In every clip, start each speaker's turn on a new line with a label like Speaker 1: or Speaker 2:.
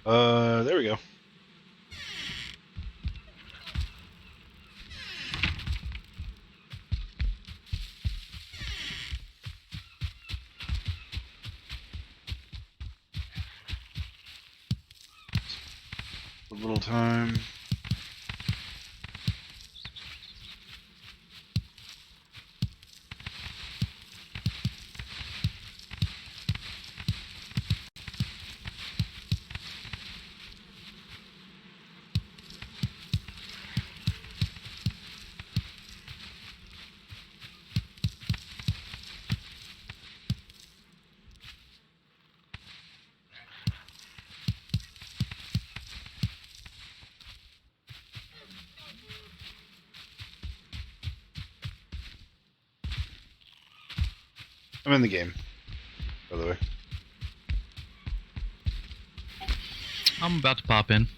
Speaker 1: There we go. A little time. I'm in the game, by the way.
Speaker 2: I'm about to pop in.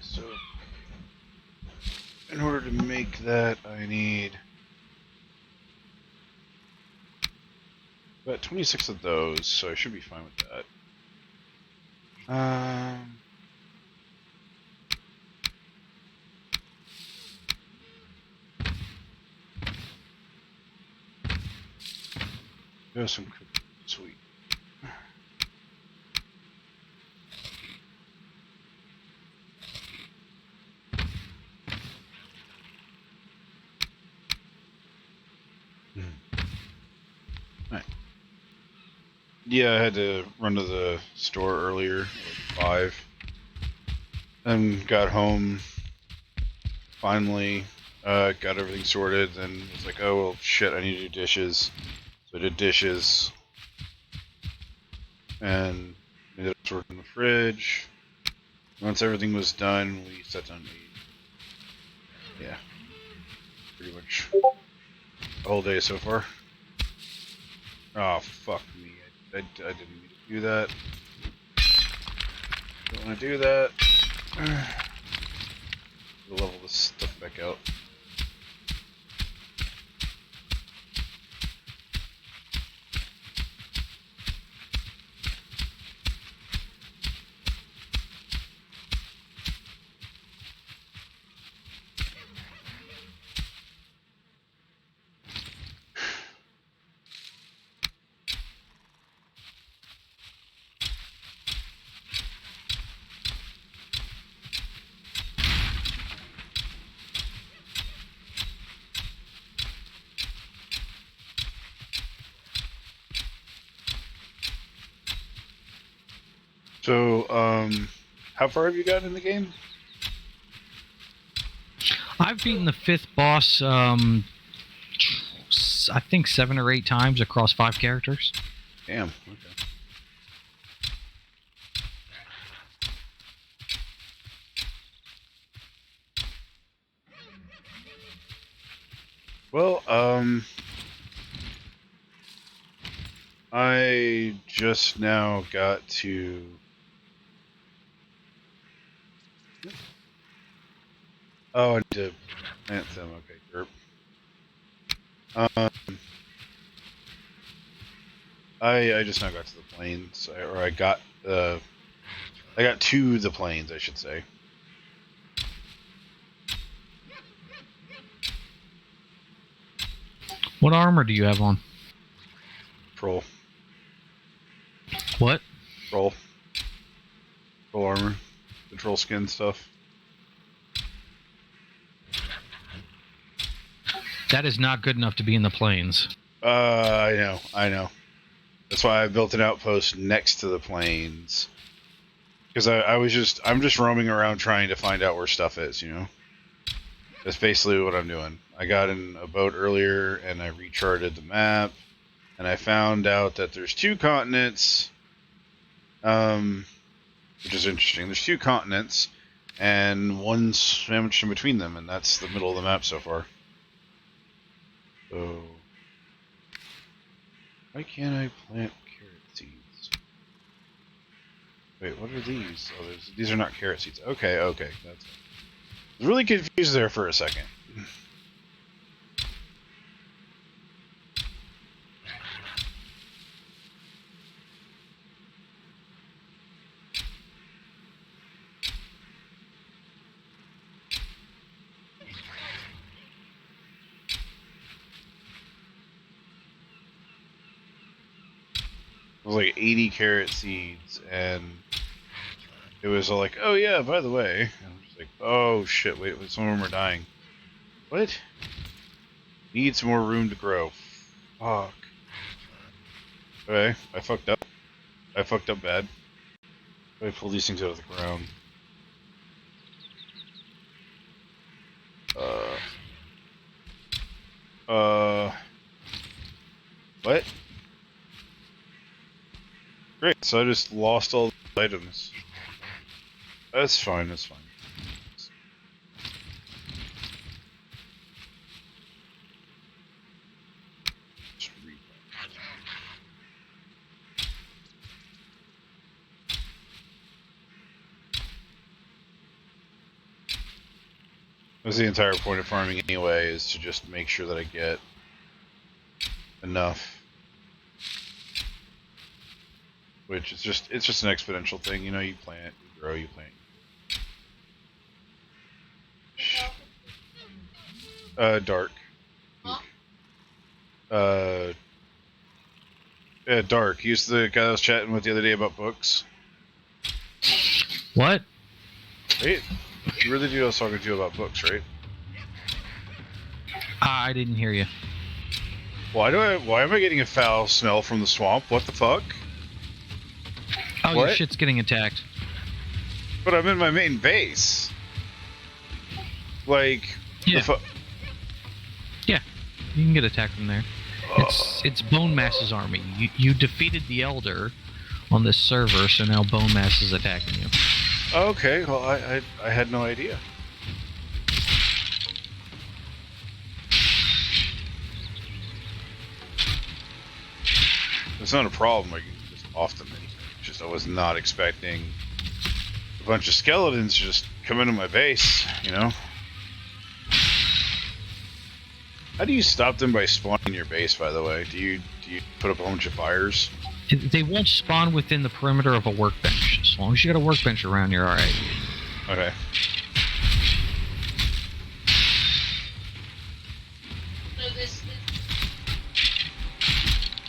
Speaker 1: So, in order to make that, I need about 26 of those, so I should be fine with that. There's some cookies. Sweet. Right. Yeah, I had to run to the store earlier, like 5. And got home, finally, got everything sorted, then was like, oh, well, shit, I need to do dishes. So I did dishes, and ended up sorting in the fridge. Once everything was done, we sat down to eat. Yeah. Pretty much the whole day so far. Oh, fuck me. I didn't mean to do that. Don't want to do that. Level this stuff back out. So, how far have you gotten in the game?
Speaker 2: I've beaten the 5th boss, I think 7 or 8 times across 5 characters.
Speaker 1: Damn, okay. Well, I just now got to... Oh, I need to plant them. Okay, derp. I just now got to the plains, or I got to the plains, I should say.
Speaker 2: What armor do you have on?
Speaker 1: Troll.
Speaker 2: What?
Speaker 1: Troll armor. The troll skin stuff.
Speaker 2: That is not good enough to be in the plains.
Speaker 1: I know. That's why I built an outpost next to the plains. Because I'm just roaming around trying to find out where stuff is, you know? That's basically what I'm doing. I got in a boat earlier and I recharted the map, and I found out that there's 2 continents. which is interesting. There's 2 continents, and one sandwiched in between them, and that's the middle of the map so far. So, why can't I plant carrot seeds? Wait, what are these? Oh, these are not carrot seeds. Okay, okay. I was really confused there for a second. It was like 80 carrot seeds, and it was all like, oh yeah, by the way. And I'm just like, oh shit, wait, some of them are dying. What? Need some more room to grow. Fuck. Okay, I fucked up. I fucked up bad. I pull these things out of the ground. What? Great, so I just lost all the items. That's fine, that's fine. Just read that. That's the entire point of farming anyway, is to just make sure that I get enough. Which is it's just an exponential thing, you know, you plant, you grow, you plant. Dark. Yeah, Dark. He's the guy I was chatting with the other day about books.
Speaker 2: What?
Speaker 1: Right? You really do I was talking to you about books, right?
Speaker 2: I didn't hear you.
Speaker 1: Why am I getting a foul smell from the swamp? What the fuck?
Speaker 2: Oh,
Speaker 1: What?
Speaker 2: your shit's getting attacked.
Speaker 1: But I'm in my main base. Like,
Speaker 2: Yeah. Yeah, you can get attacked from there. It's Bone Mass's army. You defeated the Elder on this server, so now Bone Mass is attacking you.
Speaker 1: Okay, well, I had no idea. It's not a problem. I can just often. Just I was not expecting a bunch of skeletons just come into my base. You know. How do you stop them by spawning your base? By the way, do you put up a bunch of fires?
Speaker 2: They won't spawn within the perimeter of a workbench. As long as you got a workbench around, you're all right.
Speaker 1: Okay.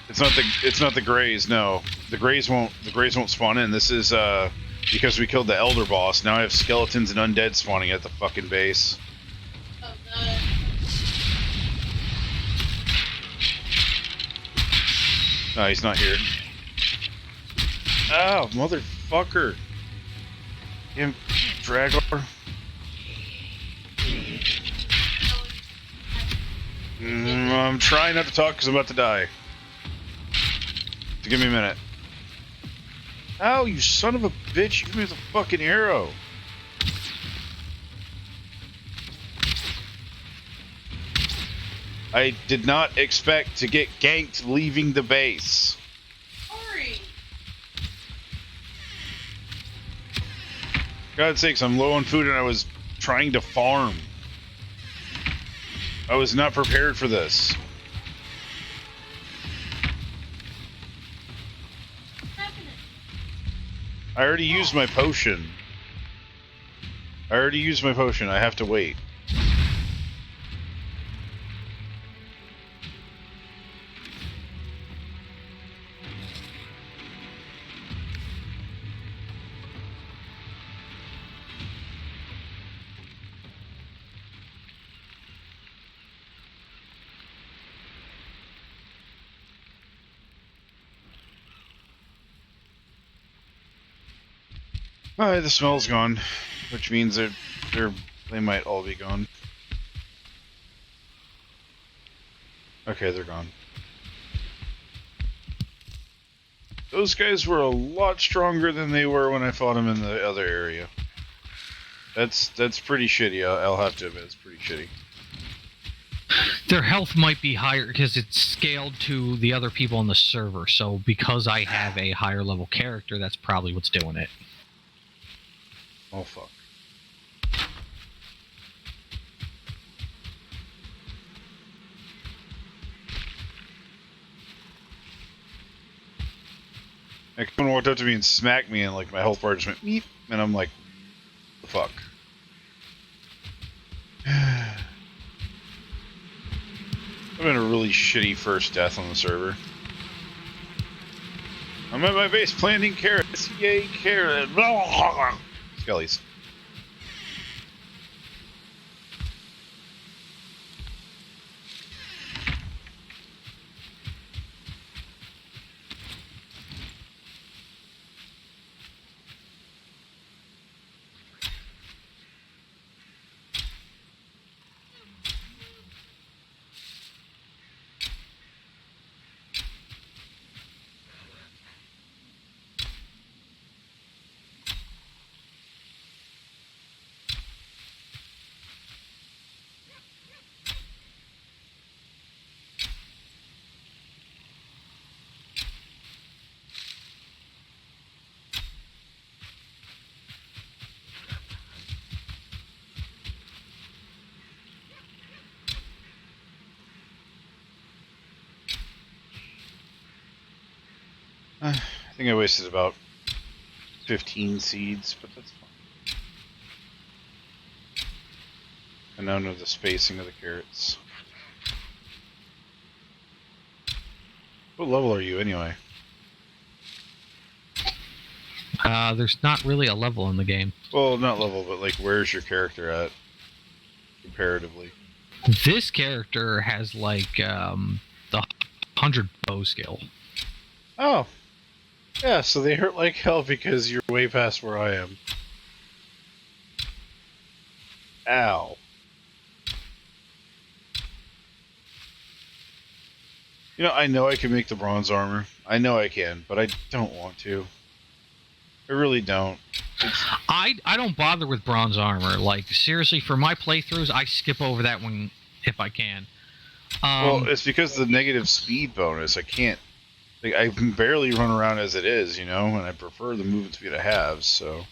Speaker 1: It's not the Greys. No, the Greys won't spawn in. This is because we killed the Elder boss. Now I have skeletons and undead spawning at the fucking base.
Speaker 3: Oh god.
Speaker 1: No, he's not here. Oh, motherfucker! Him, Dragor. I'm trying not to talk because I'm about to die. So give me a minute. Ow, you son of a bitch! You gave me the fucking arrow. I did not expect to get ganked leaving the base.
Speaker 3: Sorry.
Speaker 1: God's sakes, I'm low on food and I was trying to farm. I was not prepared for this.
Speaker 3: What's happening?
Speaker 1: I already used my potion. I have to wait. Alright, the smell's gone, which means they might all be gone. Okay, they're gone. Those guys were a lot stronger than they were when I fought them in the other area. That's pretty shitty. I'll have to admit, it's pretty shitty.
Speaker 2: Their health might be higher because it's scaled to the other people on the server. So because I have a higher level character, that's probably what's doing it.
Speaker 1: Oh fuck. Like, someone walked up to me and smacked me, and like my health bar just went meep, and I'm like, the fuck. I've been a really shitty first death on the server. I'm at my base planting carrots. Yay, carrot. Skellies. I think I wasted about 15 seeds, but that's fine. I now know the spacing of the carrots. What level are you anyway?
Speaker 2: There's not really a level in the game.
Speaker 1: Well, not level, but like, where's your character at comparatively?
Speaker 2: This character has like the 100 bow skill.
Speaker 1: Oh, yeah. So they hurt like hell because you're way past where I am. Ow. You know, I know I can make the bronze armor. I know I can, but I don't want to. I really don't.
Speaker 2: I don't bother with bronze armor. Like, seriously, for my playthroughs, I skip over that one if I can.
Speaker 1: Well, it's because of the negative speed bonus. I can't. Like, I can barely run around as it is, you know, and I prefer the movement speed I have, so.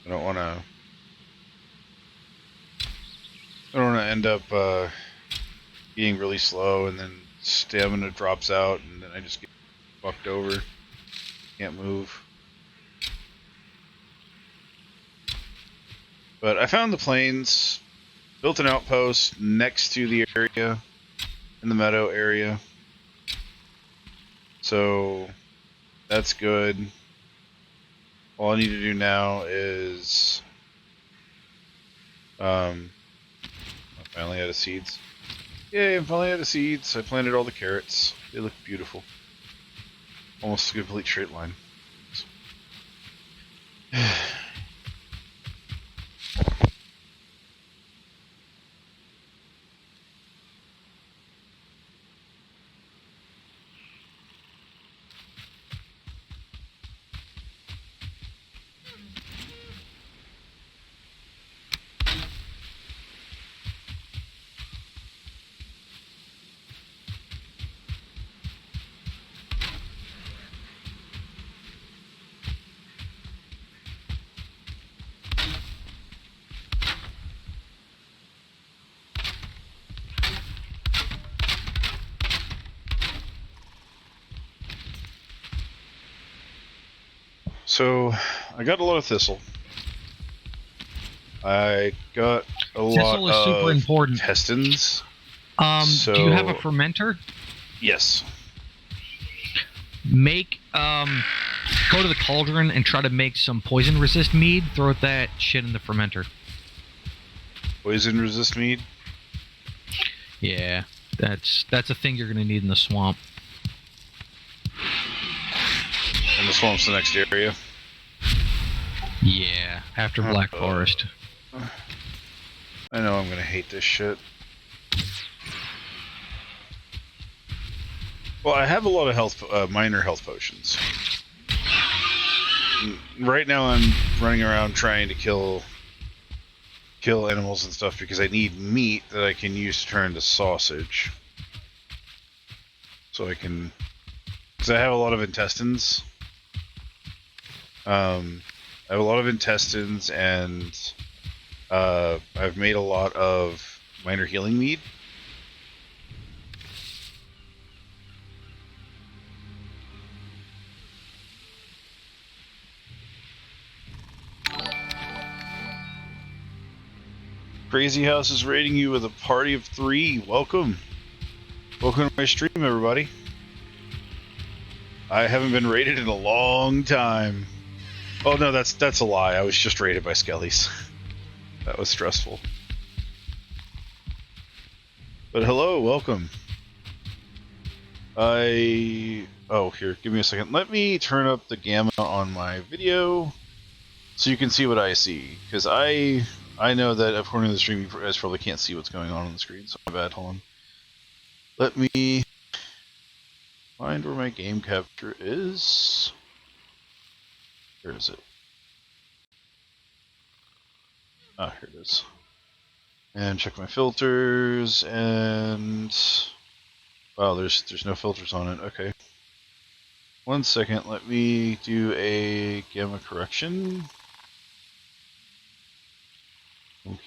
Speaker 1: I don't want to. I don't want to end up being really slow and then stamina drops out and then I just get fucked over. Can't move. But I found the plains, built an outpost next to the area, in the meadow area. So that's good. All I need to do now is I finally out of seeds. Yay, I'm finally out of seeds. I planted all the carrots. They look beautiful. Almost a complete straight line. So, I got a lot of thistle. I got a lot
Speaker 2: Thistle is super
Speaker 1: of
Speaker 2: important.
Speaker 1: intestines.
Speaker 2: Do you have a fermenter?
Speaker 1: Yes.
Speaker 2: Make go to the cauldron and try to make some poison resist mead. Throw that shit in the fermenter.
Speaker 1: Poison resist mead.
Speaker 2: Yeah, that's a thing you're gonna need in the swamp.
Speaker 1: And the swamp's the next area.
Speaker 2: Yeah, after Black Forest.
Speaker 1: I know I'm gonna hate this shit. Well, I have a lot of health, minor health potions. Right now, I'm running around trying to kill animals and stuff because I need meat that I can use to turn into sausage. So I can, because I have a lot of intestines. I have a lot of intestines, and I've made a lot of minor healing mead. Crazy House is raiding you with a party of 3. Welcome. Welcome to my stream, everybody. I haven't been raided in a long time. Oh no, that's a lie. I was just raided by Skellies. That was stressful. But hello, welcome. Oh, here, give me a second. Let me turn up the gamma on my video so you can see what I see. Because I know that according to the stream, you guys probably can't see what's going on the screen, so my bad. Hold on. Let me find where my game capture is. Where is it? Ah, here it is. And check my filters, and wow, there's no filters on it. Okay. 1 second, let me do a gamma correction. Okay.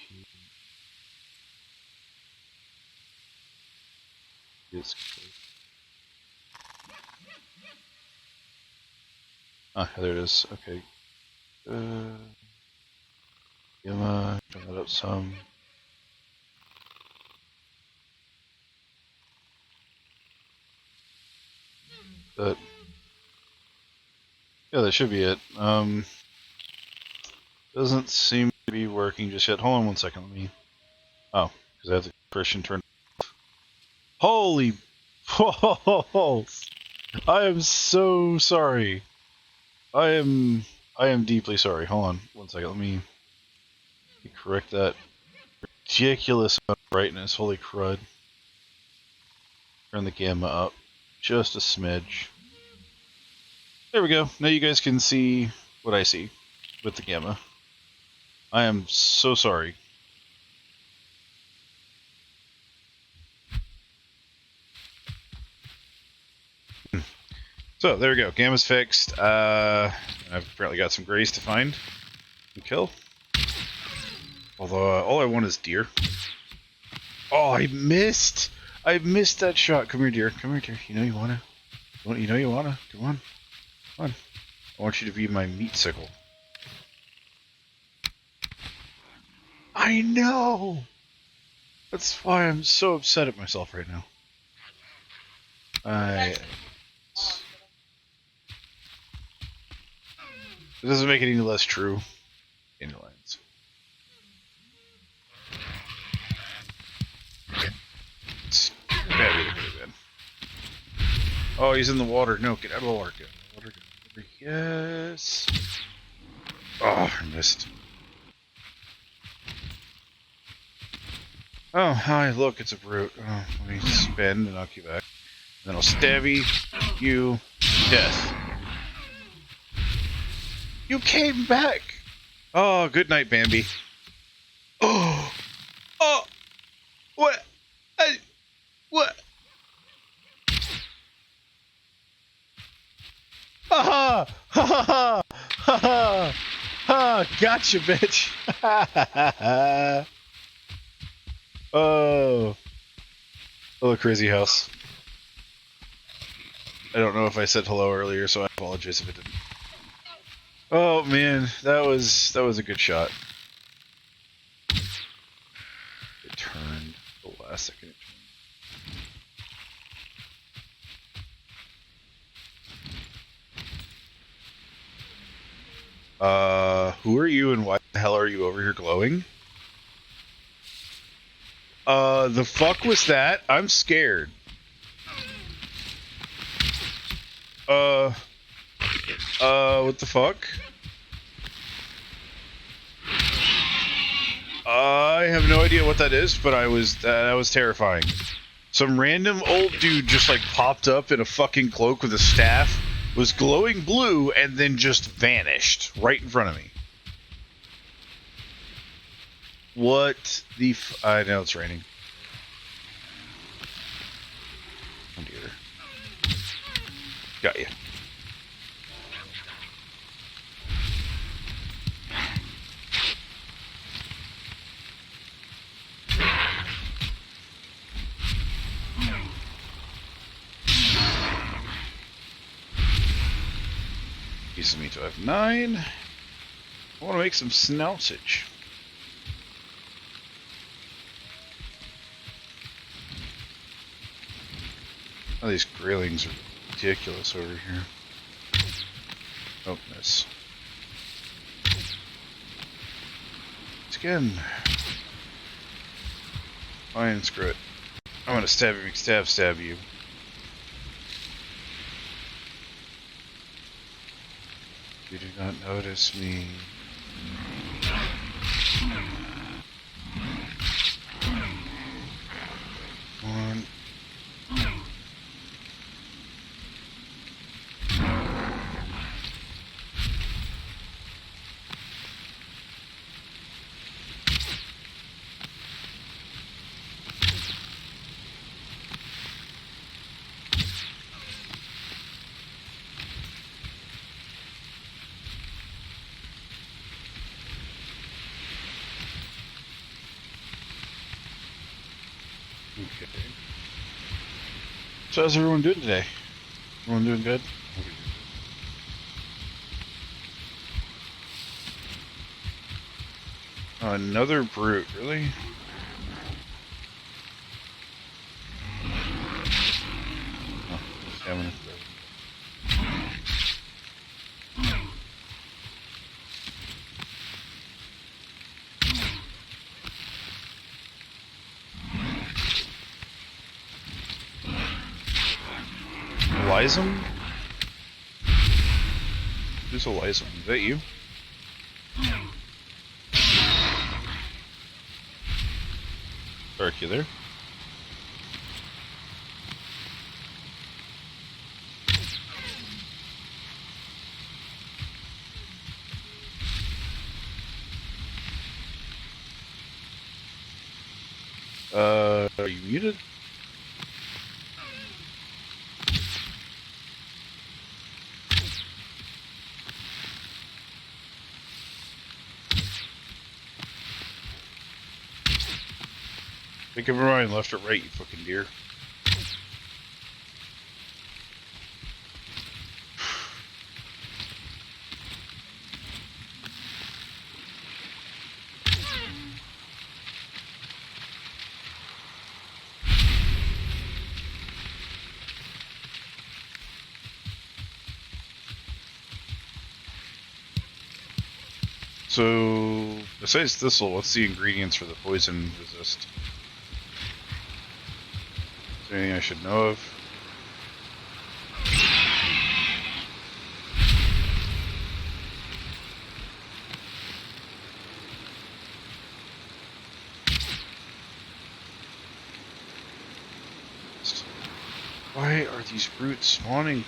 Speaker 1: It's there it is. Okay. Gamma, turn that up some. But yeah, that should be it. Doesn't seem to be working just yet. Hold on 1 second. Let me. Oh, because I have the compression turned. Holy balls! I am so sorry. I am deeply sorry. Hold on 1 second. Let me correct that ridiculous amount of brightness. Holy crud! Turn the gamma up just a smidge. There we go. Now you guys can see what I see with the gamma. I am so sorry. So there we go. Gamma's fixed. I've apparently got some grays to find and kill. Although all I want is deer. Oh, I missed! I missed that shot. Come here, deer. Come here, deer. You know you wanna. You know you wanna. Come on. Come on. I want you to be my meat sickle. I know! That's why I'm so upset at myself right now. It doesn't make it any less true. Dandelions. It's bad. Oh, he's in the water. No, get out of the water. Get out of the water. Get out of the water. Yes. Oh, I missed. Oh, hi, look, it's a brute. Oh, let me spin and knock you back. And then I'll stabby you to death. You came back! Oh, good night, Bambi. Oh! Oh! What? What? Ha ha! Ha ha! Ha ha! Ha! Gotcha, bitch! Ha ha ha! Oh. Hello, Crazy House. I don't know if I said hello earlier, so I apologize if it didn't. Oh man, that was a good shot. It turned the last second. It turned. Who are you and why the hell are you over here glowing? The fuck was that? I'm scared. What the fuck? I have no idea what that is, but that was terrifying. Some random old dude just like popped up in a fucking cloak with a staff, was glowing blue, and then just vanished right in front of me. What the I know it's raining. Oh dear. Got you. Piece of meat, I have 9. I want to make some sausage. Oh, these grillings are ridiculous over here. Oh, miss. Again. Fine, screw it. I'm gonna stab you. You do not notice me. One. Okay. So how's everyone doing today? Everyone doing good? Another brute, really? Oh, stamina. Elizum? Who's Elizum? Is that you? Dark, you there? Are you muted? Make up your mind, left or right, you fucking deer. So, besides thistle, what's the ingredients for the poison resist? Is there anything I should know of? Why are these brutes spawning?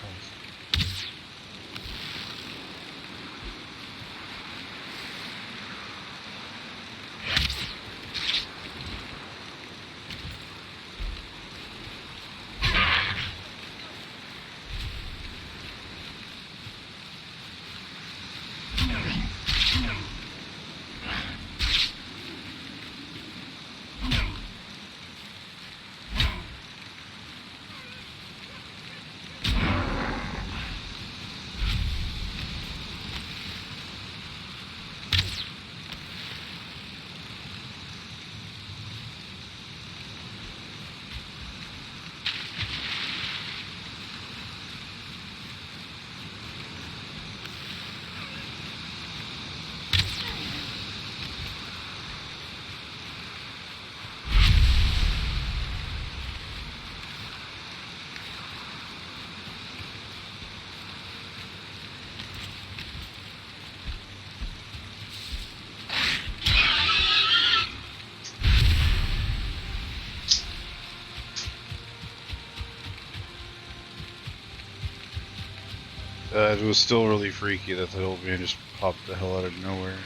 Speaker 1: It was still really freaky that the old man just popped the hell out of nowhere.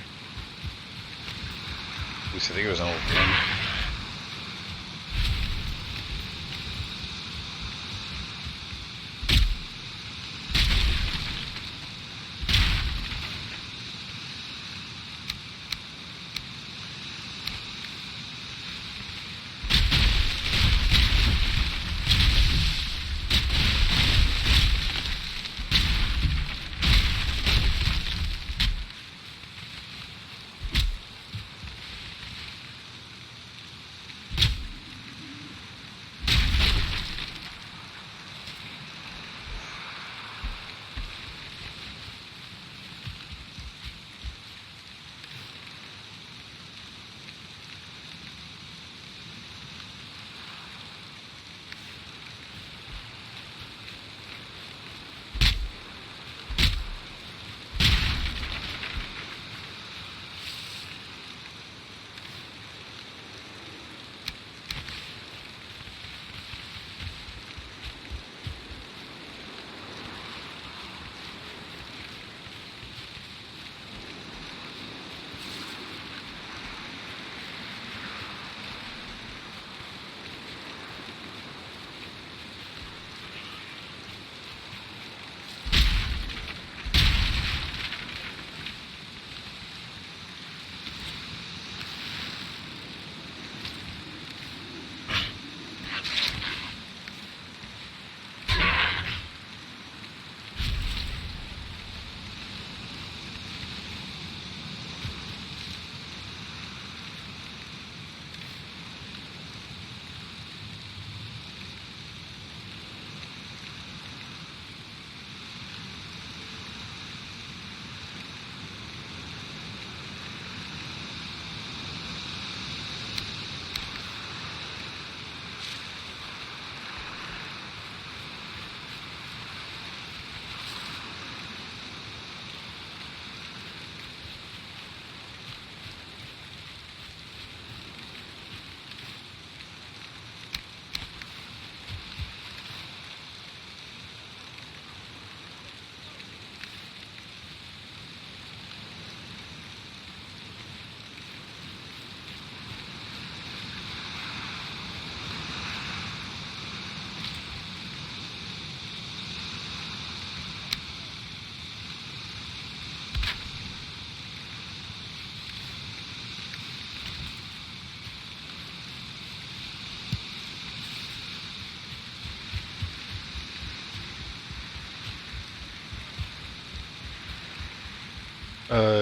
Speaker 1: At least I think it was an old man.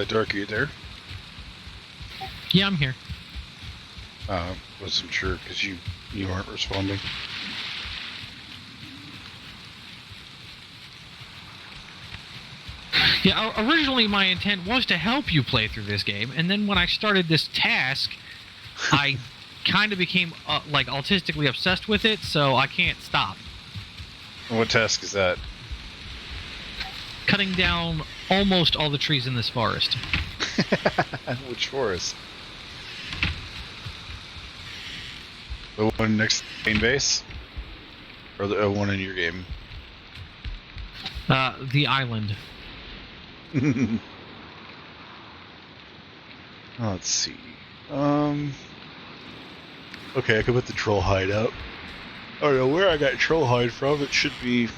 Speaker 1: Dark, are you there?
Speaker 2: Yeah, I'm here.
Speaker 1: Wasn't sure because you weren't responding.
Speaker 2: Yeah, originally my intent was to help you play through this game, and then when I started this task, I kind of became like autistically obsessed with it, so I can't stop.
Speaker 1: What task is that?
Speaker 2: Cutting down almost all the trees in this forest.
Speaker 1: Which forest? The one next to the main base? Or the one in your game?
Speaker 2: The island.
Speaker 1: Let's see. Okay, I can put the troll hide up. I don't know where I got troll hide from. It should be.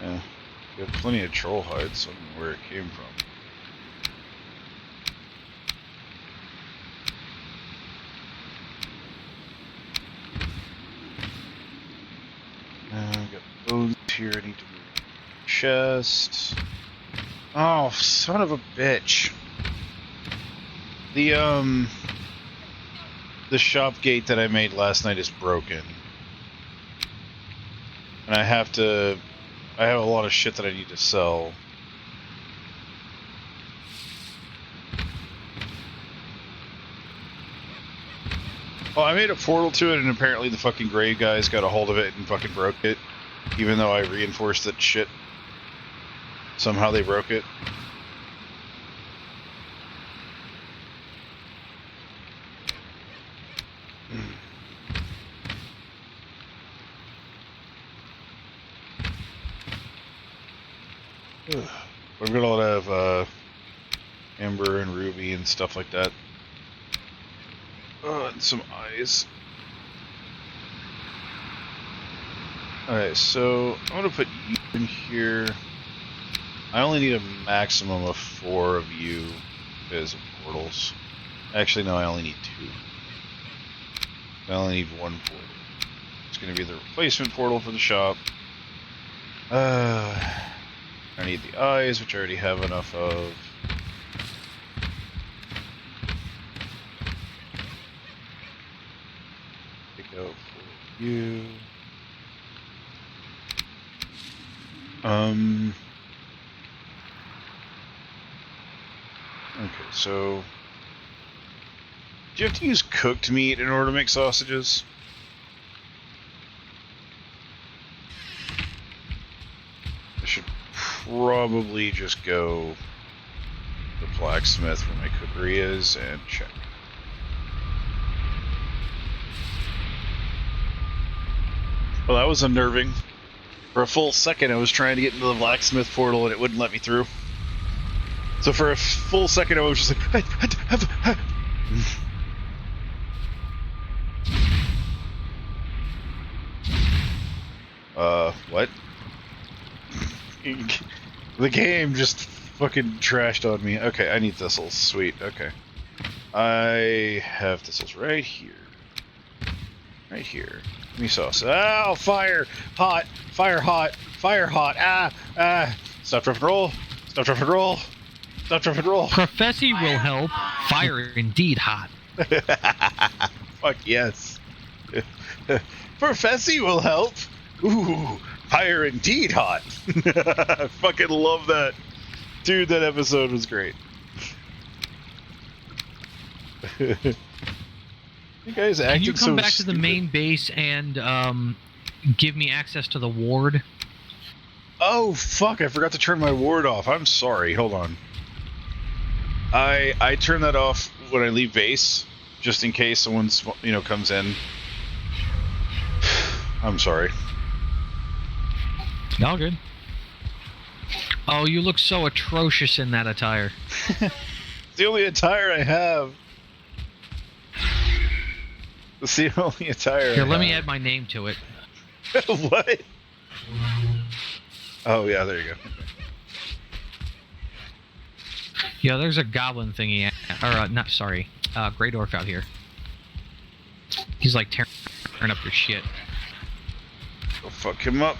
Speaker 1: Yeah, we have plenty of troll hide, so I don't know where it came from. I got bones here. I need to move chest. Oh, son of a bitch. The shop gate that I made last night is broken. And I have a lot of shit that I need to sell. Well, I made a portal to it, and apparently the fucking grave guys got a hold of it and fucking broke it. Even though I reinforced that shit. Somehow they broke it. I've got a lot of amber and ruby and stuff like that. And some eyes. Alright, so I'm gonna put you in here. I only need a maximum of 4 of you as portals. Actually, no, I only need 2. I only need 1 portal. It's gonna be the replacement portal for the shop. I need the eyes, which I already have enough of. Pick out for you. Okay, so do you have to use cooked meat in order to make sausages? I should probably just go to the blacksmith where my cookery is and check. Well, that was unnerving. For a full second, I was trying to get into the blacksmith portal and it wouldn't let me through. So for a full second, I was just like, what? The game just fucking trashed on me. Okay, I need thistles. Sweet, okay. I have thistles right here. Right here. Give me sauce. Oh, fire! Hot! Fire hot! Fire hot! Ah! Stop, drop, and roll! Stop, drop, and roll! Stop, drop, and roll!
Speaker 2: Prophecy will help. Fire indeed hot.
Speaker 1: Fuck yes. Prophecy will help. Ooh, fire indeed hot. I fucking love that. Dude, that episode was great. You guys acting
Speaker 2: Can you come
Speaker 1: so
Speaker 2: back
Speaker 1: stupid.
Speaker 2: to the main base and give me access to the ward?
Speaker 1: Oh, fuck, I forgot to turn my ward off. I'm sorry. Hold on. I turn that off when I leave base, just in case someone, comes in. I'm sorry.
Speaker 2: All good. Oh, you look so atrocious in that attire.
Speaker 1: It's the only attire I have. It's the only attire
Speaker 2: Here,
Speaker 1: I
Speaker 2: let me
Speaker 1: have.
Speaker 2: add my name to it.
Speaker 1: What? Oh, yeah, there you go.
Speaker 2: Yeah, there's a goblin thingy, Grey Dwarf out here. He's like tearing up your shit.
Speaker 1: Go fuck him up.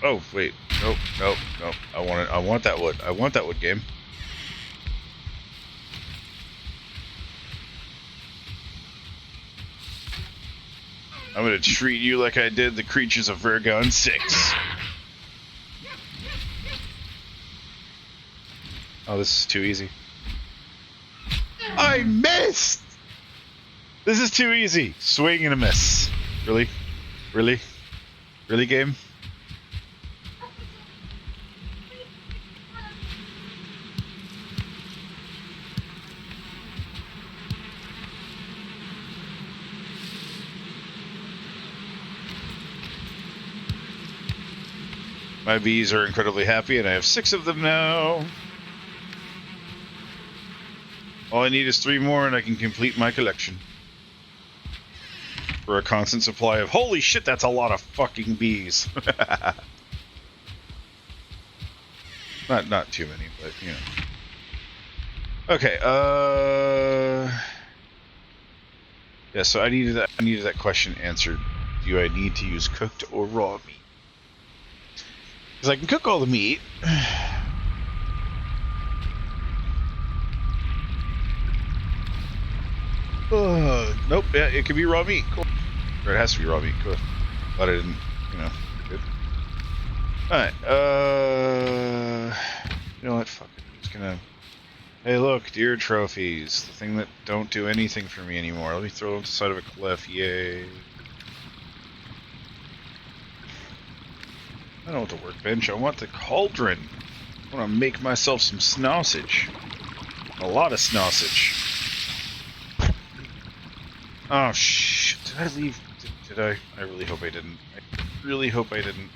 Speaker 1: Oh, wait. Nope. I want that wood. I want that wood, game. I'm gonna treat you like I did the creatures of Vergon 6. Oh, this is too easy. I missed! This is too easy. Swing and a miss. Really? Really? Really, game? My bees are incredibly happy, and I have 6 of them now. All I need is 3 more, and I can complete my collection. For a constant supply of... Holy shit, that's a lot of fucking bees. Not too many, but, Okay, yeah, so I needed that question answered. Do I need to use cooked or raw meat? Because I can cook all the meat. Nope, yeah, it could be raw meat. Cool. Or it has to be raw meat. Cool. But I didn't, good. Alright, you know what, fuck it. I'm just gonna... Hey look, deer trophies. The thing that don't do anything for me anymore. Let me throw them to the side of a cliff, yay. I don't want the workbench, I want the cauldron. I want to make myself some sausage. A lot of sausage. Oh shit, did I leave? Did I? I really hope I didn't. I really hope I didn't.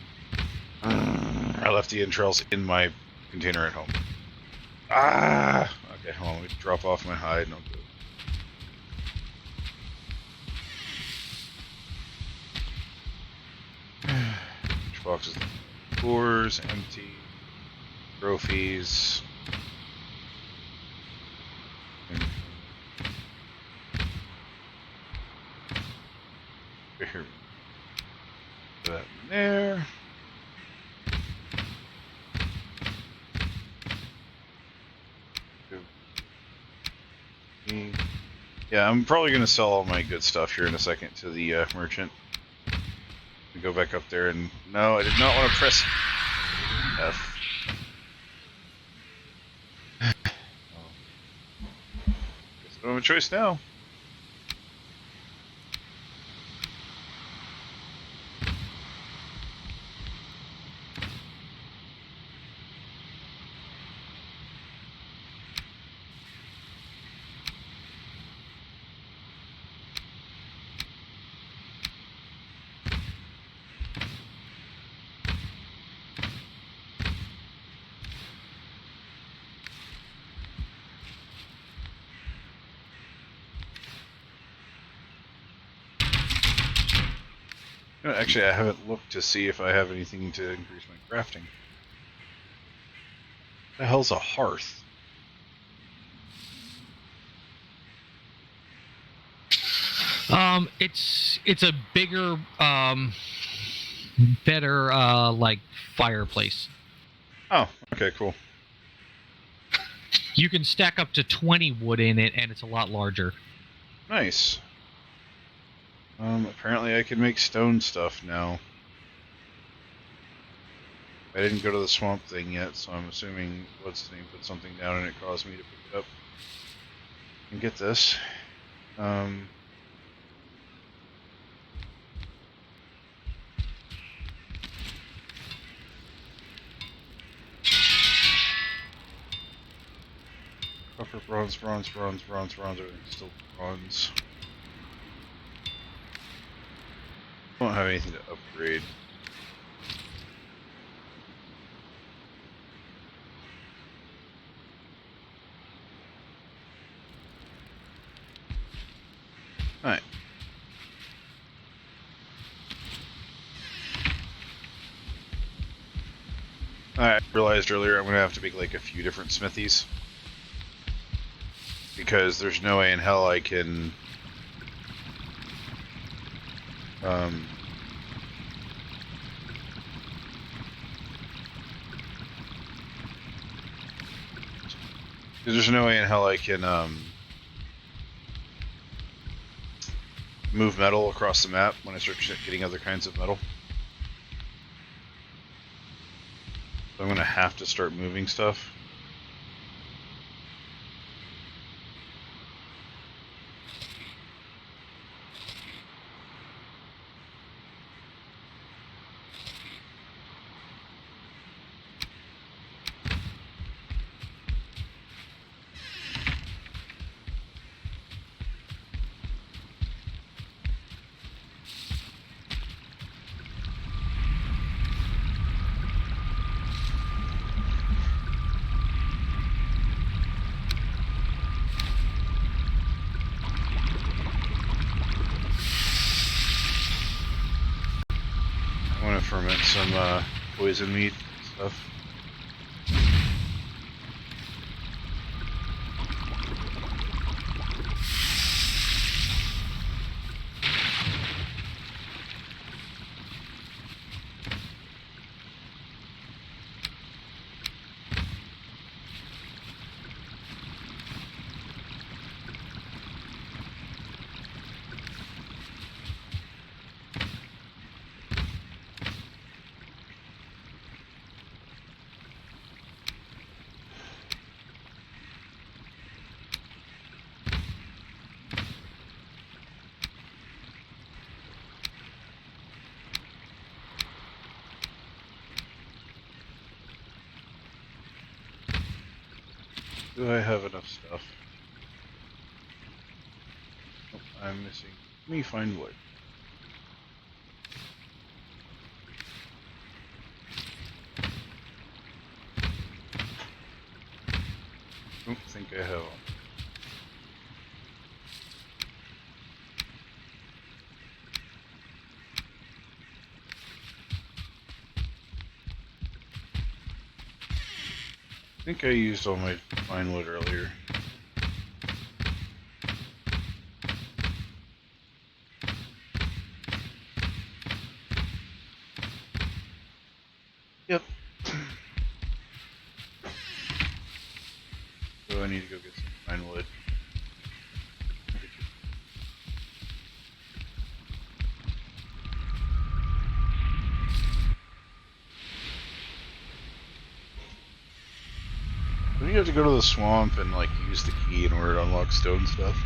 Speaker 1: I left the entrails in my container at home. Ah! Okay, hold on. Let me drop off my hide and I'll do it. Which boxes? Floors, empty. Trophies. Here. Put that in there. Yeah, I'm probably going to sell all my good stuff here in a second to the merchant. We go back up there and... No, I did not want to press F. Oh. Guess I don't have a choice now. No, actually, I haven't looked to see if I have anything to increase my crafting. The hell's a hearth?
Speaker 2: It's a bigger, better, like fireplace.
Speaker 1: Oh, okay, cool.
Speaker 2: You can stack up to 20 wood in it, and it's a lot larger.
Speaker 1: Nice. Apparently I can make stone stuff now. I didn't go to the swamp thing yet, so I'm assuming what's his name put something down and it caused me to pick it up and get this. Copper, bronze, everything's still bronze. Don't have anything to upgrade. Alright. I realized earlier I'm going to have to make like a few different smithies. Because there's no way in hell I can... there's no way in hell I can, move metal across the map when I start getting other kinds of metal. So I'm gonna have to start moving stuff. I want to ferment some poison meat stuff. Do I have enough stuff? Nope, I'm missing. Let me find wood. think I used all my pine wood earlier. Yep. So I need to go get some pine wood. Don't you have to go to the swamp and like use the key in order to unlock stone stuff?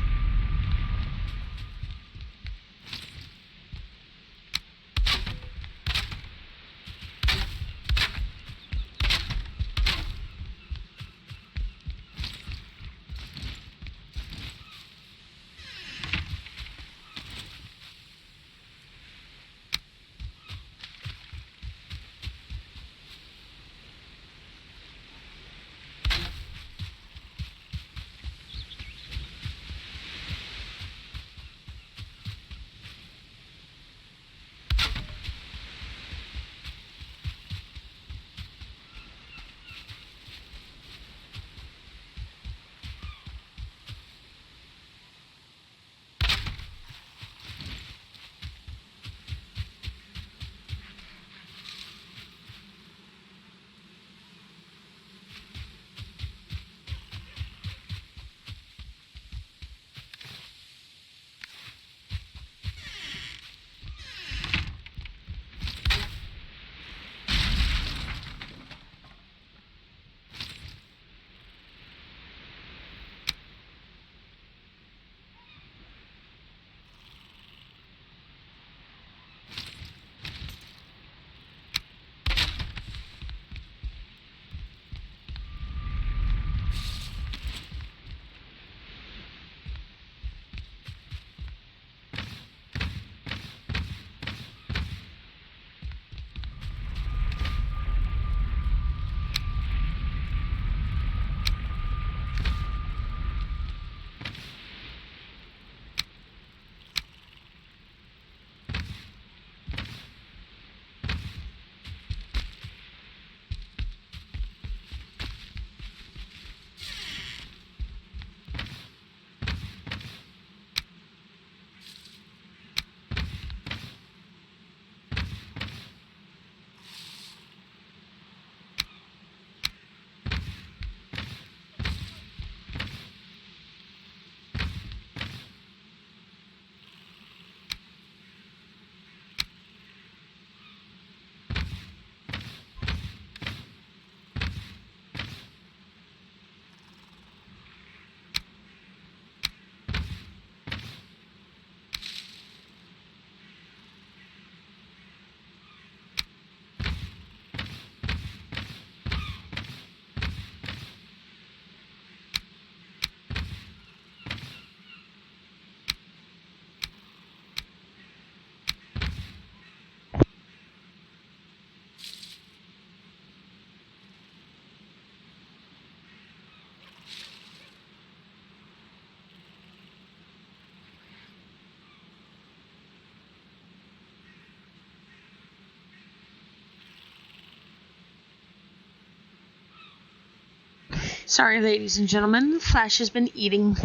Speaker 3: Sorry, ladies and gentlemen. Flash has been eating.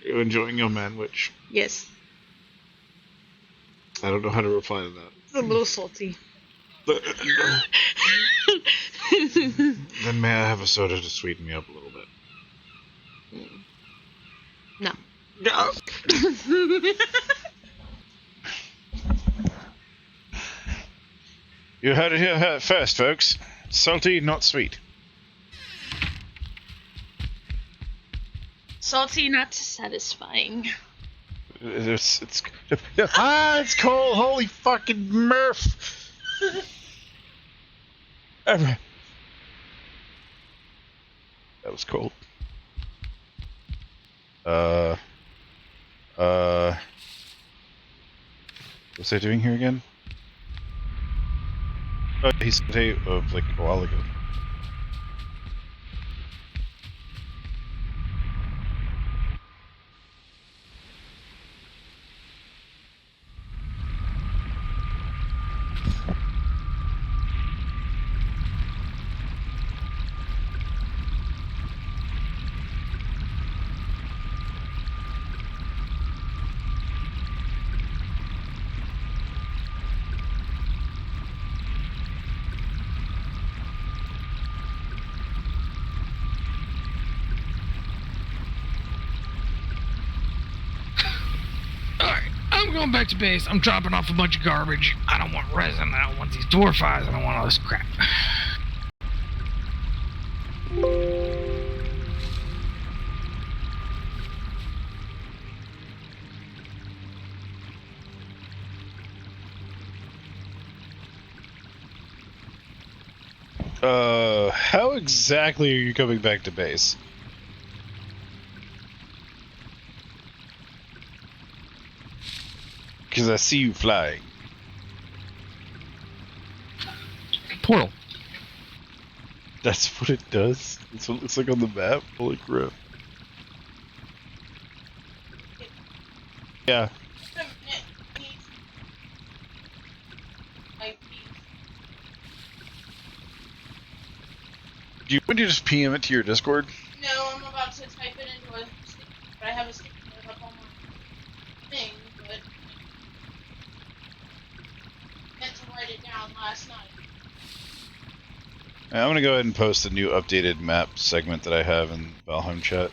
Speaker 1: You enjoying your manwich?
Speaker 3: Yes.
Speaker 1: I don't know how to reply to that.
Speaker 3: It's a little salty.
Speaker 1: Then may I have a soda to sweeten me up a little bit?
Speaker 3: No.
Speaker 1: No. You heard it here first, folks. Salty, not sweet.
Speaker 3: Salty, not satisfying.
Speaker 1: It's cold. Holy fucking Murph. That was cold. What's I doing here again? Oh, he said hey, like a while ago.
Speaker 2: I'm going back to base. I'm dropping off a bunch of garbage. I don't want resin. I don't want these dwarf eyes. I don't want all this crap.
Speaker 1: How exactly are you coming back to base? Because I see you flying.
Speaker 2: Portal.
Speaker 1: That's what it does? That's what it looks like on the map? Holy crap. Yeah. Do you want to just PM it to your Discord?
Speaker 3: No, I'm about to type it into a sticky, but I have a sticky note up on my thing, but I meant to write it down last night.
Speaker 1: I'm going to go ahead and post the new updated map segment that I have in Valheim chat.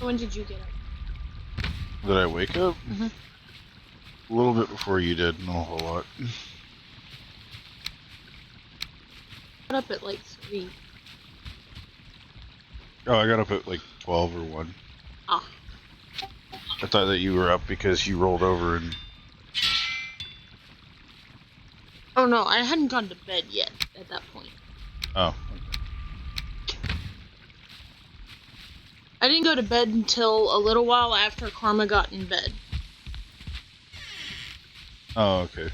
Speaker 3: When did you get up?
Speaker 1: Did I wake up?
Speaker 3: Mm-hmm.
Speaker 1: A little bit before you did, not a whole lot.
Speaker 3: Got up at like 3.
Speaker 1: Oh, I got up at like 12 or 1.
Speaker 3: Ah.
Speaker 1: I thought that you were up because you rolled over and...
Speaker 3: Oh no, I hadn't gone to bed yet at that point.
Speaker 1: Oh.
Speaker 3: I didn't go to bed until a little while after Karma got in bed.
Speaker 1: Oh, okay.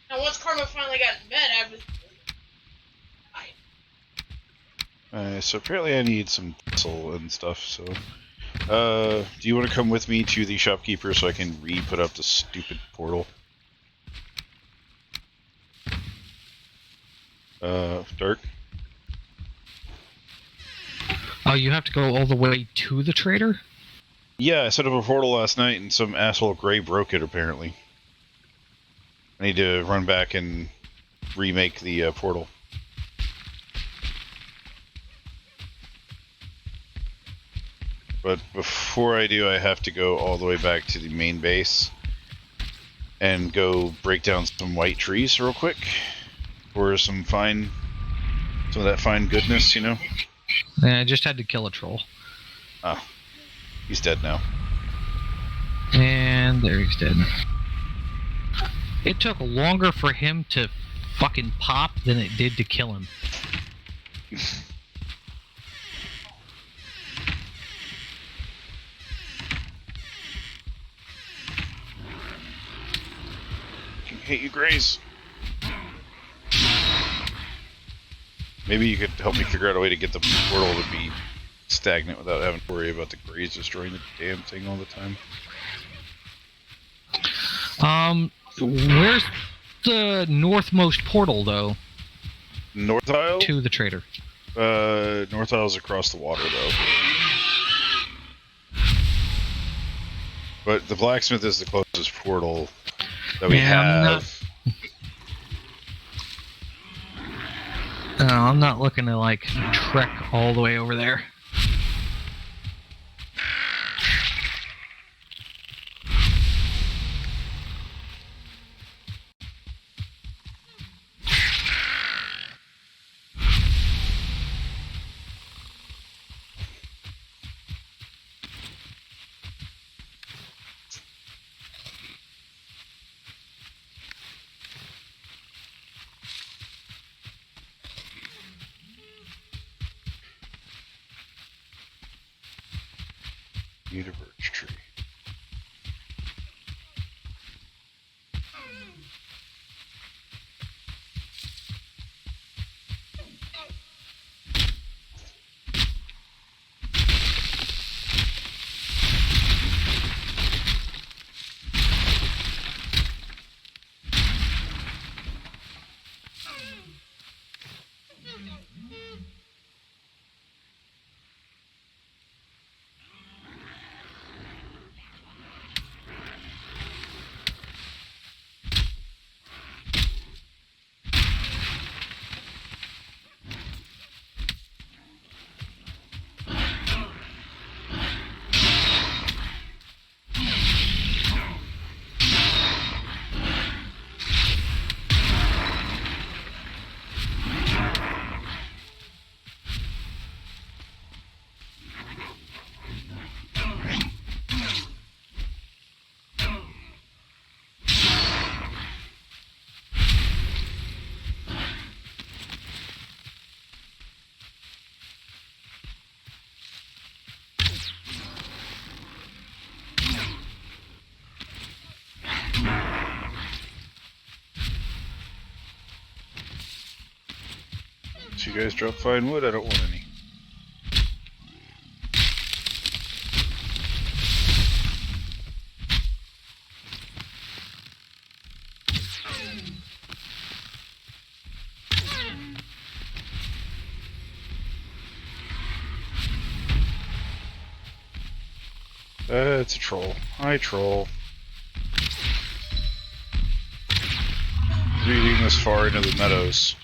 Speaker 3: Now once Karma finally got in bed, I was...
Speaker 1: So apparently I need some diesel and stuff, so... do you want to come with me to the shopkeeper so I can re-put up the stupid portal? Dark?
Speaker 2: Oh, you have to go all the way to the trader?
Speaker 1: Yeah, I set up a portal last night and some asshole Gray broke it, apparently. I need to run back and remake the portal. But before I do, I have to go all the way back to the main base and go break down some white trees real quick for some of that fine goodness, you know?
Speaker 2: I just had to kill a troll.
Speaker 1: Oh, he's dead now.
Speaker 2: And there he's dead. It took longer for him to fucking pop than it did to kill him.
Speaker 1: Hate you, Grays. Maybe you could help me figure out a way to get the portal to be stagnant without having to worry about the Grays destroying the damn thing all the time.
Speaker 2: Where's the northmost portal, though?
Speaker 1: North Isle?
Speaker 2: To the trader.
Speaker 1: North Isle's across the water, though. But the blacksmith is the closest portal that we have.
Speaker 2: I'm not looking to like trek all the way over there.
Speaker 1: Need a birch tree. So you guys drop fine wood? I don't want any. It's a troll. Hi, troll. Leading this far into the meadows.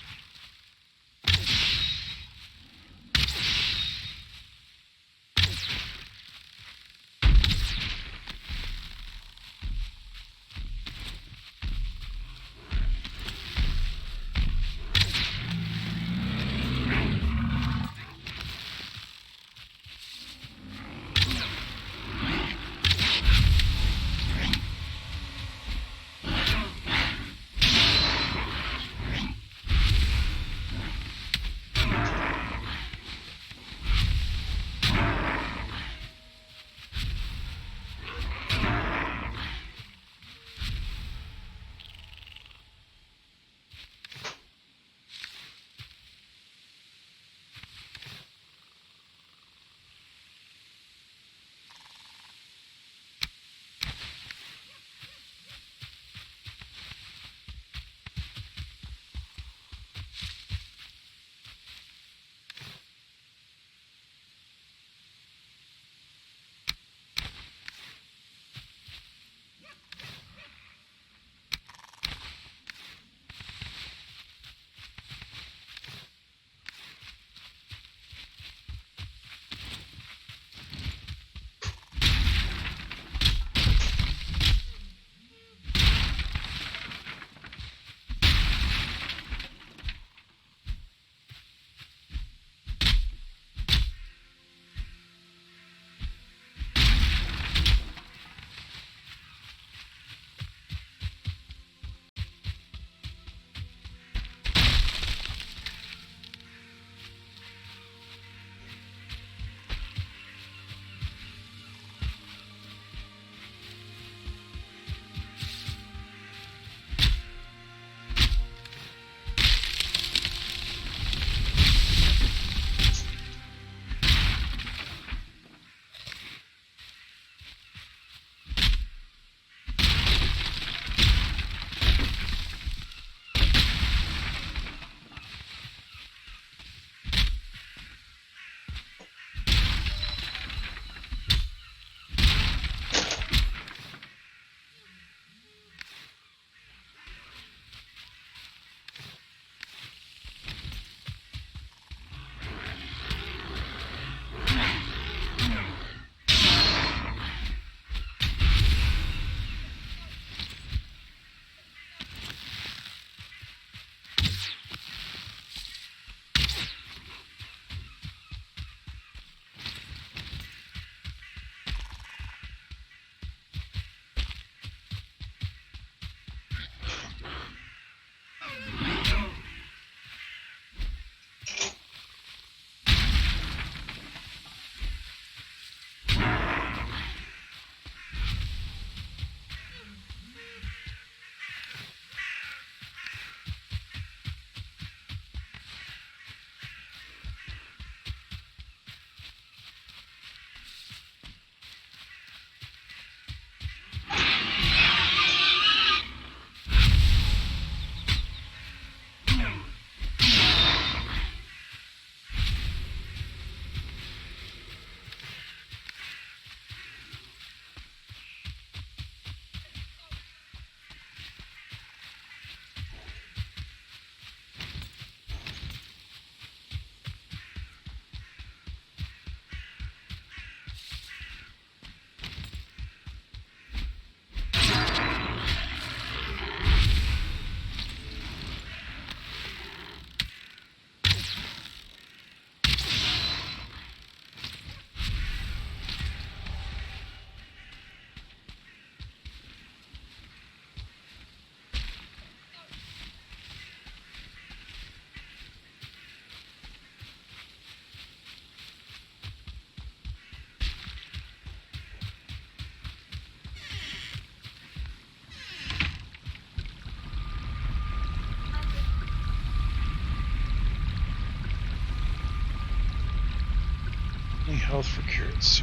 Speaker 1: health for carrots.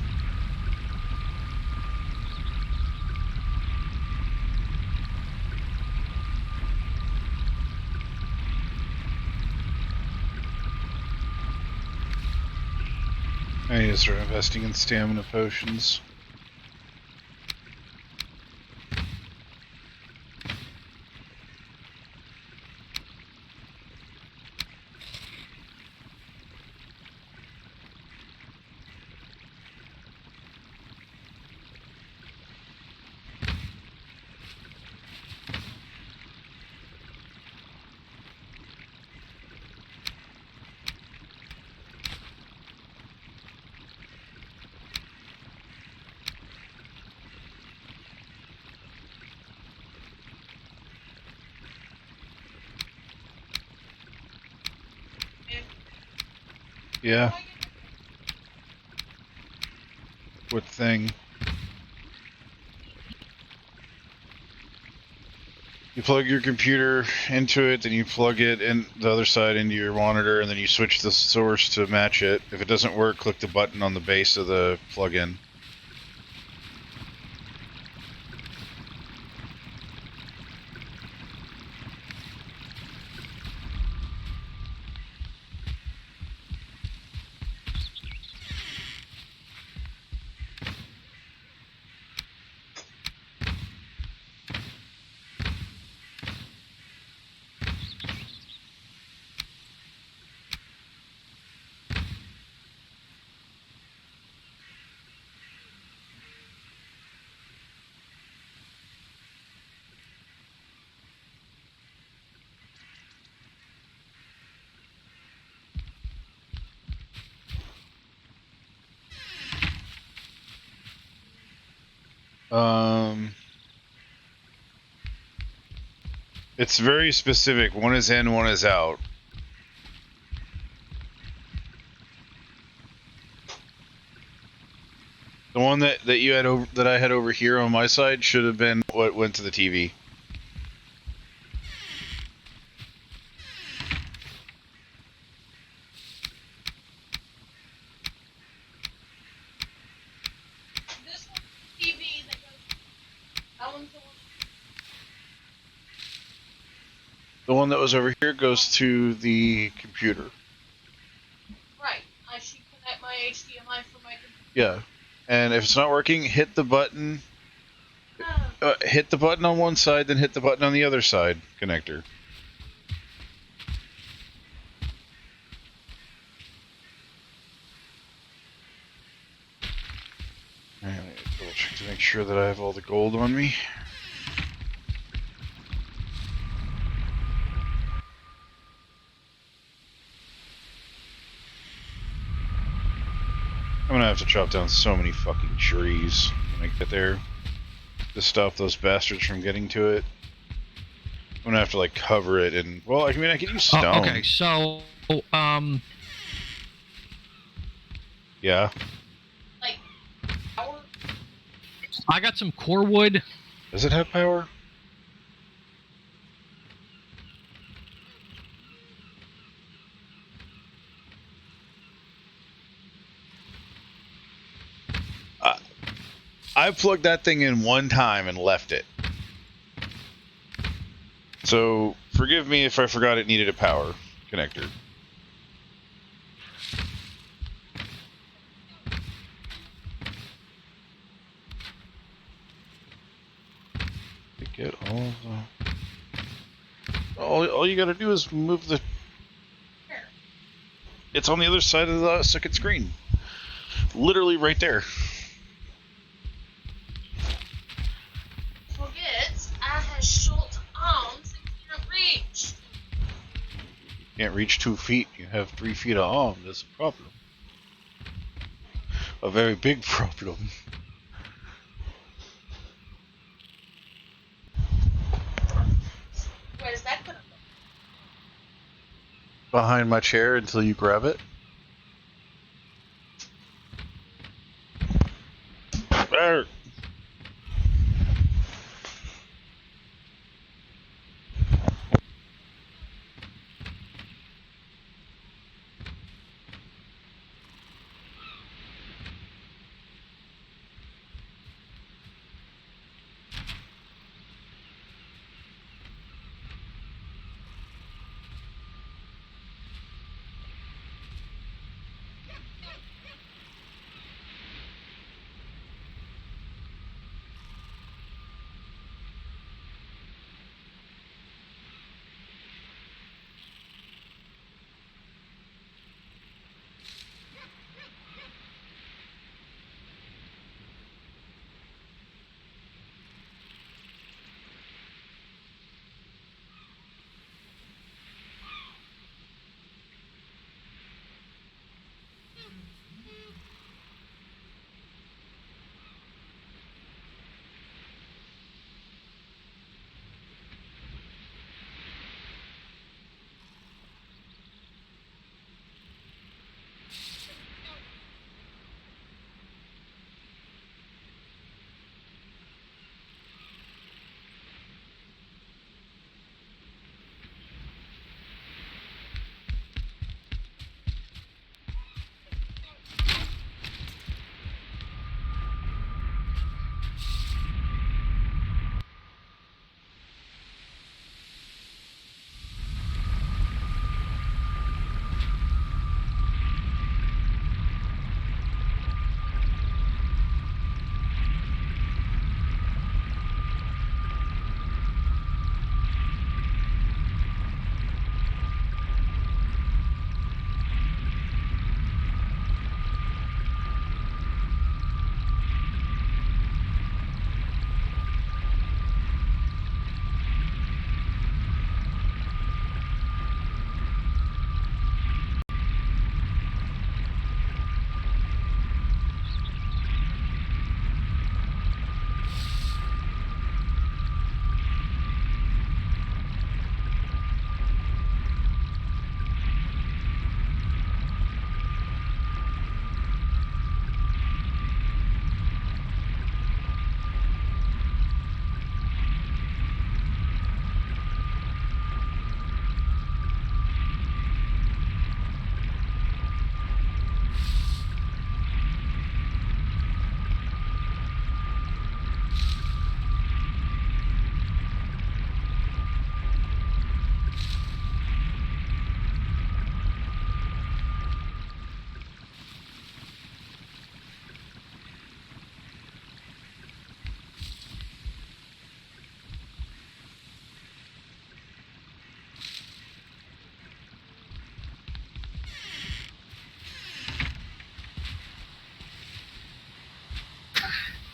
Speaker 1: I need to start investing in stamina potions. Yeah. What thing? You plug your computer into it, then you plug it in the other side into your monitor, and then you switch the source to match it. If it doesn't work, click the button on the base of the plug-in. It's very specific. One is in, one is out. The one that you had over, that I had over here on my side should have been what went to the TV.
Speaker 3: This one's TV that goes. That one's the one.
Speaker 1: The one that was over here goes to the computer.
Speaker 3: Right. I should connect my HDMI for my computer.
Speaker 1: Yeah. And if it's not working, hit the button. Hit the button on one side, then hit the button on the other side connector. Alright, let me double check to make sure that I have all the gold on me. I'm gonna have to chop down so many fucking trees when I get there to stop those bastards from getting to it. I'm gonna have to like cover it and well, I mean I can use stone.
Speaker 2: Okay, so
Speaker 1: Yeah.
Speaker 3: Like, power.
Speaker 2: I got some core wood.
Speaker 1: Does it have power? I plugged that thing in one time and left it. So forgive me if I forgot it needed a power connector. To get all the... All you gotta do is move the... It's on the other side of the second screen. Literally right there.
Speaker 3: Forget, I have short arms and can't reach.
Speaker 1: Can't reach 2 feet. You have 3 feet of arm. That's a problem. A very big problem.
Speaker 3: Where's that gonna go?
Speaker 1: Behind my chair until you grab it. Arr.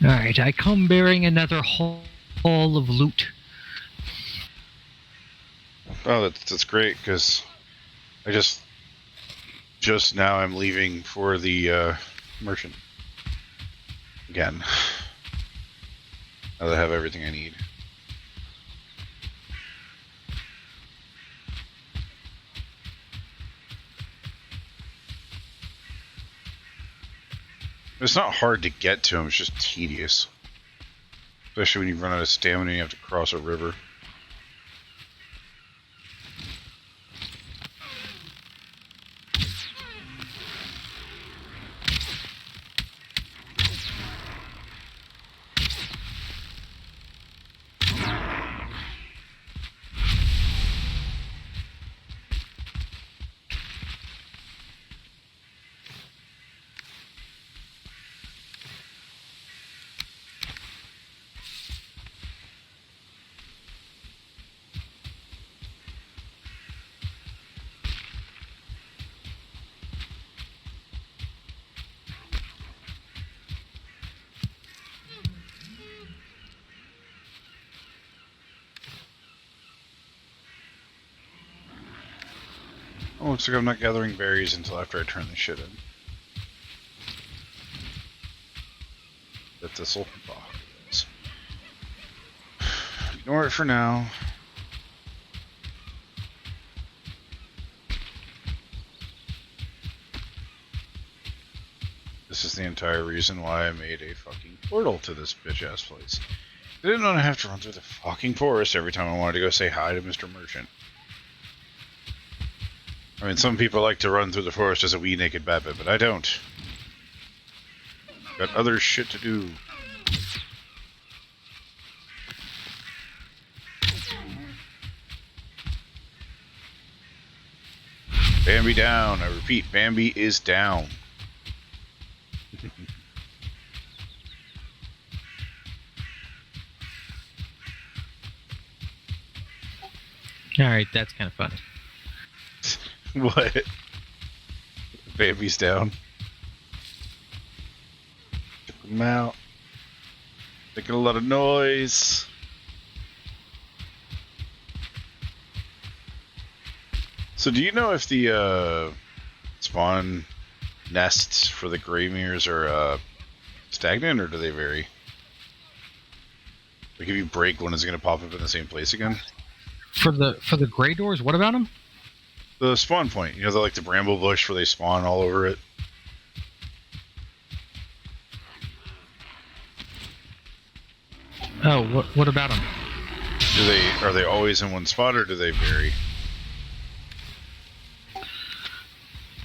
Speaker 2: Alright, I come bearing another haul of loot.
Speaker 1: Oh, that's great, because I just now I'm leaving for the merchant again. Now that I have everything I need. It's not hard to get to him, it's just tedious. Especially when you run out of stamina and you have to cross a river. Oh, looks like I'm not gathering berries until after I turn this shit in. The thistle? Oh, yes. Ignore it for now. This is the entire reason why I made a fucking portal to this bitch-ass place. I didn't want to have to run through the fucking forest every time I wanted to go say hi to Mr. Merchant. I mean, some people like to run through the forest as a wee naked babbit, but I don't. Got other shit to do. Bambi down. I repeat, Bambi is down.
Speaker 2: Alright, that's kind of funny.
Speaker 1: What? Bambi's down. Took him out. Making a lot of noise. So do you know if the spawn nests for the greymeres are stagnant, or do they vary? Like if you break one, is it going to pop up in the same place again?
Speaker 2: For the gray doors, what about them?
Speaker 1: The spawn point. You know, they're like the bramble bush where they spawn all over it.
Speaker 2: Oh, what about them?
Speaker 1: Are they always in one spot, or do they vary?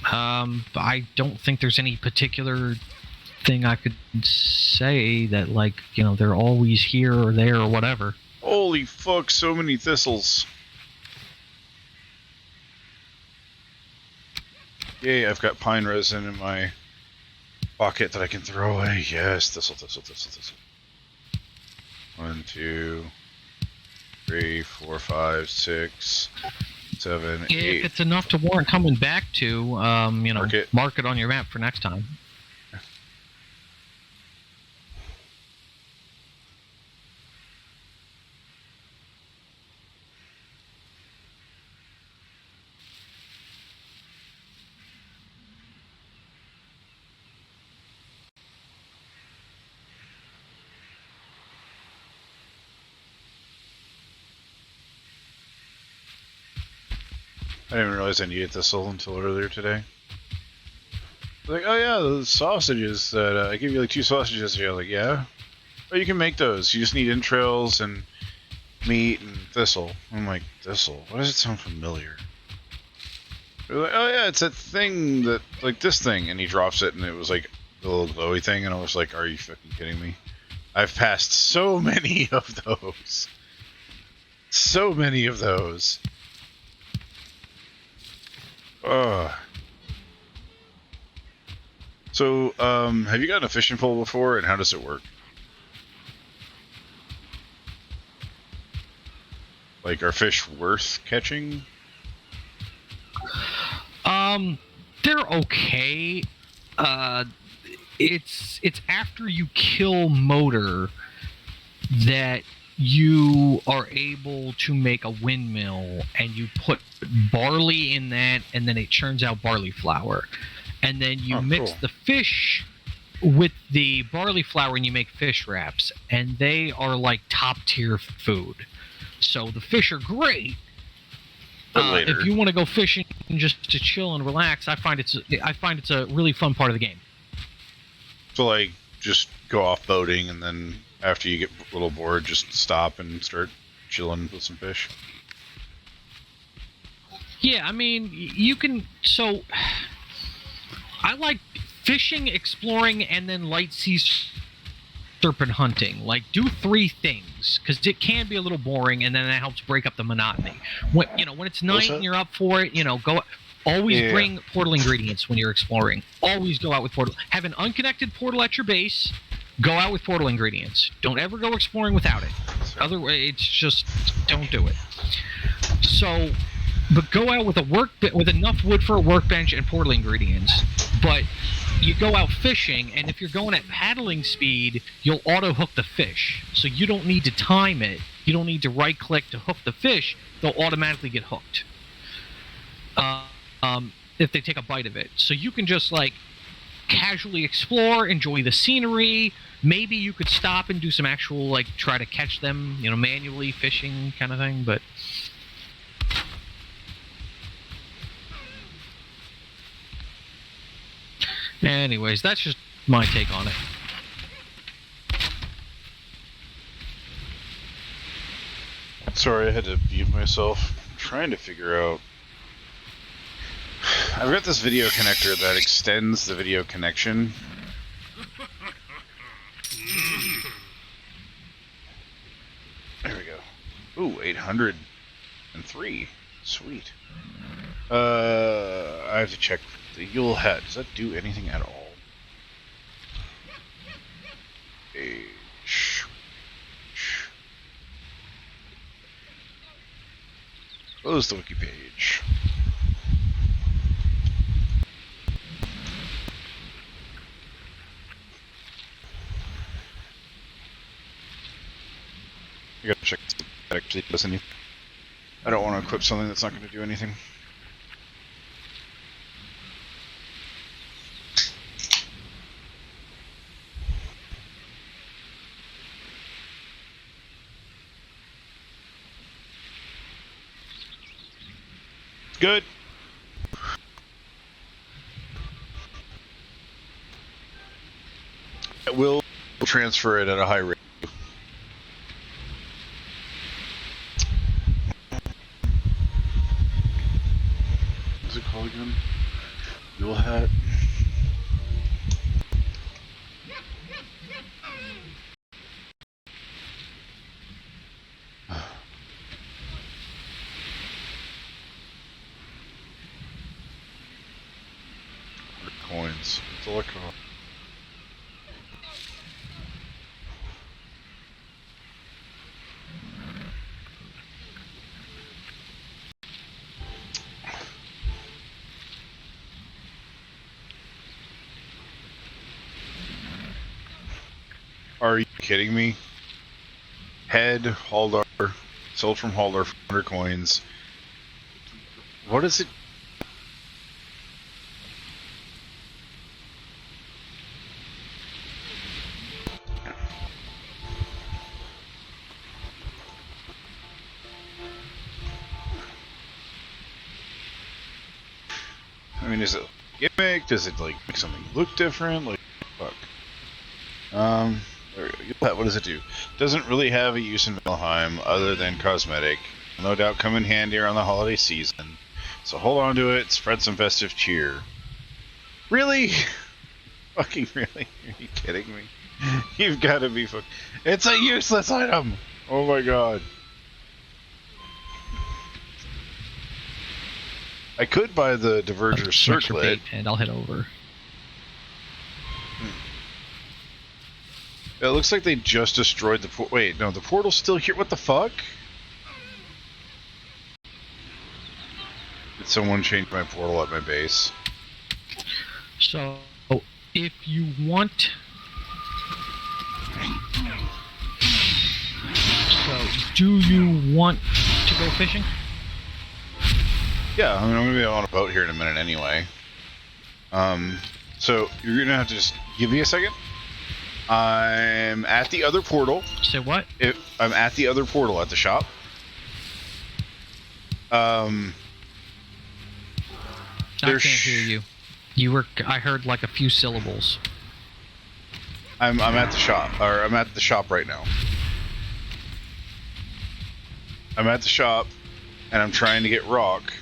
Speaker 2: I don't think there's any particular thing I could say that, like, you know, they're always here or there or whatever.
Speaker 1: Holy fuck, so many thistles. Yay, I've got pine resin in my pocket that I can throw away. Yes, thistle. 1, 2, 3, 4, 5, 6, 7, 8.
Speaker 2: If it's enough to warrant coming back to, you know,
Speaker 1: Mark it.
Speaker 2: mark it on your map for next time.
Speaker 1: I didn't realize I needed thistle until earlier today. Like, oh yeah, the sausages that I gave you like 2 sausages yesterday. I was like, yeah. Oh, you can make those. You just need entrails and meat and thistle. I'm like, thistle? Why does it sound familiar? They're like, oh yeah, it's that thing that, like this thing, and he drops it, and it was like the little glowy thing, and I was like, are you fucking kidding me? I've passed so many of those. So many of those. Ugh. So, have you gotten a fishing pole before, and how does it work? Like, are fish worth catching?
Speaker 2: They're okay. it's after you kill Motor that you are able to make a windmill, and you put barley in that, and then it churns out barley flour, and then you mix
Speaker 1: cool.
Speaker 2: the fish with the barley flour and you make fish wraps, and they are like top tier food. So the fish are great.
Speaker 1: But later,
Speaker 2: if you want to go fishing just to chill and relax, I find it's a really fun part of the game.
Speaker 1: so like just go off boating, and then after you get a little bored, just stop and start chilling with some fish.
Speaker 2: Yeah, I mean, you can. So, I like fishing, exploring, and then light sea serpent hunting. Like, do 3 things, because it can be a little boring, and then that helps break up the monotony. When it's night and you're up for it, go. Always bring portal ingredients when you're exploring. Always go out with portal. Have an unconnected portal at your base. Go out with portal ingredients. Don't ever go exploring without it. Otherwise, it's just don't do it. So, but go out with with enough wood for a workbench and portal ingredients. But you go out fishing, and if you're going at paddling speed, you'll auto hook the fish. So you don't need to time it. You don't need to right click to hook the fish. They'll automatically get hooked. If they take a bite of it. So you can just like casually explore, enjoy the scenery. Maybe you could stop and do some actual like try to catch them, manually fishing kind of thing, but anyways, that's just my take on it.
Speaker 1: Sorry, I had to mute myself. I'm trying to figure out. I've got this video connector that extends the video connection. There we go. Ooh, 803. Sweet. I have to check the Yule hat. Does that do anything at all? Close the wiki page. I gotta check if that actually does anything. I don't want to equip something that's not going to do anything. Good. We'll transfer it at a high rate. What's it called again? Yule hat. Coins. It's all like Are you kidding me? Head, Haldar, sold from Haldar for 100 coins. What is it? I mean, is it gimmick? Does it like make something look different? Like, fuck. There we go. What does it do? Doesn't really have a use in Valheim other than cosmetic. No doubt come in handy around the holiday season. So hold on to it, spread some festive cheer. Really? Fucking really? Are you kidding me? You've got to be fucking... It's a useless item! Oh my god. I could buy the Diverger Circlet.
Speaker 2: And I'll head over.
Speaker 1: It looks like they just destroyed the wait, no, the portal's still here. What the fuck? Did someone change my portal at my base?
Speaker 2: So, if you want. So, do you want to go fishing?
Speaker 1: Yeah, I mean, I'm gonna be on a boat here in a minute anyway. So you're gonna have to just give me a second. I'm at the other portal.
Speaker 2: Say what?
Speaker 1: I'm at the other portal at the shop.
Speaker 2: I can't hear you. You were. I heard like a few syllables.
Speaker 1: I'm at the shop, or I'm at the shop right now. I'm at the shop, and I'm trying to get rock.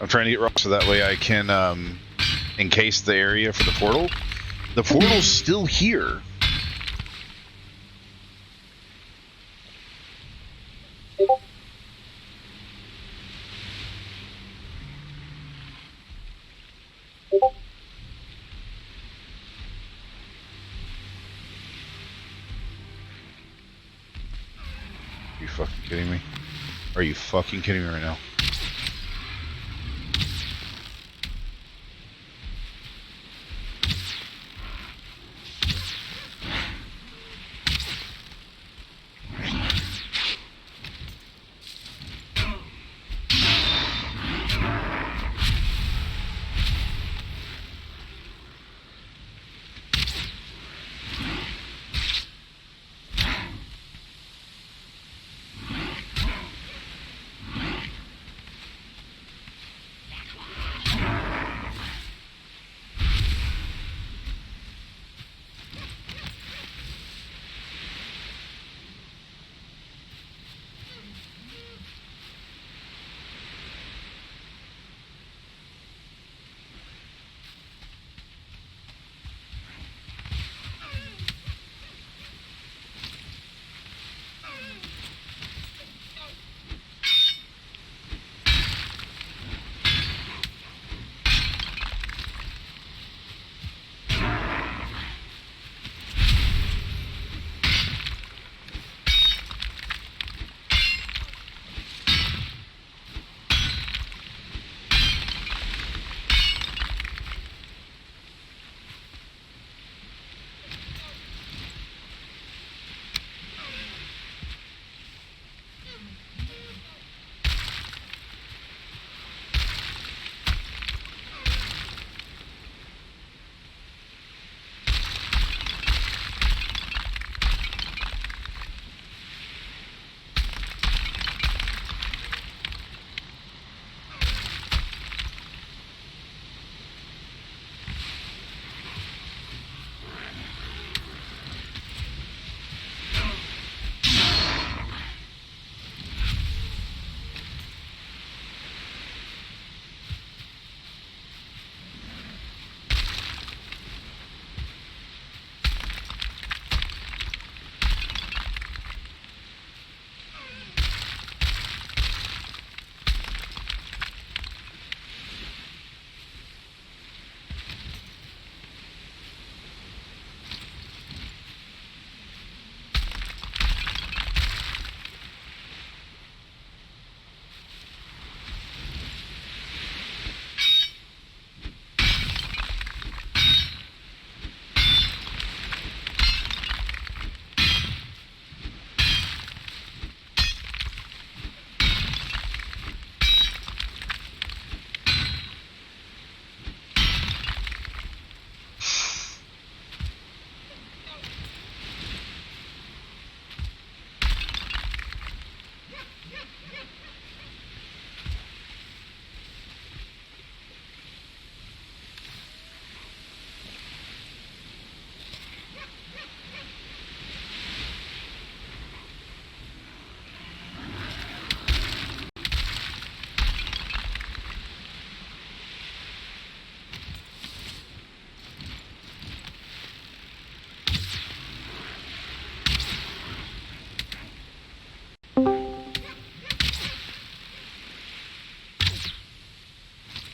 Speaker 1: I'm trying to get rock so that way I can encase the area for the portal. The portal's still here. Are you fucking kidding me? Are you fucking kidding me right now?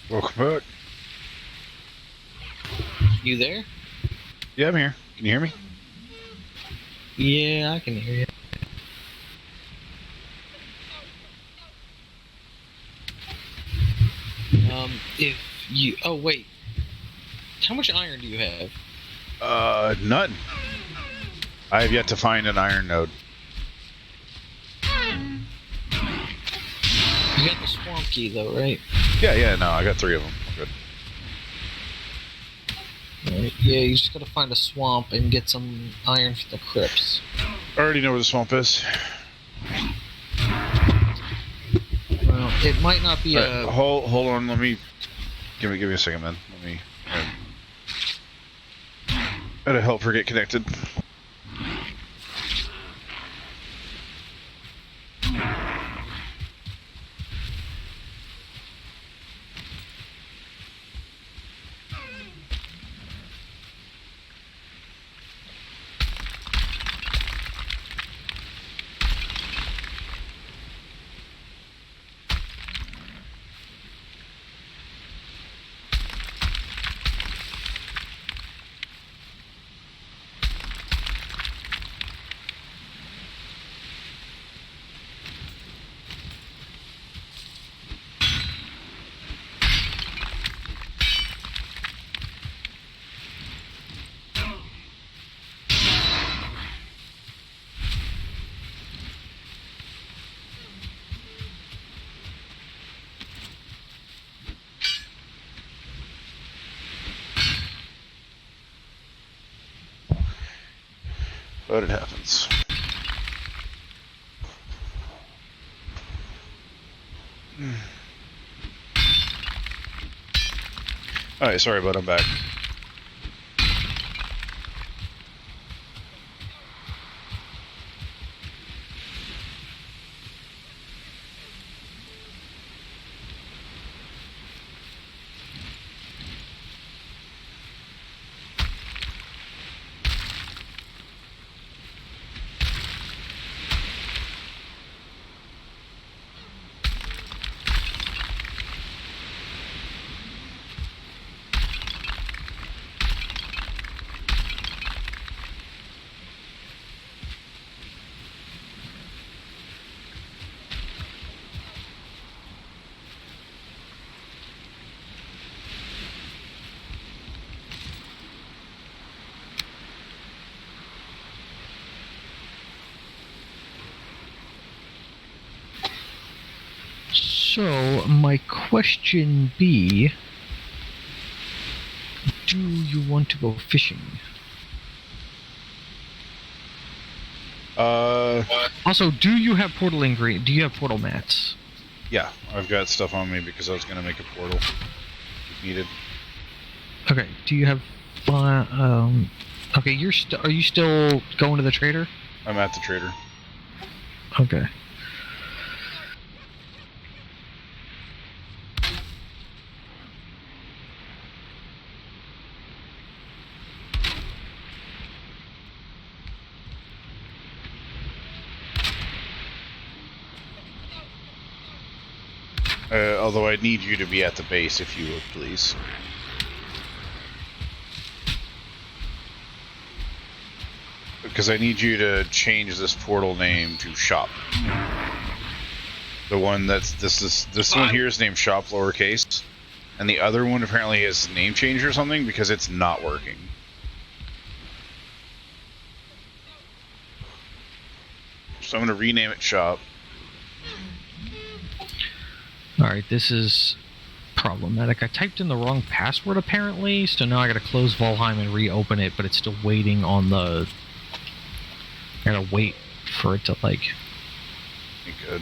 Speaker 1: Welcome back.
Speaker 2: You there?
Speaker 1: Yeah, I'm here. Can you hear me?
Speaker 2: Yeah, I can hear you. If you. Oh, wait. How much iron do you have?
Speaker 1: None. I have yet to find an iron node.
Speaker 2: You got the swamp key, though, right?
Speaker 1: Yeah, no, I got 3 of them. We're good.
Speaker 2: Right. Yeah, you just gotta find a swamp and get some iron for the crypts.
Speaker 1: I already know where the swamp is.
Speaker 2: Well, it might not be
Speaker 1: Right, hold on, let me... Give me a second, man. Let me... Gotta help her get connected. But it happens. Alright, sorry, bud, I'm back.
Speaker 2: So, my question be, do you want to go fishing? Also, do you have portal do you have portal mats?
Speaker 1: Yeah, I've got stuff on me because I was gonna make a portal if needed.
Speaker 2: Okay, do you have, okay, are you still going to the trader?
Speaker 1: I'm at the trader.
Speaker 2: Okay.
Speaker 1: Although I need you to be at the base if you would, please. Because I need you to change this portal name to Shop. The one that's this one here is named Shop lowercase, and the other one apparently has name change or something because it's not working. So I'm gonna rename it Shop.
Speaker 2: Alright, this is problematic. I typed in the wrong password apparently, so now I gotta close Valheim and reopen it, but it's still waiting on the... I gotta wait for it to, like...
Speaker 1: Good.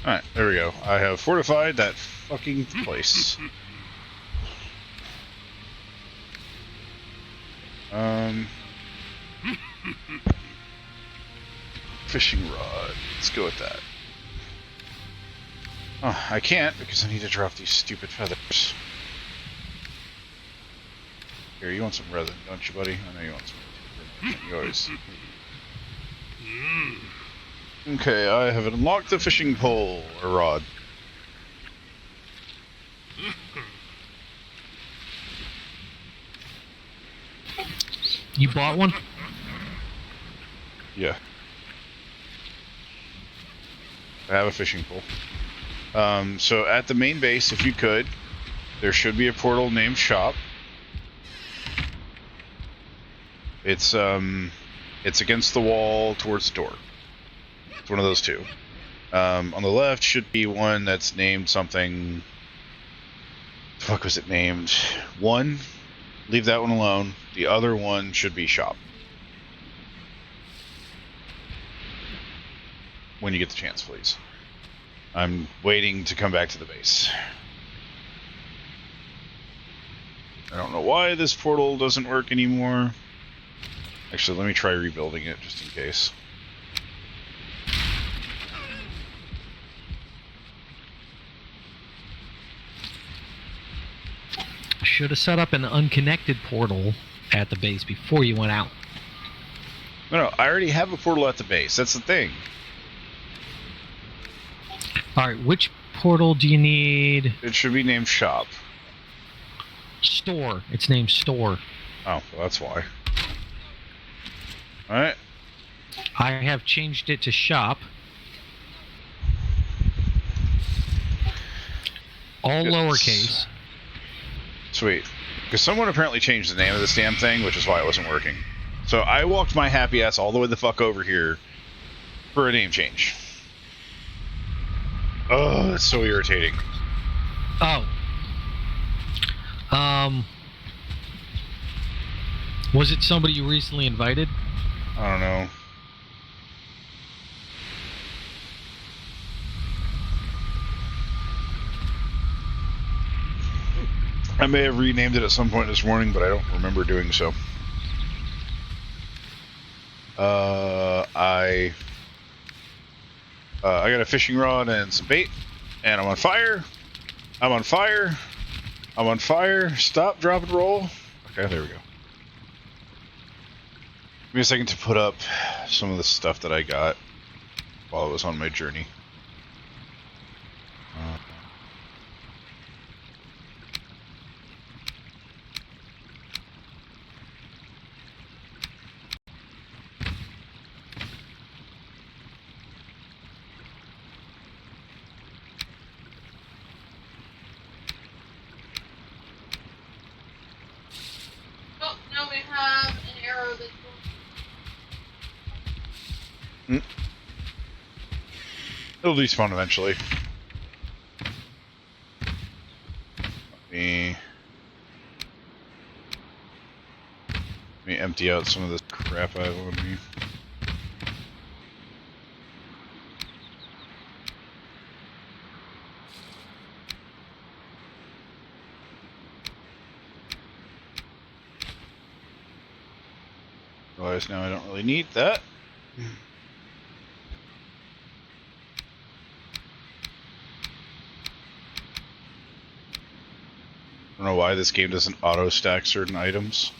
Speaker 1: Alright, there we go. I have fortified that fucking place. Fishing rod. Let's go with that. Oh, I can't because I need to drop these stupid feathers. Here, you want some resin, don't you, buddy? I know you want some. You always. Okay, I have unlocked the fishing pole or rod.
Speaker 2: You bought one?
Speaker 1: Yeah. I have a fishing pole. So at the main base, if you could, there should be a portal named Shop. It's against the wall towards the door. It's one of those two. On the left should be one that's named something. The fuck was it named? One. Leave that one alone. The other one should be Shop. When you get the chance, please. I'm waiting to come back to the base. I don't know why this portal doesn't work anymore. Actually, let me try rebuilding it just in case.
Speaker 2: Should have set up an unconnected portal at the base before you went out.
Speaker 1: No, I already have a portal at the base. That's the thing.
Speaker 2: Alright, which portal do you need?
Speaker 1: It should be named Shop.
Speaker 2: Store. It's named Store.
Speaker 1: Oh, well, that's why. Alright.
Speaker 2: I have changed it to Shop. All lowercase.
Speaker 1: Sweet. Because someone apparently changed the name of this damn thing, which is why it wasn't working. So I walked my happy ass all the way the fuck over here for a name change. Oh, that's so irritating.
Speaker 2: Oh. Was it somebody you recently invited?
Speaker 1: I don't know. I may have renamed it at some point this morning, but I don't remember doing so. I got a fishing rod and some bait, and I'm on fire. I'm on fire. I'm on fire. Stop, drop, and roll. Okay, there we go. Give me a second to put up some of the stuff that I got while I was on my journey.
Speaker 3: Oh, now we have an arrow that's going.
Speaker 1: It'll despawn eventually. Let me empty out some of this crap I have on me. Realize now I don't really need that. I don't know why this game doesn't auto stack certain items.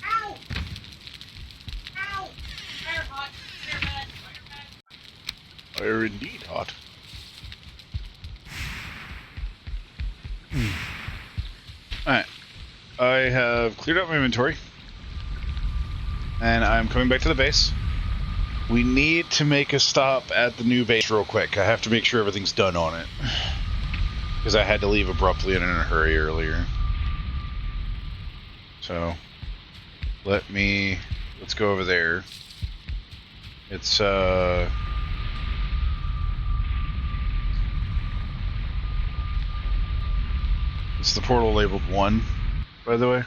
Speaker 3: Ow! Ow! Fire hot. Fire bad. Fire bad.
Speaker 1: Fire indeed hot. Alright. I have cleared out my inventory. And I'm coming back to the base. We need to make a stop at the new base real quick. I have to make sure everything's done on it. Because I had to leave abruptly and in a hurry earlier. So let's go over there. It's it's the portal labeled 1, by the way.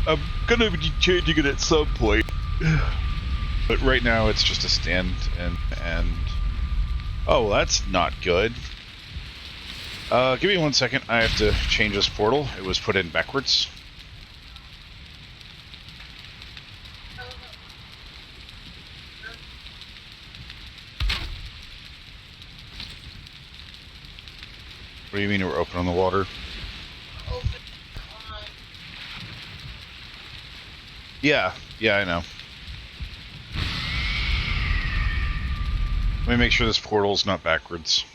Speaker 1: I'm gonna be changing it at some point. But right now it's just a stand and oh, well, that's not good. Give me 1 second. I have to change this portal. It was put in backwards. What do you mean we're open on the water?
Speaker 3: Open on.
Speaker 1: Yeah, I know. Let me make sure this portal's not backwards.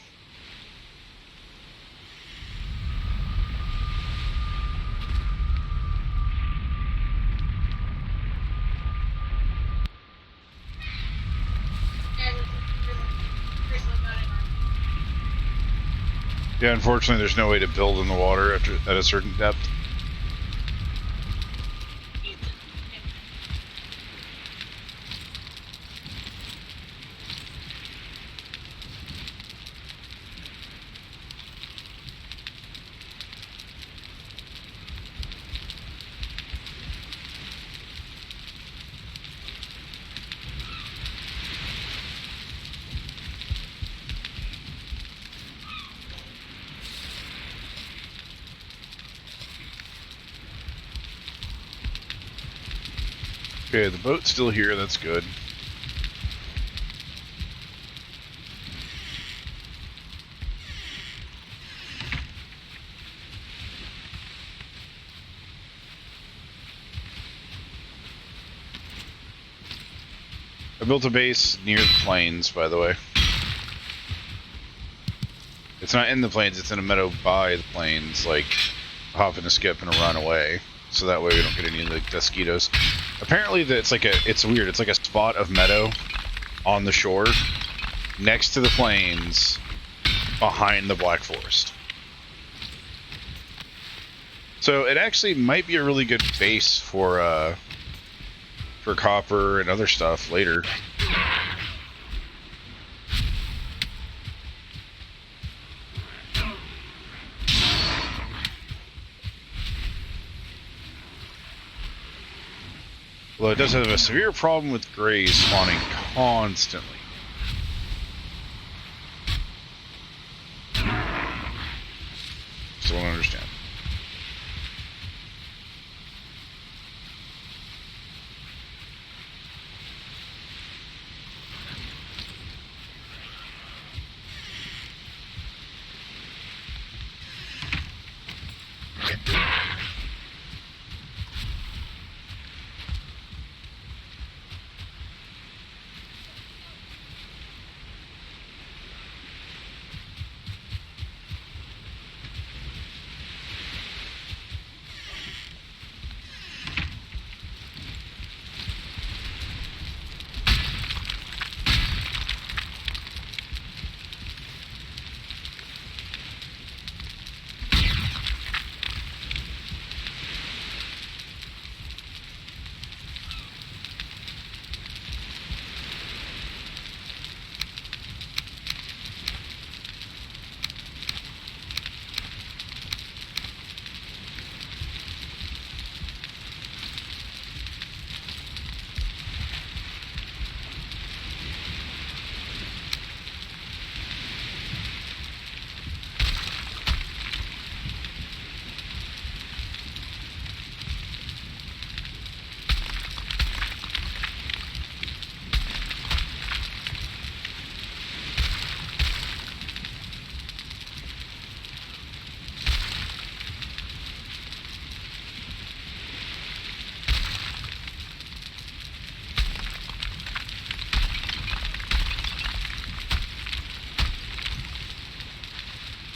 Speaker 1: Yeah, unfortunately, there's no way to build in the water at a certain depth. Okay, the boat's still here. That's good. I built a base near the plains, by the way. It's not in the plains, it's in a meadow by the plains, like hop and a skip and a run away. So that way we don't get any of the mosquitoes. Apparently it's weird, it's like a spot of meadow on the shore next to the plains behind the Black Forest. So it actually might be a really good base for copper and other stuff later. Well, it does have a severe problem with greys spawning constantly. Still don't understand.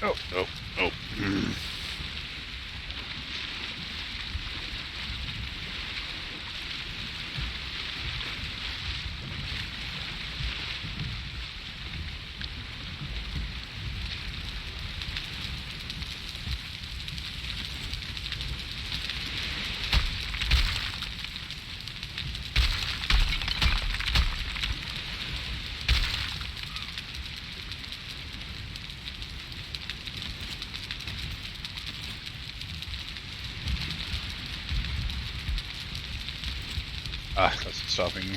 Speaker 1: Oh, oh, oh. Ah, that's what's stopping me.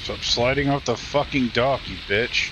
Speaker 1: Stop sliding off the fucking dock, you bitch.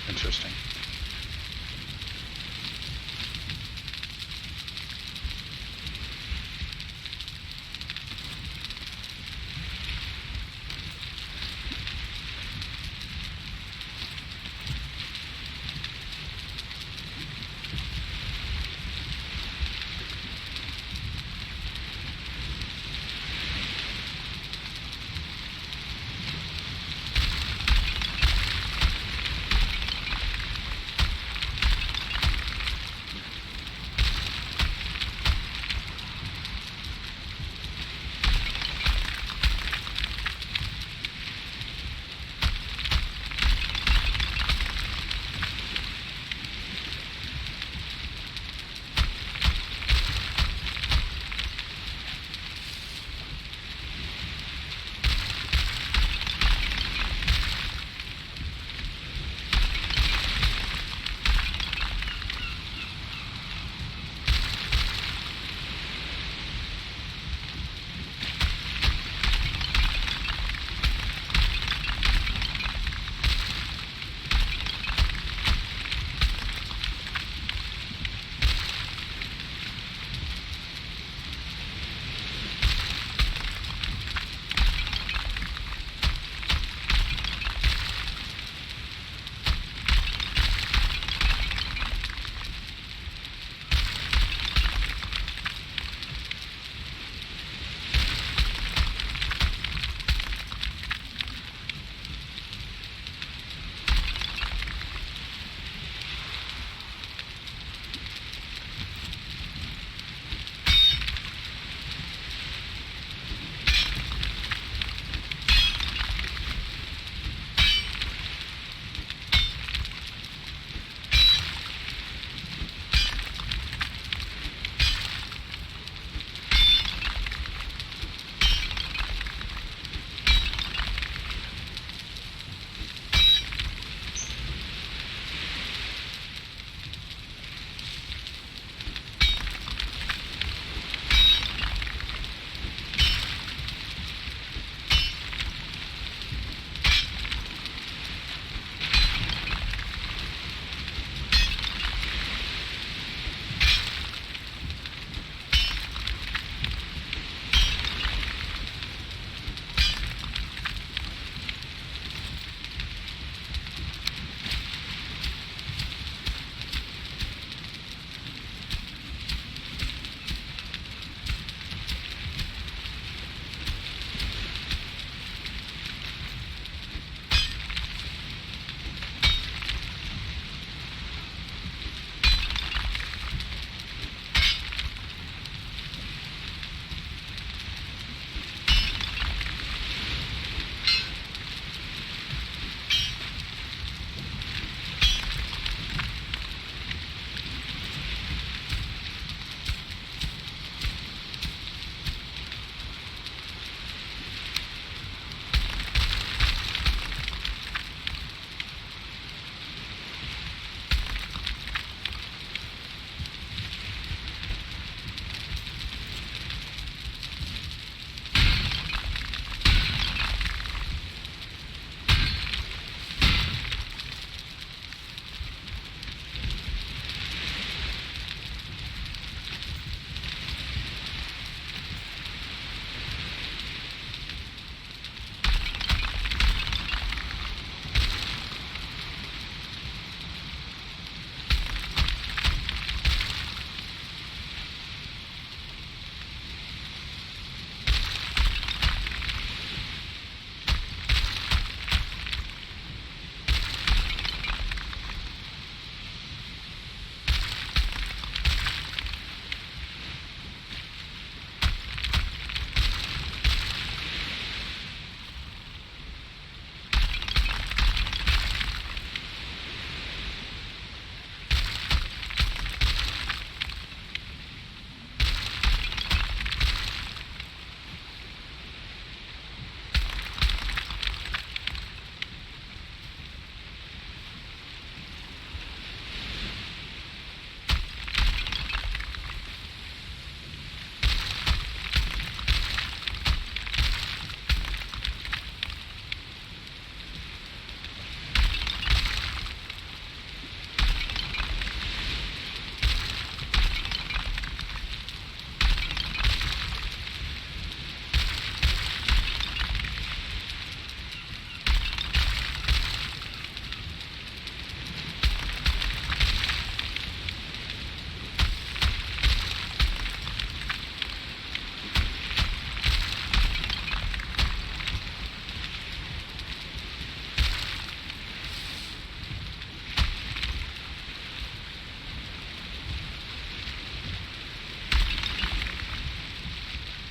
Speaker 1: Interesting.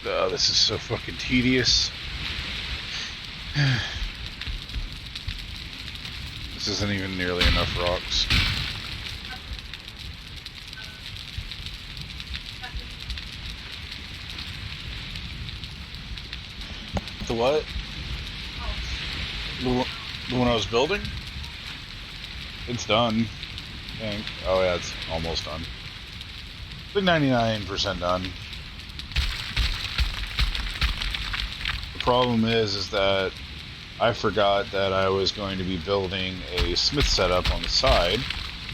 Speaker 1: Oh, this is so fucking tedious. This isn't even nearly enough rocks. The what? The one I was building? It's done. I think. Oh yeah, it's almost done. Like 99% done. The problem is that I forgot that I was going to be building a smith setup on the side,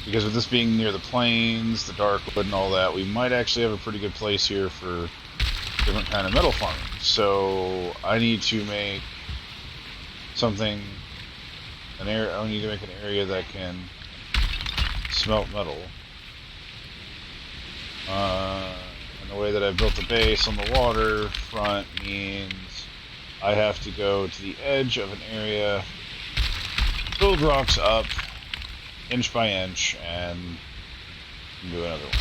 Speaker 1: because with this being near the plains, the darkwood and all that, we might actually have a pretty good place here for different kind of metal farming. So I need to make something, I need to make an area that can smelt metal. And the way that I've built the base on the waterfront means I have to go to the edge of an area, build rocks up inch by inch, and do another one.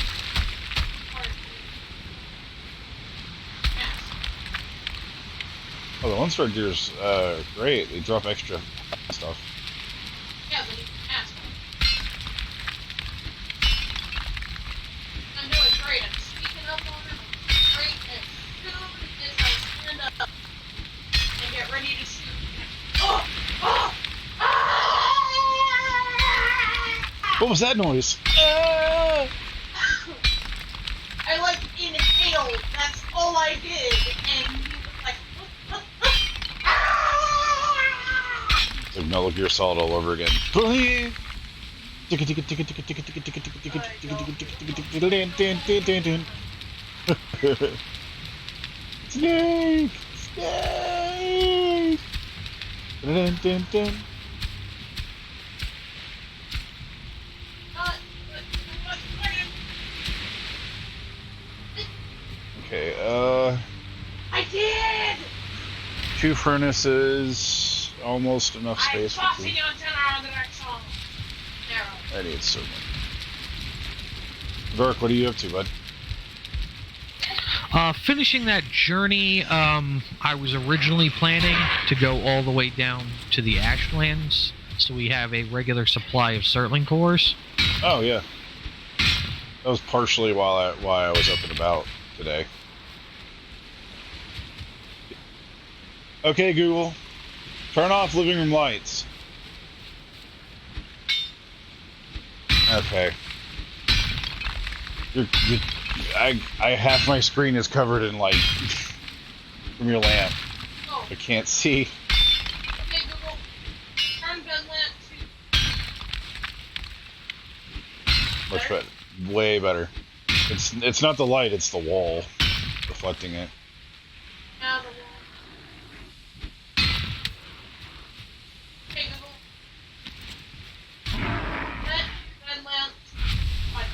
Speaker 1: Oh, the one-star gear's great. They drop extra stuff.
Speaker 3: Yeah, but you can ask them. I know it's great. I'm speaking up on it. It's great as soon as I stand up and get ready to shoot. Oh! Oh! Ah!
Speaker 1: What was that noise?
Speaker 3: I like inhaled. That's all I did, and he was like,
Speaker 1: It's like Metal Gear Solid all over again. Snake! Snake! Dun, dun, dun. Okay,
Speaker 3: I did!
Speaker 1: 2 furnaces, almost enough
Speaker 3: I'm
Speaker 1: space for 2.
Speaker 3: tossing the antenna on the next song. Narrow.
Speaker 1: I need so much. Vark, what are you up to, bud?
Speaker 2: Finishing that journey, I was originally planning to go all the way down to the Ashlands, so we have a regular supply of Surtling cores.
Speaker 1: Oh, yeah. That was partially why I was up and about today. Okay, Google. Turn off living room lights. Okay. Half my screen is covered in light from your lamp.
Speaker 3: Oh.
Speaker 1: I can't see.
Speaker 3: Okay, Google. Turn gun lamp to...
Speaker 1: Much better. Way better. It's not the light, it's the wall reflecting it.
Speaker 3: Now the wall. Okay, Google. Set gun lamp to... light.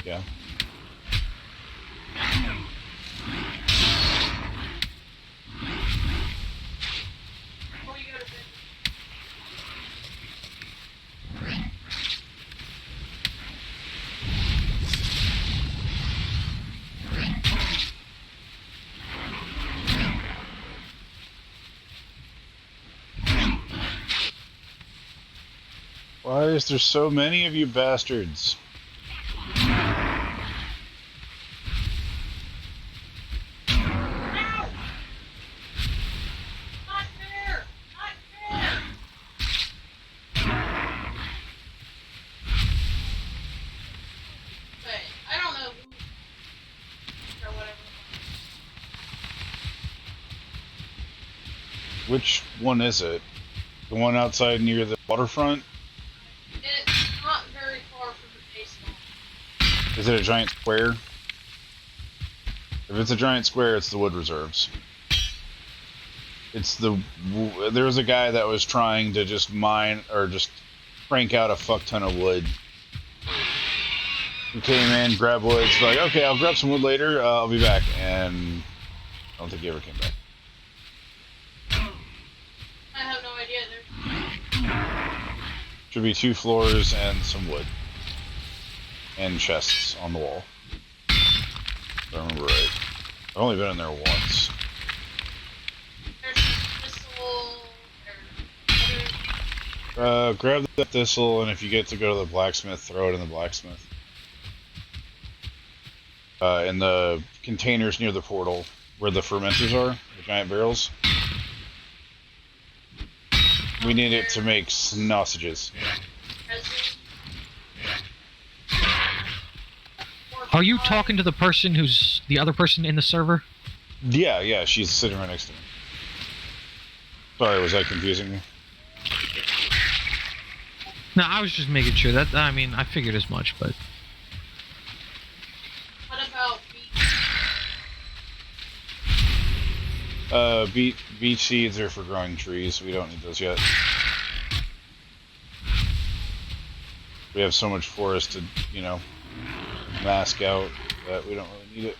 Speaker 1: Yeah.
Speaker 3: Before you go to bed.
Speaker 1: Why is there so many of you bastards?
Speaker 3: Ow! Not fair! Not fair! Wait, I don't know who... or whatever.
Speaker 1: Which one is it? The one outside near the waterfront?
Speaker 3: It's not very far from the baseball.
Speaker 1: Is it a giant square? If it's a giant square, it's the wood reserves. It's the... There was a guy that was trying to just mine, or just crank out a fuck ton of wood. He came in, grabbed wood, it's like, okay, I'll grab some wood later, I'll be back. And I don't think he ever came back.
Speaker 3: I have no idea.
Speaker 1: Should be 2 floors and some wood. And chests on the wall. I remember right. I've only been in there once.
Speaker 3: There's the thistle. There's
Speaker 1: Grab that thistle, and if you get to go to the blacksmith, throw it in the blacksmith. In the containers near the portal, where the fermenters are, the giant barrels. We need it to make sausages.
Speaker 3: resin.
Speaker 2: Are you talking to the person who's the other person in the server?
Speaker 1: Yeah, she's sitting right next to me. Sorry, was that confusing you?
Speaker 2: No, I was just making sure. That I mean, I figured as much, but
Speaker 3: What about beet?
Speaker 1: Beet seeds are for growing trees. We don't need those yet. We have so much forest to, mask out that we don't really need it.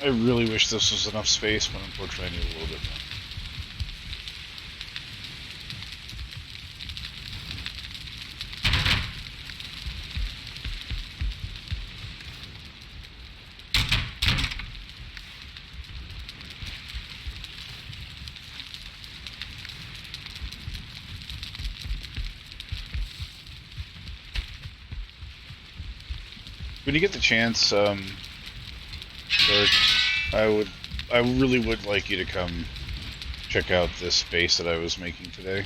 Speaker 1: I really wish this was enough space, but unfortunately I need a little bit more. when you get the chance, Dirk, I really would like you to come check out this base that I was making today.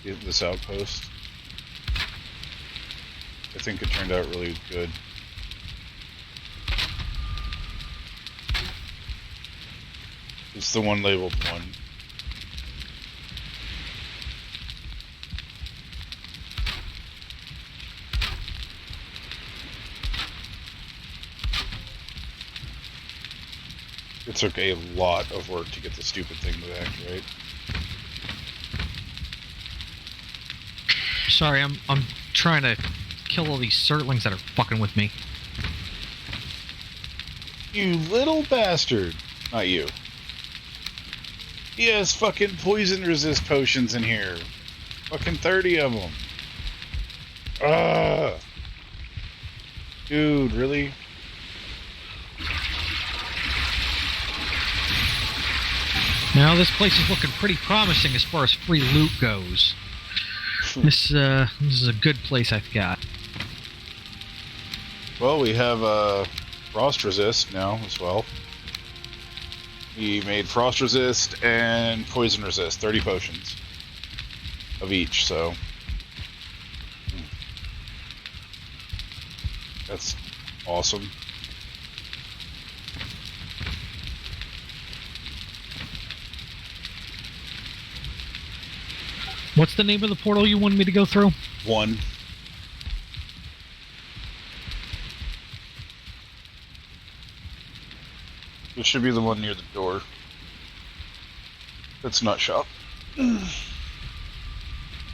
Speaker 1: This outpost. I think it turned out really good. It's the one labeled 1. It took a lot of work to get the stupid thing to activate.
Speaker 2: Sorry, I'm trying to kill all these Surtlings that are fucking with me.
Speaker 1: You little bastard! Not you. He has fucking poison resist potions in here. Fucking 30 of them. Ugh. Dude, really?
Speaker 2: Now this place is looking pretty promising as far as free loot goes. This is a good place I've got.
Speaker 1: Well, we have frost resist now as well. We made frost resist and poison resist, 30 potions of each, so that's awesome.
Speaker 2: What's the name of the portal you wanted me to go through?
Speaker 1: 1. It should be the one near the door. That's nut shop.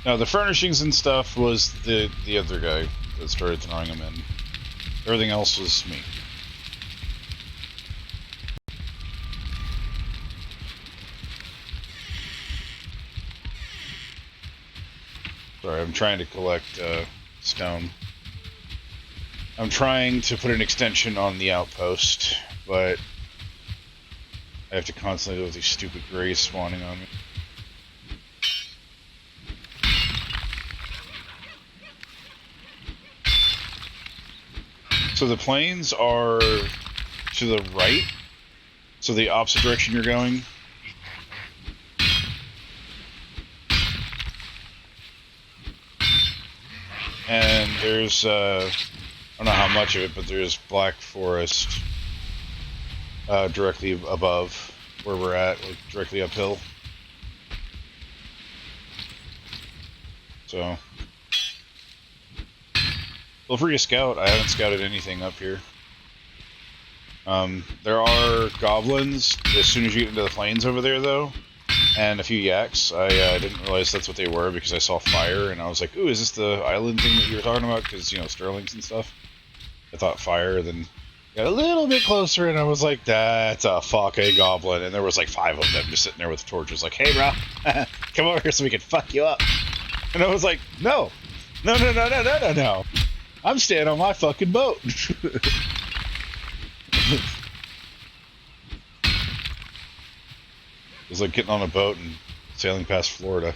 Speaker 1: Now the furnishings and stuff was the other guy that started throwing them in. Everything else was me. Sorry, I'm trying to collect stone. I'm trying to put an extension on the outpost, but I have to constantly deal with these stupid grays spawning on me. So the plains are to the right, so the opposite direction you're going. And there's, I don't know how much of it, but there's black forest directly above where we're at, like directly uphill. So, feel free to scout. I haven't scouted anything up here. There are goblins as soon as you get into the plains over there, though, and a few yaks. I didn't realize that's what they were because I saw fire, and I was like, ooh, is this the island thing that you were talking about? Because, you know, Sterlings and stuff. I thought fire, then got a little bit closer, and I was like, that's a fucking goblin. And there was like 5 of them just sitting there with torches like, hey, bro, come over here so we can fuck you up. And I was like, no. No. I'm staying on my fucking boat. It was like getting on a boat and sailing past Florida.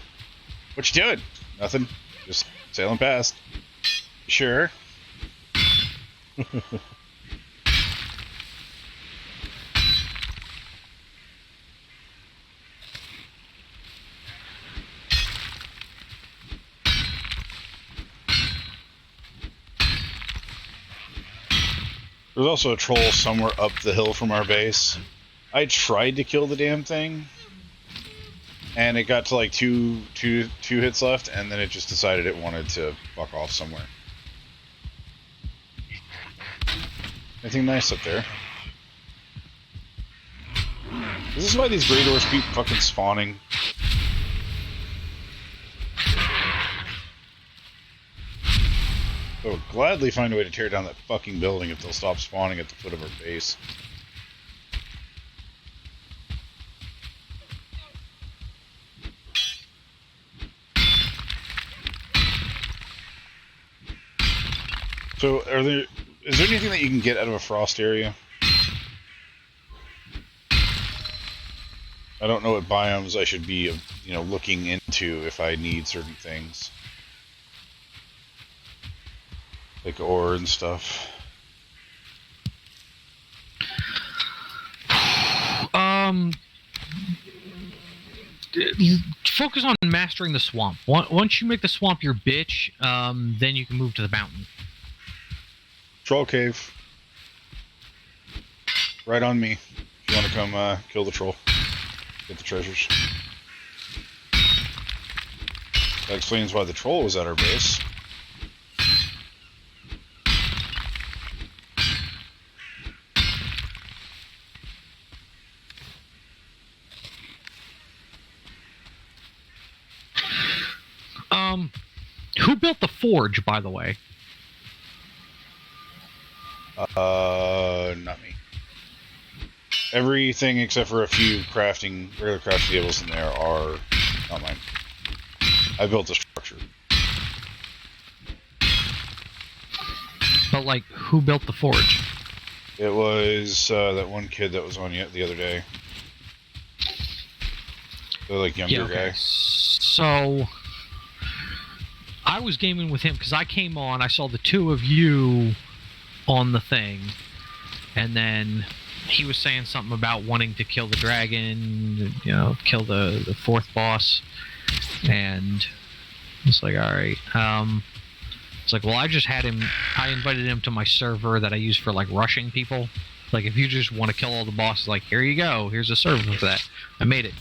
Speaker 1: What you doing? Nothing. Just sailing past. Sure. There's also a troll somewhere up the hill from our base. I tried to kill the damn thing, and it got to like two hits left, and then it just decided it wanted to fuck off somewhere. Anything nice up there? Is this why these Grey Doors keep fucking spawning? I would gladly find a way to tear down that fucking building if they'll stop spawning at the foot of our base. So, is there anything that you can get out of a frost area? I don't know what biomes I should be, you know, looking into if I need certain things. Like ore and stuff.
Speaker 2: focus on mastering the swamp. Once you make the swamp your bitch, then you can move to the mountain.
Speaker 1: Troll cave. Right on me. If you want to come kill the troll. Get the treasures. That explains why the troll was at our base.
Speaker 2: Who built the forge, by the way?
Speaker 1: Not me. Everything except for a few regular crafting tables in there are not mine. I built the structure.
Speaker 2: But, like, who built the forge?
Speaker 1: It was that one kid that was on the other day. The, like, younger guy.
Speaker 2: So, I was gaming with him because I came on, I saw the two of you on the thing, and then he was saying something about wanting to kill the dragon, you know, kill the fourth boss, and it's like, all right. It's like, well, I invited him to my server that I use for, like, rushing people. Like, if you just want to kill all the bosses, like, here you go, here's a server for that. I made it.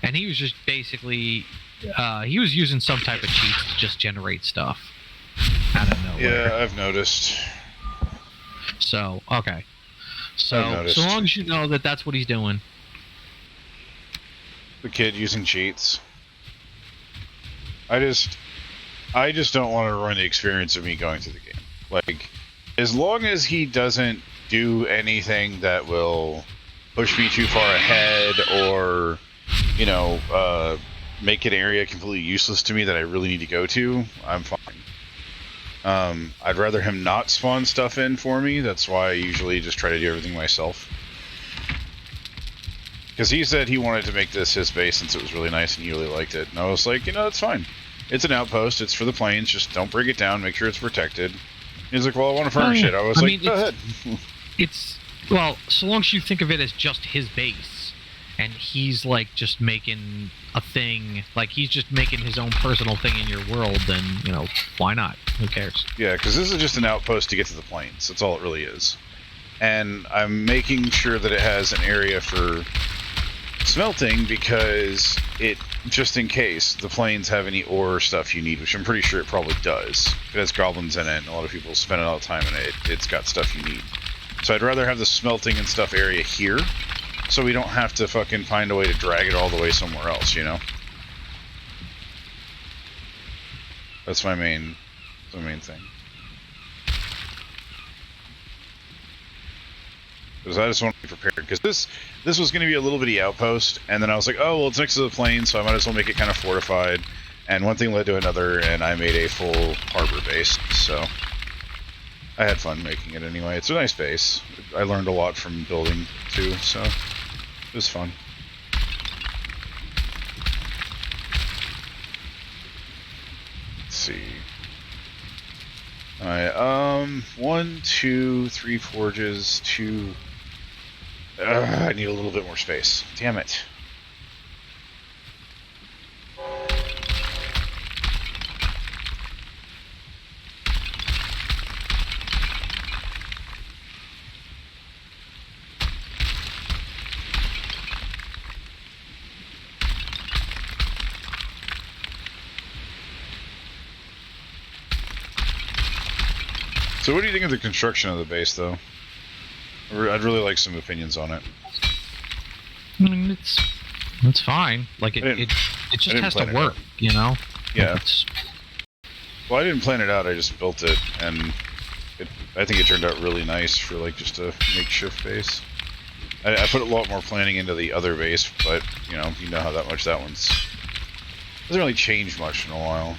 Speaker 2: And he was just basically, he was using some type of cheats to just generate stuff. I don't know.
Speaker 1: Yeah, I've noticed.
Speaker 2: So, okay. So long as you know that that's what he's doing.
Speaker 1: The kid using cheats. I just don't want to ruin the experience of me going through the game. Like, as long as he doesn't do anything that will push me too far ahead or, you know, make an area completely useless to me that I really need to go to, I'm fine. I'd rather him not spawn stuff in for me. That's why I usually just try to do everything myself. Because he said he wanted to make this his base since it was really nice and he really liked it. And I was like, you know, that's fine. It's an outpost. It's for the planes. Just don't break it down. Make sure it's protected. He's like, well, I want to furnish it. I was like, go ahead.
Speaker 2: Well, so long as you think of it as just his base, and he's, like, just making a thing, like, he's just making his own personal thing in your world, then, you know, why not? Who cares?
Speaker 1: Yeah, because this is just an outpost to get to the plains. That's all it really is. And I'm making sure that it has an area for smelting because it, just in case the plains have any ore stuff you need, which I'm pretty sure it probably does. It has goblins in it, and a lot of people spend a lot of time in it. It's got stuff you need. So I'd rather have the smelting and stuff area here, so we don't have to fucking find a way to drag it all the way somewhere else, you know? That's my main thing. Because I just want to be prepared. Because this was going to be a little bitty outpost, and then I was like, oh, well, it's next to the plain, so I might as well make it kind of fortified. And one thing led to another, and I made a full harbor base. So I had fun making it anyway. It's a nice base. I learned a lot from building too, so it was fun. Let's see. Alright, 1, 2, 3 forges, 2... I need a little bit more space. Damn it. So what do you think of the construction of the base, though? I'd really like some opinions on it.
Speaker 2: I mean, it's fine. Like, it just has to work, you know?
Speaker 1: Yeah.
Speaker 2: Like
Speaker 1: well, I didn't plan it out, I just built it, and I think it turned out really nice for, like, just a makeshift base. I put a lot more planning into the other base, but, you know how that much that one's... Doesn't really change much in a while.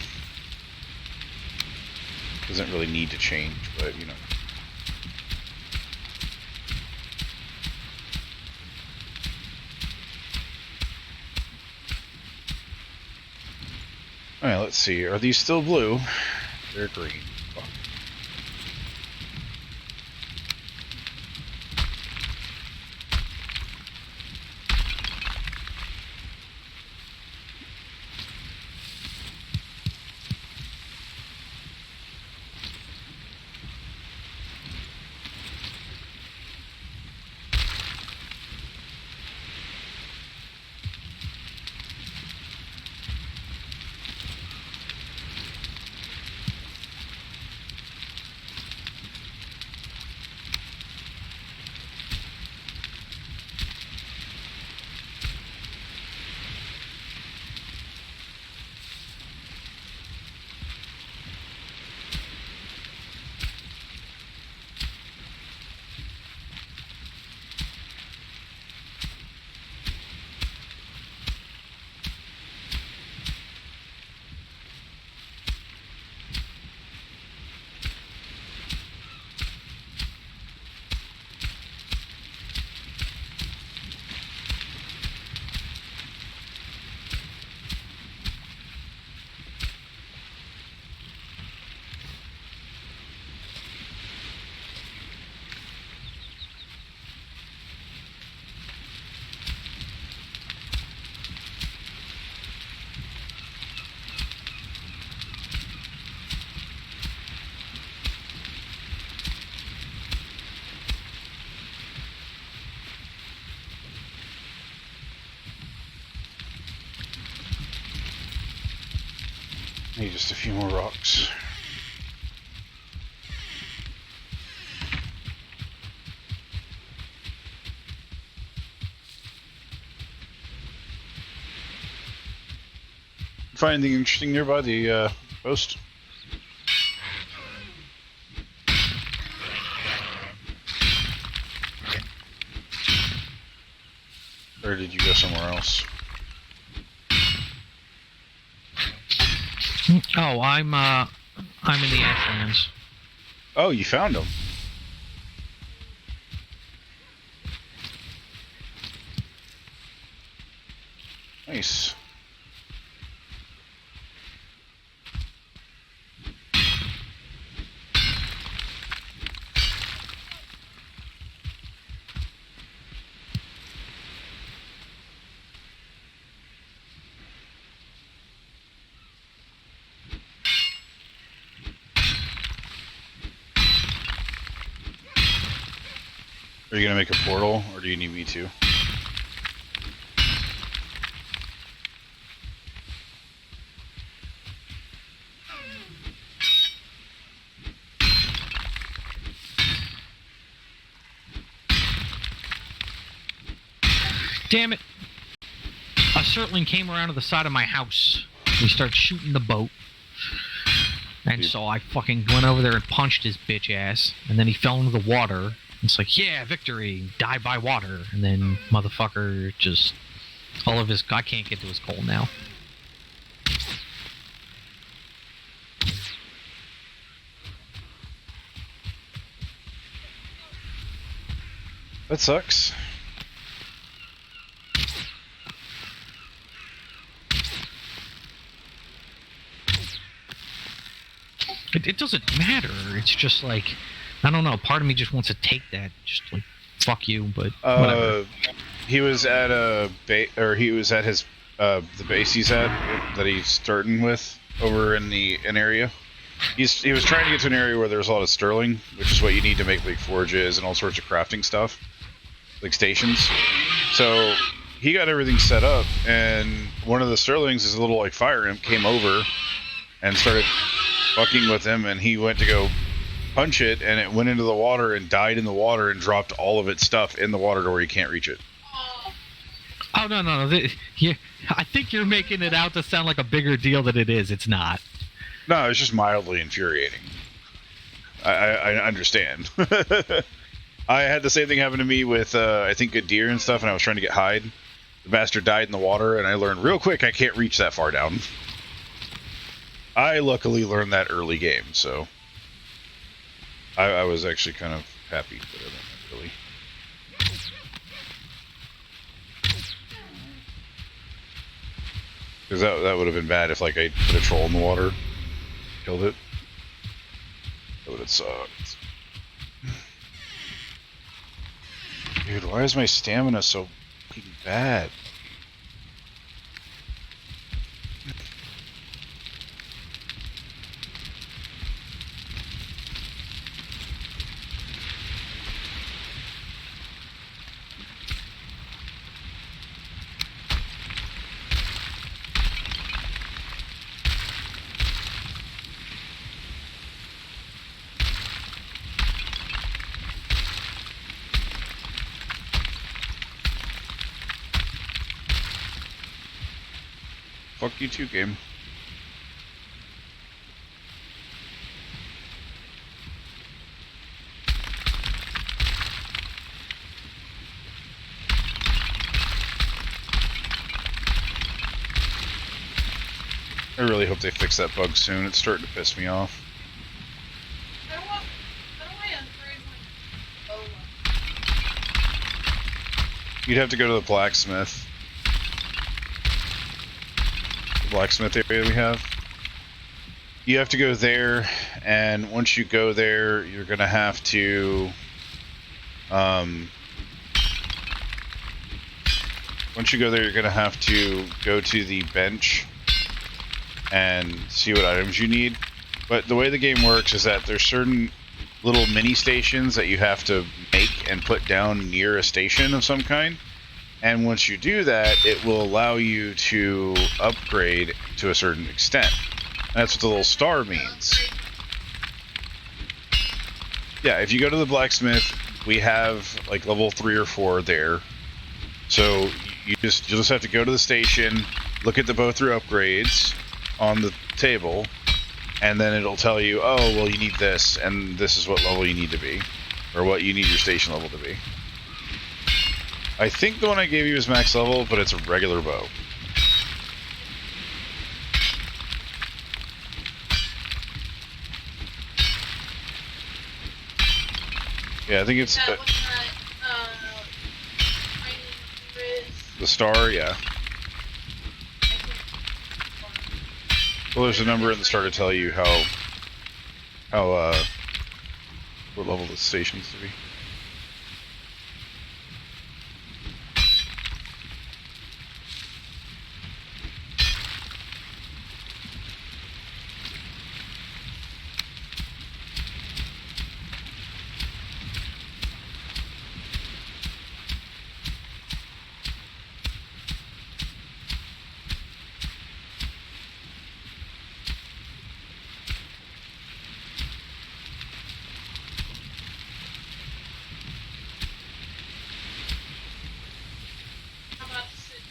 Speaker 1: Doesn't really need to change, but, you know. Alright, let's see. Are these still blue? They're green. Fuck. Need just a few more rocks. Find anything interesting nearby the post? Or did you go somewhere else?
Speaker 2: Oh, I'm in the Ashlands.
Speaker 1: Oh, you found them. Nice. Are you gonna make a portal, or do you need me to?
Speaker 2: Damn it! A surtling came around to the side of my house. We started shooting the boat. And so I fucking went over there and punched his bitch ass. And then he fell into the water. It's like, yeah, victory, die by water. And then motherfucker just, all of his, I can't get to his coal now.
Speaker 1: That sucks.
Speaker 2: It doesn't matter. It's just like, I don't know. Part of me just wants to take that. Just like, fuck you, but whatever.
Speaker 1: He was at he was at his the base he's at that he's starting with over in an area. He was trying to get to an area where there's a lot of sterling, which is what you need to make like forges and all sorts of crafting stuff, like stations. So he got everything set up, and one of the sterlings, his little like fire imp, came over and started fucking with him, and he went to go punch it, and it went into the water and died in the water and dropped all of its stuff in the water to where you can't reach it.
Speaker 2: Oh, no. I think you're making it out to sound like a bigger deal than it is. It's not.
Speaker 1: No, it's just mildly infuriating. I understand. I had the same thing happen to me with, I think, a deer and stuff, and I was trying to get hide. The bastard died in the water, and I learned real quick I can't reach that far down. I luckily learned that early game, so I was actually kind of happy that I learned that early. Because that would have been bad if, like, I put a troll in the water, killed it. That would have sucked. Dude, why is my stamina so fucking bad? Fuck you too, game. I really hope they fix that bug soon. It's starting to piss me off.
Speaker 3: How do I upgrade my
Speaker 1: You'd have to go to the blacksmith. Blacksmith area we have. You have to go there, and once you go there, you're gonna have to once you go there, you're gonna have to go to the bench and see what items you need. But the way the game works is that there's certain little mini stations that you have to make and put down near a station of some kind. And once you do that, it will allow you to upgrade to a certain extent. That's what the little star means. Yeah, if you go to the blacksmith, we have like level 3 or 4 there. So you'll just have to go to the station, look at the bow through upgrades on the table, and then it'll tell you, oh, well, you need this, and this is what level you need to be, or what you need your station level to be. I think the one I gave you is max level, but it's a regular bow. Yeah, I think it's
Speaker 3: That one that,
Speaker 1: the star, yeah. Well, there's a number in the star to tell you how what level the station needs to be.
Speaker 3: how about the city?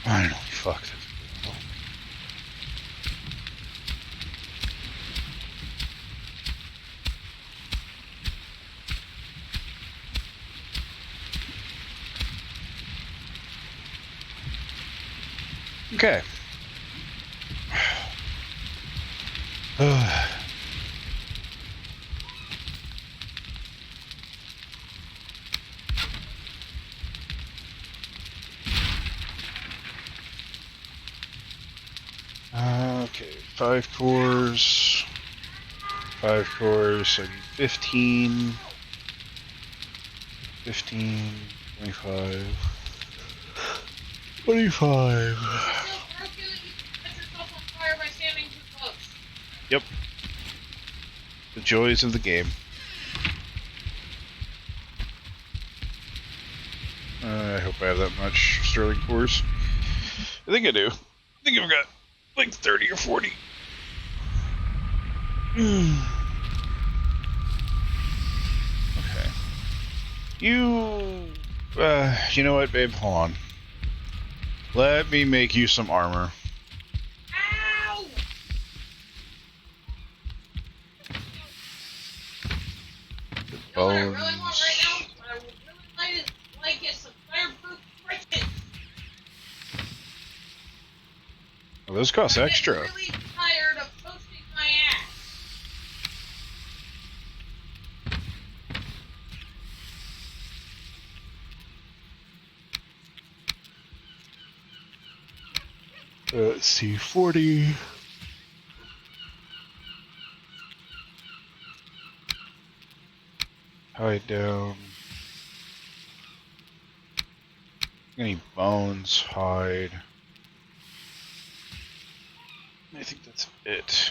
Speaker 1: Finally, fuck this. Okay. Okay, 5 cores. 5 cores, so I need 15. 15, 25. 25.
Speaker 3: Still broken, you set yourself on fire by standing too close.
Speaker 1: Yep. The joys of the game. I hope I have that much sterling cores. I think I do. I think I've got like 30 or 40. Okay. You know what, babe? Hold on. Let me make you some armor.
Speaker 3: Ow! You know what I really want right now? What I would really like is some fireproof briquettes.
Speaker 1: Well, those cost
Speaker 3: I'm
Speaker 1: extra.
Speaker 3: getting really tired of toasting my ass.
Speaker 1: Let's see, 40. Hide down. Any bones, hide. I think that's it.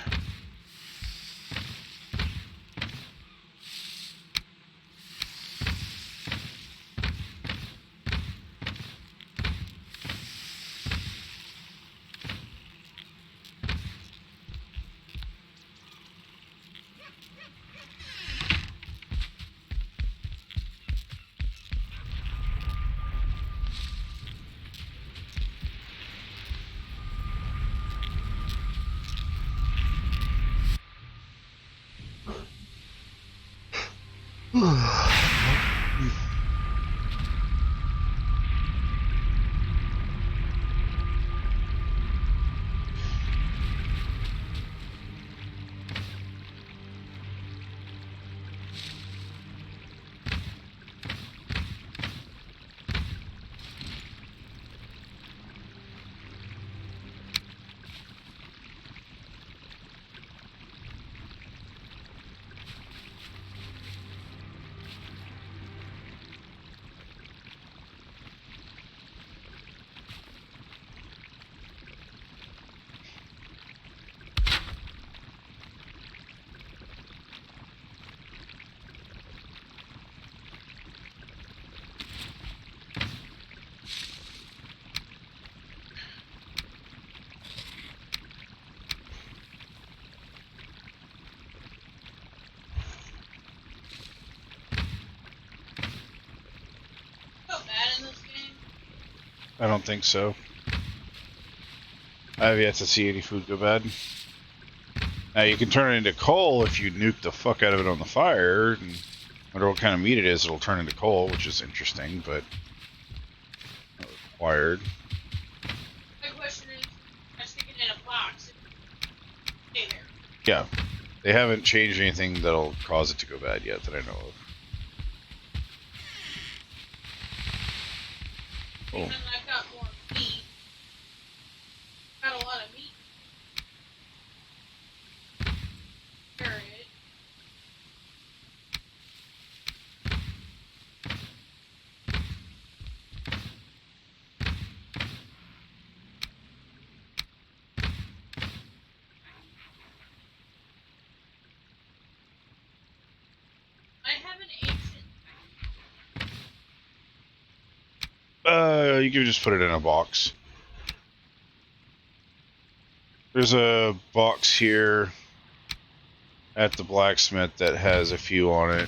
Speaker 3: So bad in this game.
Speaker 1: I don't think so. I have yet to see any food go bad. Now you can turn it into coal if you nuke the fuck out of it on the fire, and no matter what kind of meat it is, it'll turn into coal, which is interesting, but not required.
Speaker 3: My question is, I stick it in a box. Stay there.
Speaker 1: Yeah, they haven't changed anything that'll cause it to go bad yet that I know of. Oh.
Speaker 3: And I've got more meat. Got a lot of meat. Carrot. I have an ancient.
Speaker 1: You can just put it in a box. There's a box here at the blacksmith that has a few on it.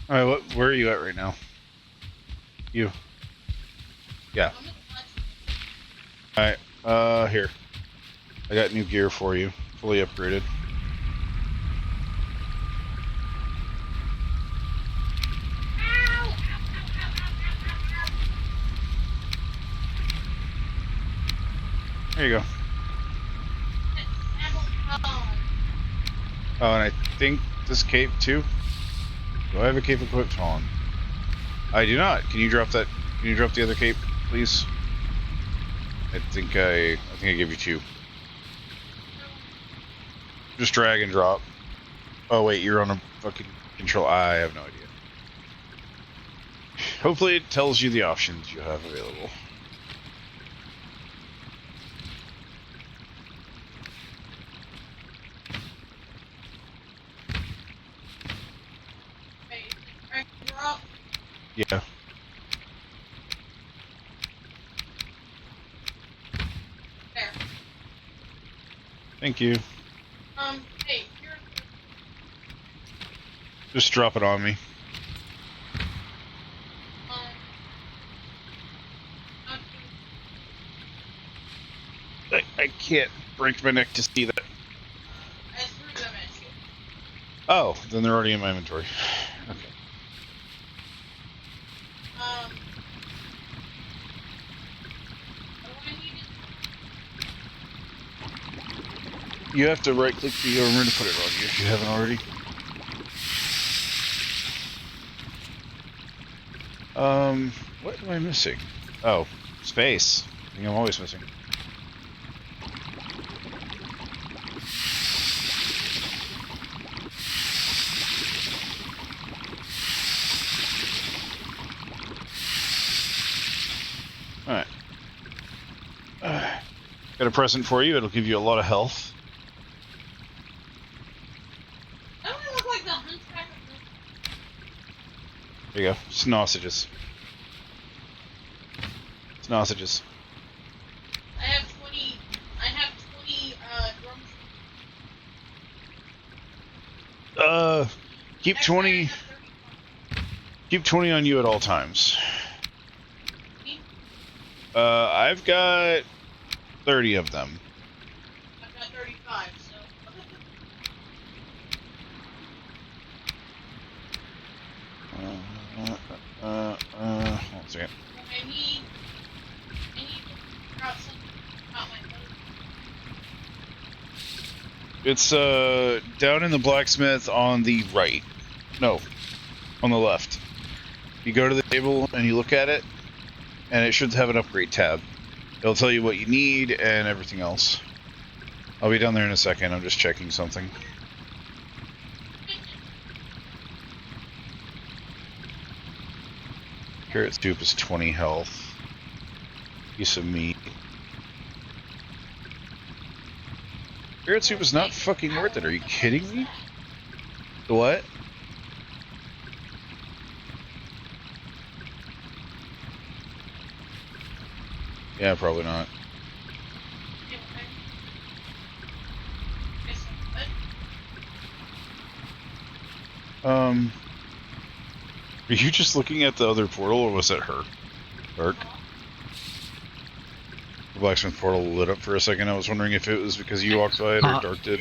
Speaker 1: Alright, where are you at right now? You. Yeah. Alright, here. I got new gear for you. Fully upgraded. There you go. Oh, and I think this cape too. Do I have a cape equipped on? I do not. Can you drop that? Can you drop the other cape, please? I think I gave you two. Just drag and drop. Oh wait, you're on a fucking control. I have no idea. Hopefully it tells you the options you have available. Yeah.
Speaker 3: There.
Speaker 1: Thank you.
Speaker 3: Hey, here's
Speaker 1: Just drop it on me.
Speaker 3: um,
Speaker 1: I can't break my neck to see that.
Speaker 3: I threw them at you.
Speaker 1: Oh, then they're already in my inventory. Okay.
Speaker 3: What do I need?
Speaker 1: You have to right-click the armor to put it on you if you haven't already. What am I missing? Oh, space. I think I'm always missing. Alright. Got a present for you. It'll give you a lot of health.
Speaker 3: Don't I look like the hunchback of
Speaker 1: There you go. Sausages. Sausages.
Speaker 3: I have 20 drums.
Speaker 1: Keep 20. Keep 20 on you at all times. I've got 30 of them.
Speaker 3: I've got 35, so.
Speaker 1: Hold on a second.
Speaker 3: I need to figure out something about my motor.
Speaker 1: It's down in the blacksmith on the right. No, on the left. You go to the table and you look at it, and it should have an upgrade tab. It'll tell you what you need and everything else. I'll be down there in a second. I'm just checking something. Carrot soup is 20 health. Piece of meat. Carrot soup is not fucking worth it. Are you kidding me? The what? Yeah, probably not. Are you just looking at the other portal, or was it her? Dark? The blacksmith portal lit up for a second. I was wondering if it was because you walked by it or Dark did.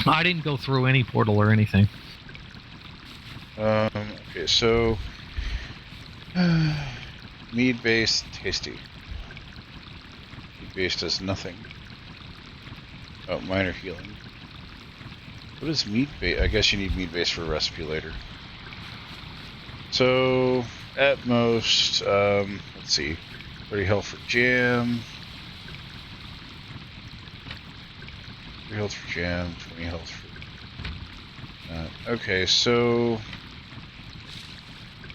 Speaker 2: I didn't go through any portal or anything.
Speaker 1: Okay, so... mead-based tasty. Mead-based does nothing. Oh, minor healing. What is mead-based? I guess you need mead-based for a recipe later. So, at most, let's see, 30 health for jam, 3 health for jam, 20 health for okay, so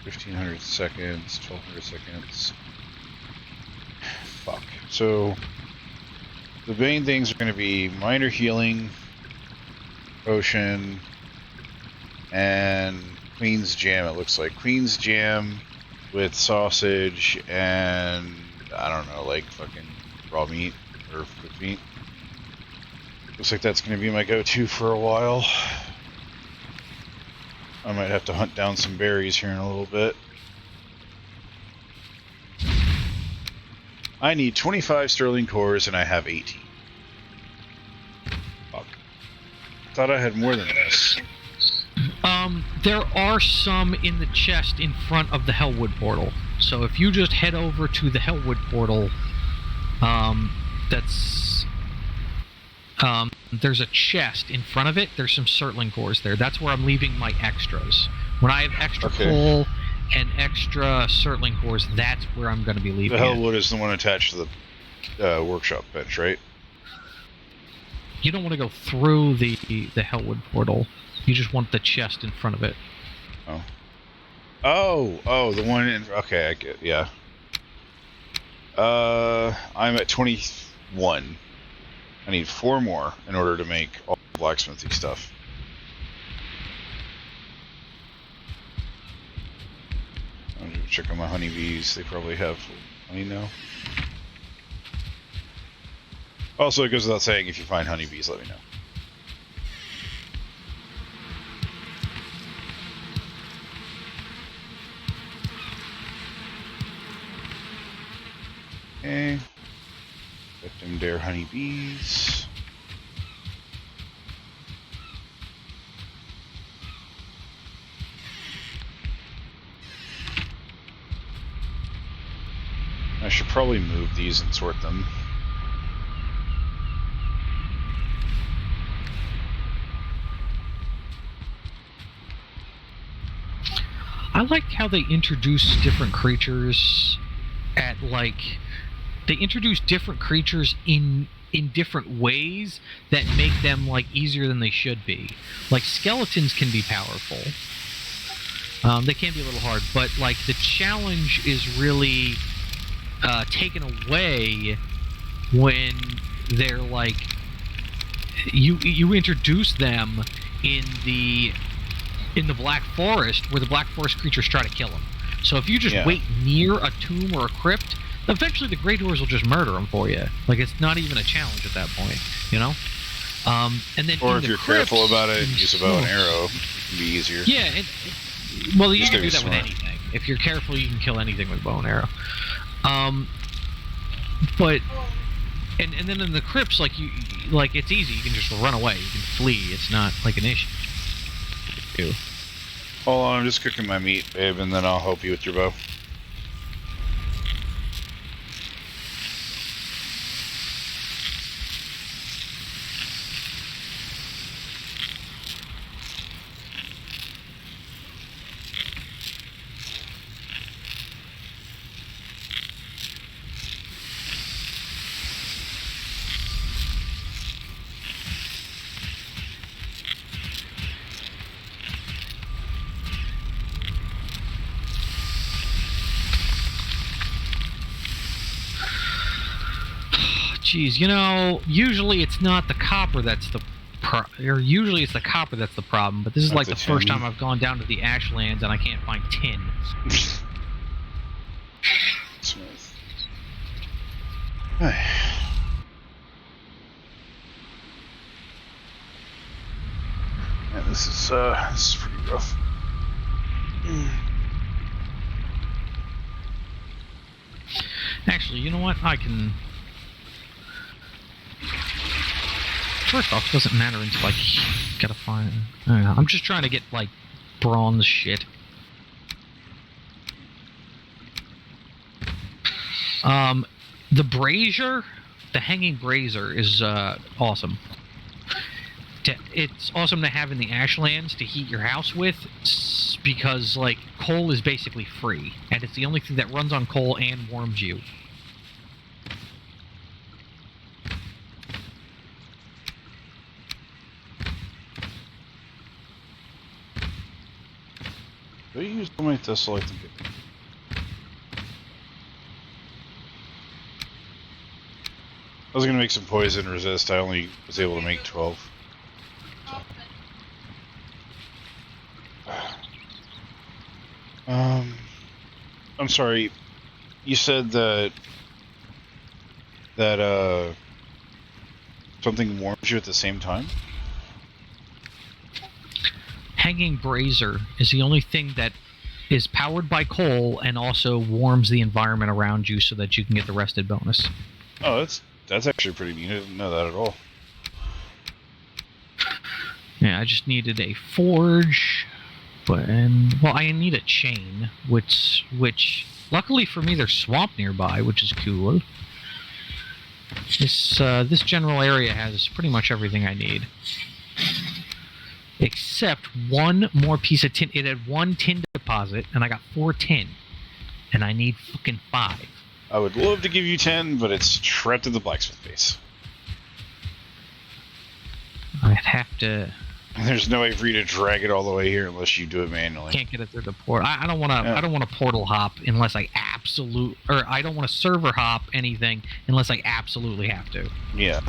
Speaker 1: 1500 seconds, 1200 seconds. Fuck. So, the main things are going to be minor healing, potion, and Queen's Jam, it looks like. Queen's Jam with sausage and, I don't know, like fucking raw meat or cooked meat. Looks like that's going to be my go-to for a while. I might have to hunt down some berries here in a little bit. I need 25 sterling cores and I have 18. Fuck. Thought I had more than this.
Speaker 2: There are some in the chest in front of the Hellwood portal. So if you just head over to the Hellwood portal, there's a chest in front of it. There's some Surtling cores there. That's where I'm leaving my extras. When I have extra coal and extra Surtling cores, that's where I'm going to be leaving.
Speaker 1: The Hellwood is the one attached to the workshop bench, right?
Speaker 2: You don't want to go through the Hellwood portal. You just want the chest in front of it.
Speaker 1: Oh, the one in... Okay, I get... Yeah. I'm at 21. I need 4 more in order to make all the blacksmithy stuff. check on my honeybees. They probably have honey now. Also, it goes without saying, if you find honeybees, let me know. Okay. Let them dare honeybees. I should probably move these and sort them.
Speaker 2: I like how they introduce different creatures at they introduce different creatures in different ways that make them easier than they should be. Like skeletons can be powerful. They can be a little hard, but the challenge is really taken away when they're you introduce them in the Black Forest, where the Black Forest creatures try to kill them. So if you just wait near a tomb or a crypt, eventually the Grey Doors will just murder them for you. It's not even a challenge at that point, you know? And then
Speaker 1: or if you're careful about it, use a bow and arrow. It can be easier.
Speaker 2: Yeah, well, you can do that with anything. If you're careful, you can kill anything with bow and arrow. But and then in the crypts, it's easy. You can just run away. You can flee. It's not an issue.
Speaker 1: Hold on, I'm just cooking my meat, babe, and then I'll help you with your bow.
Speaker 2: Jeez, usually it's not the copper that's usually it's the copper that's the problem, but this is
Speaker 1: That's
Speaker 2: the first time I've gone down to the Ashlands and I can't find tin.
Speaker 1: Smooth. Yeah, this is pretty rough.
Speaker 2: Actually, you know what? I can... First off, it doesn't matter until I gotta find... I don't know. I'm just trying to get, bronze shit. The brazier, the hanging brazier is awesome. It's awesome to have in the Ashlands to heat your house with, because coal is basically free, and it's the only thing that runs on coal and warms you.
Speaker 1: Do you use so many to select them? I was gonna make some poison resist. I only was able to make 12. I'm sorry. You said that something warms you at the same time?
Speaker 2: Hanging brazier is the only thing that is powered by coal and also warms the environment around you so that you can get the rested bonus.
Speaker 1: Oh, that's actually pretty neat. I didn't know that at all.
Speaker 2: Yeah, I just needed a forge, I need a chain, which luckily for me there's swamp nearby, which is cool. This general area has pretty much everything I need. Except one more piece of tin. It had 1 tin deposit, and I got 4 tin. And I need fucking 5.
Speaker 1: I would love to give you 10, but it's trapped in the blacksmith base.
Speaker 2: I'd have to...
Speaker 1: There's no way for you to drag it all the way here unless you do it manually.
Speaker 2: Can't get it through the port. I don't want to. I don't want to portal hop unless I I don't want to server hop anything unless I absolutely have to.
Speaker 1: Yeah.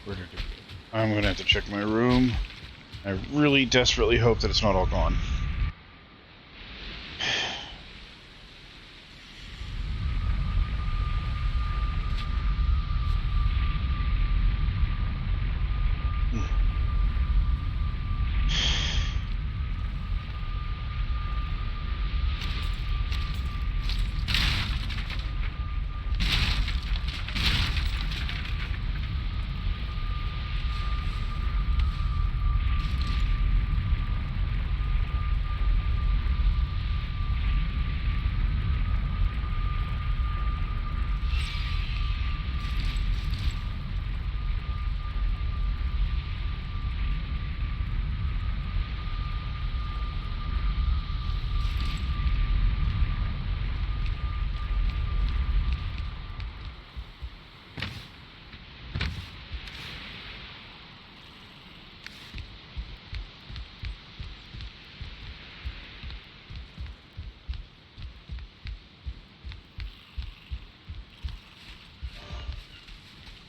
Speaker 1: Where did it go? I'm gonna have to check my room. I really desperately hope that it's not all gone.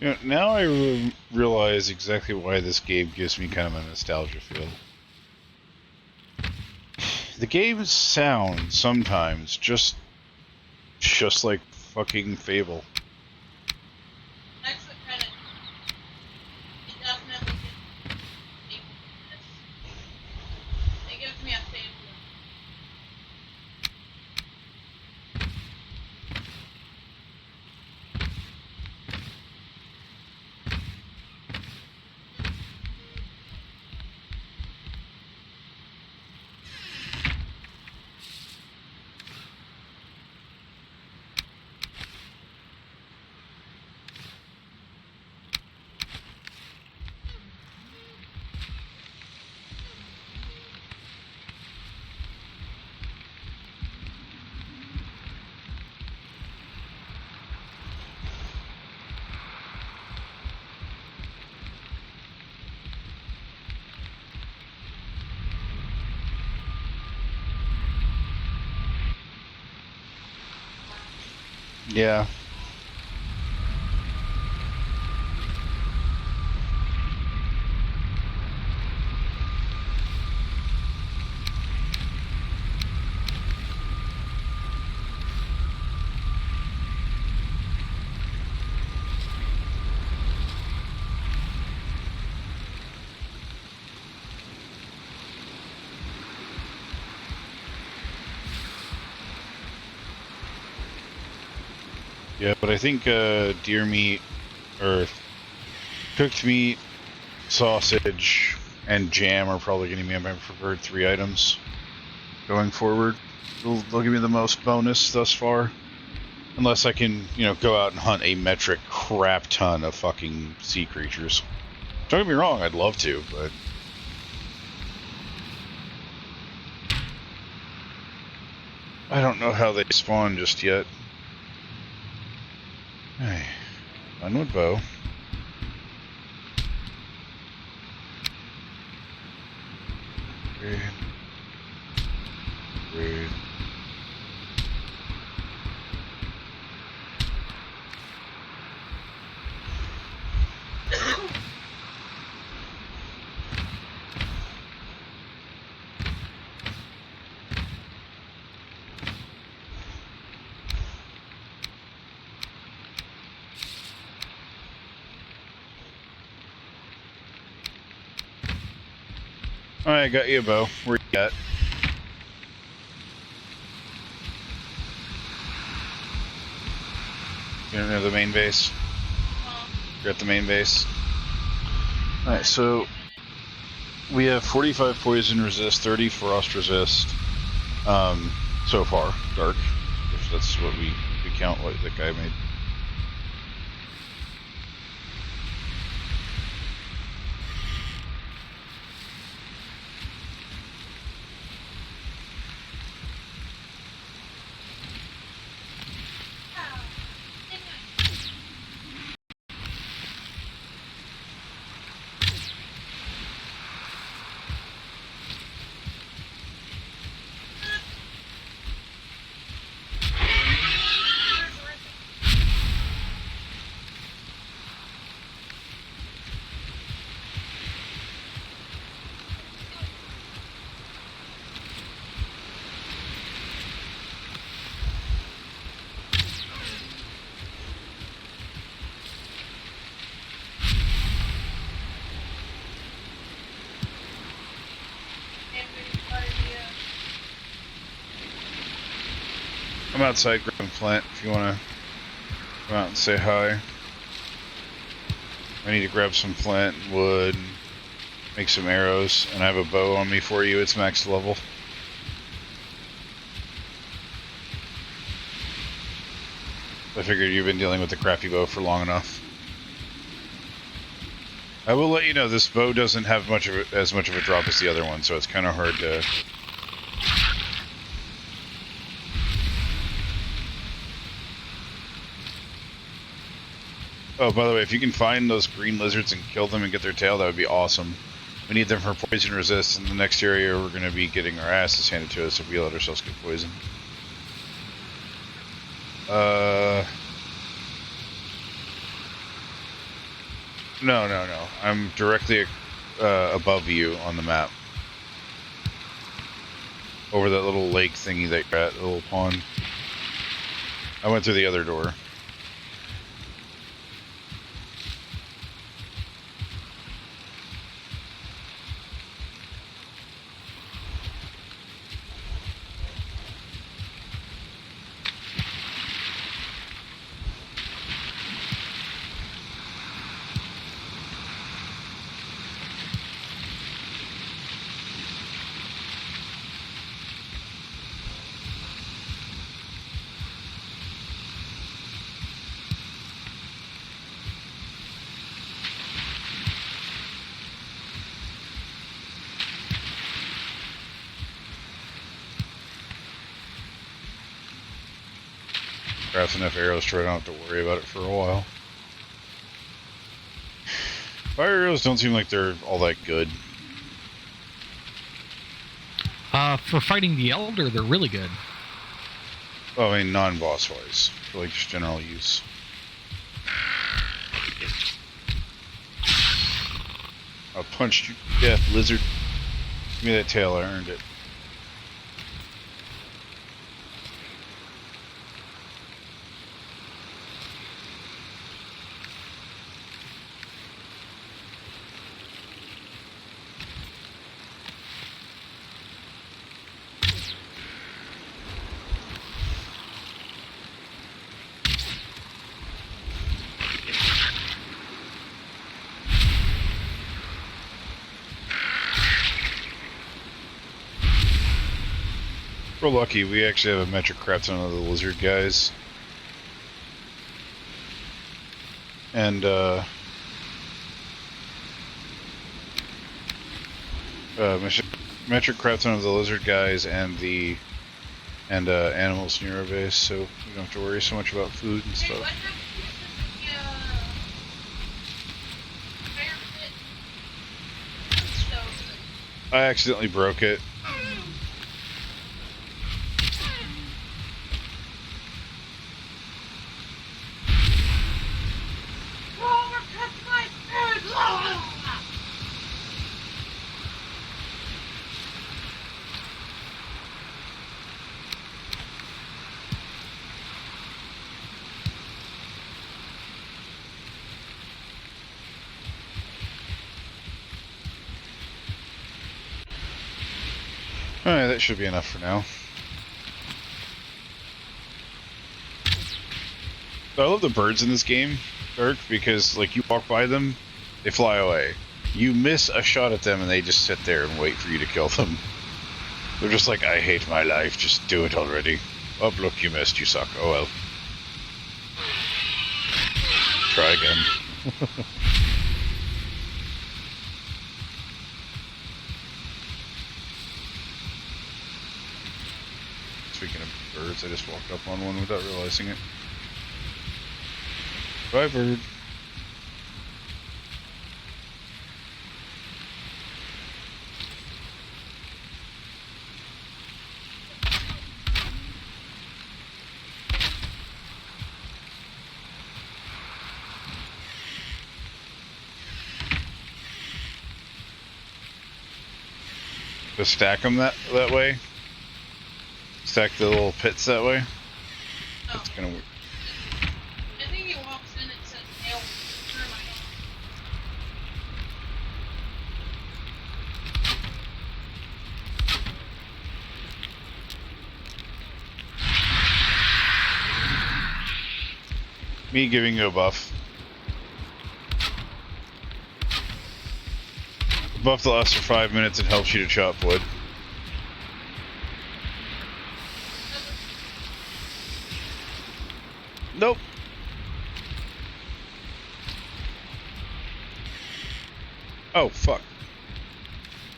Speaker 1: You know, now I realize exactly why this game gives me kind of a nostalgia feel. The game sounds sometimes just like fucking Fable.
Speaker 3: Next to credit, it definitely gives it gives me a fable.
Speaker 1: Yeah. Yeah, but I think deer meat or cooked meat, sausage, and jam are probably going to be my preferred 3 items going forward. They'll give me the most bonus thus far. Unless I can, go out and hunt a metric crap ton of fucking sea creatures. Don't get me wrong, I'd love to, but... I don't know how they spawn just yet. Hey, Unwood bow. Raid. Raid. Alright, I got you a bow. Where you at? You're near the main base? You're at the main base? Alright, so we have 45 poison resist, 30 frost resist, so far, dark. If that's what we count what that guy made. outside grabbing flint if you want to come out and say hi. I need to grab some flint and wood and make some arrows, and I have a bow on me for you. It's max level. I figured you've been dealing with the crappy bow for long enough. I will let you know this bow doesn't have as much of a drop as the other one, so it's kind of hard to. Oh, by the way, if you can find those green lizards and kill them and get their tail, that would be awesome. We need them for poison resist. In the next area, we're going to be getting our asses handed to us if we let ourselves get poisoned. No. I'm directly above you on the map. Over that little lake thingy that you're at, the little pond. I went through the other door. Craft enough arrows so I don't have to worry about it for a while. Fire arrows don't seem like they're all that good.
Speaker 2: For fighting the Elder, they're really good.
Speaker 1: Well, I mean, non-boss wise, for like just general use. I punched you to death, lizard. Give me that tail, I earned it. We're lucky, we actually have a metric crap ton of the lizard guys. And, metric crap ton of the lizard guys and the animals near our base, so we don't have to worry so much about food and
Speaker 3: Hey,
Speaker 1: stuff.
Speaker 3: what happened to the fire pit stove?
Speaker 1: I accidentally broke it.
Speaker 3: Roller cuts my food!
Speaker 1: Alright, that should be enough for now. I love the birds in this game, Dirk, because like you walk by them, they fly away. You miss a shot at them and they just sit there and wait for you to kill them. They're just like, I hate my life, just do it already. Oh, look, you missed, you suck. Oh well. Try again. Speaking of birds, I just walked up on one without realizing it. Bye, bird. To stack them that way? Stack the little pits that way? That's gonna work.
Speaker 3: I think he walks in and says, "Nail, turn my hand."
Speaker 1: Me giving you a buff. A buff that lasts for 5 minutes and helps you to chop wood. Nope. Oh, fuck.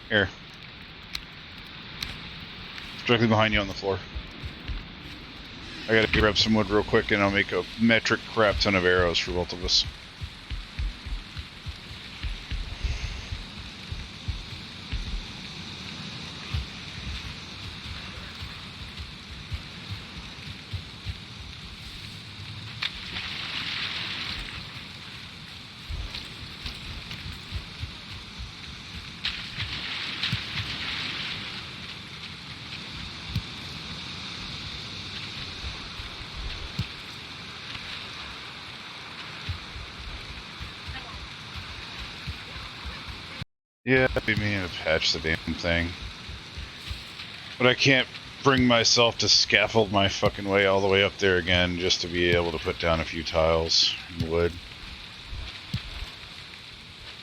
Speaker 1: Here. It's directly behind you on the floor. I gotta grab some wood real quick and I'll make a metric crap ton of arrows for both of us. Yeah, I'd be meaning to patch the damn thing. But I can't bring myself to scaffold my fucking way all the way up there again just to be able to put down a few tiles in wood.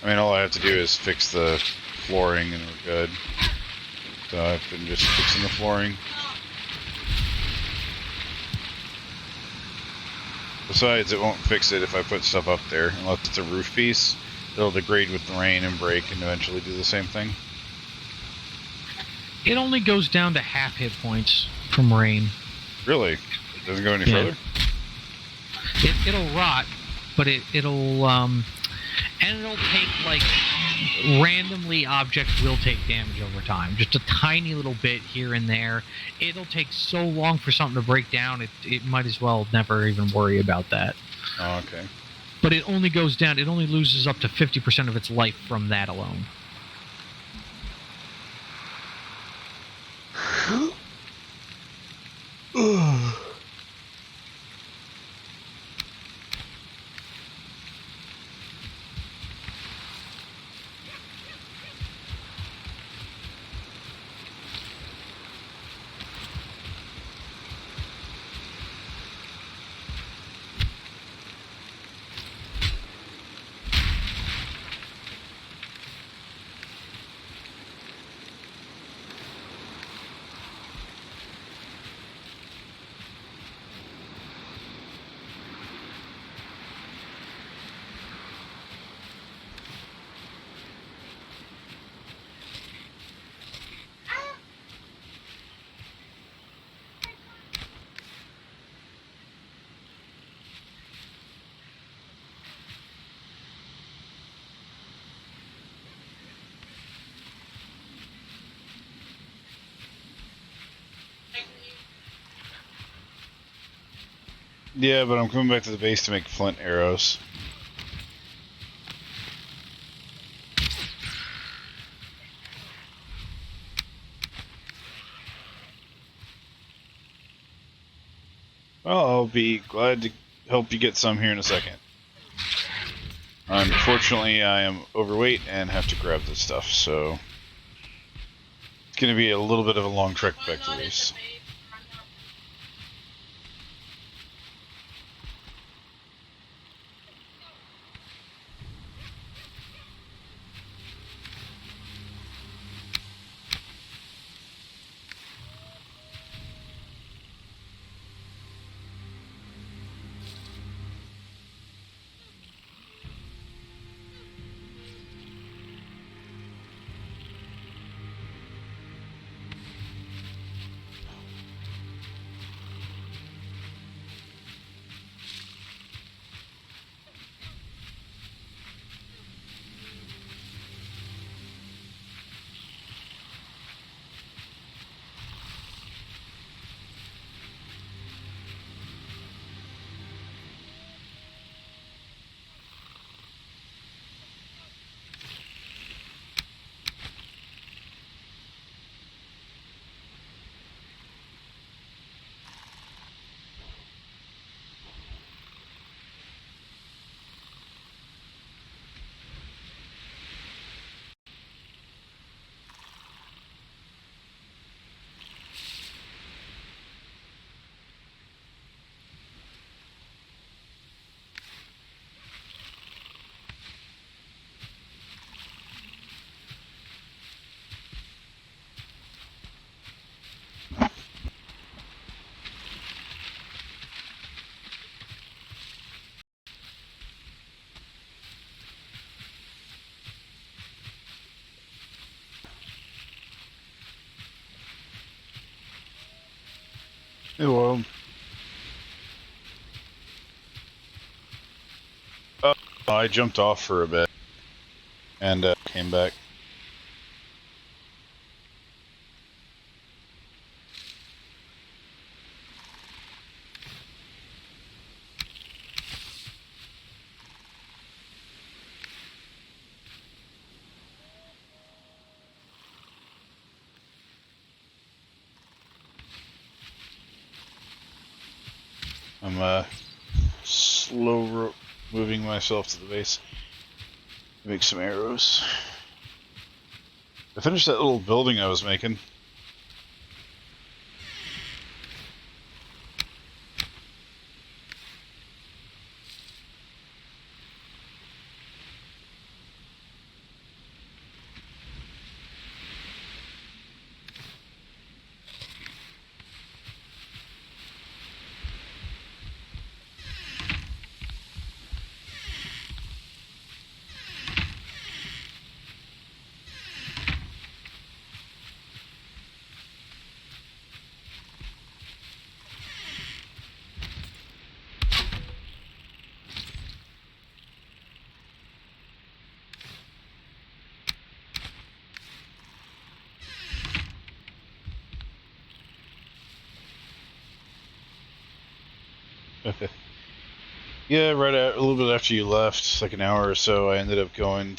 Speaker 1: I mean, all I have to do is fix the flooring and we're good. So I've been just fixing the flooring. Besides, it won't fix it if I put stuff up there, unless it's a roof piece. It'll degrade with the rain and break and eventually do the same thing.
Speaker 2: It only goes down to half hit points from rain.
Speaker 1: Really? It doesn't go any further?
Speaker 2: It'll rot, but it'll and it'll take, like, randomly objects will take damage over time. Just a tiny little bit here and there. It'll take so long for something to break down, it might as well never even worry about that.
Speaker 1: Oh, okay.
Speaker 2: But it only goes down, it only loses up to 50% of its life from that alone.
Speaker 1: Yeah, but I'm coming back to the base to make flint arrows. Well, I'll be glad to help you get some here in a second. Unfortunately, I am overweight and have to grab this stuff, so it's going to be a little bit of a long trek back to the base. Well, I jumped off for a bit and came back. I'm slow moving myself to the base to make some arrows. I finished that little building I was making. Yeah, a little bit after you left, like an hour or so, I ended up going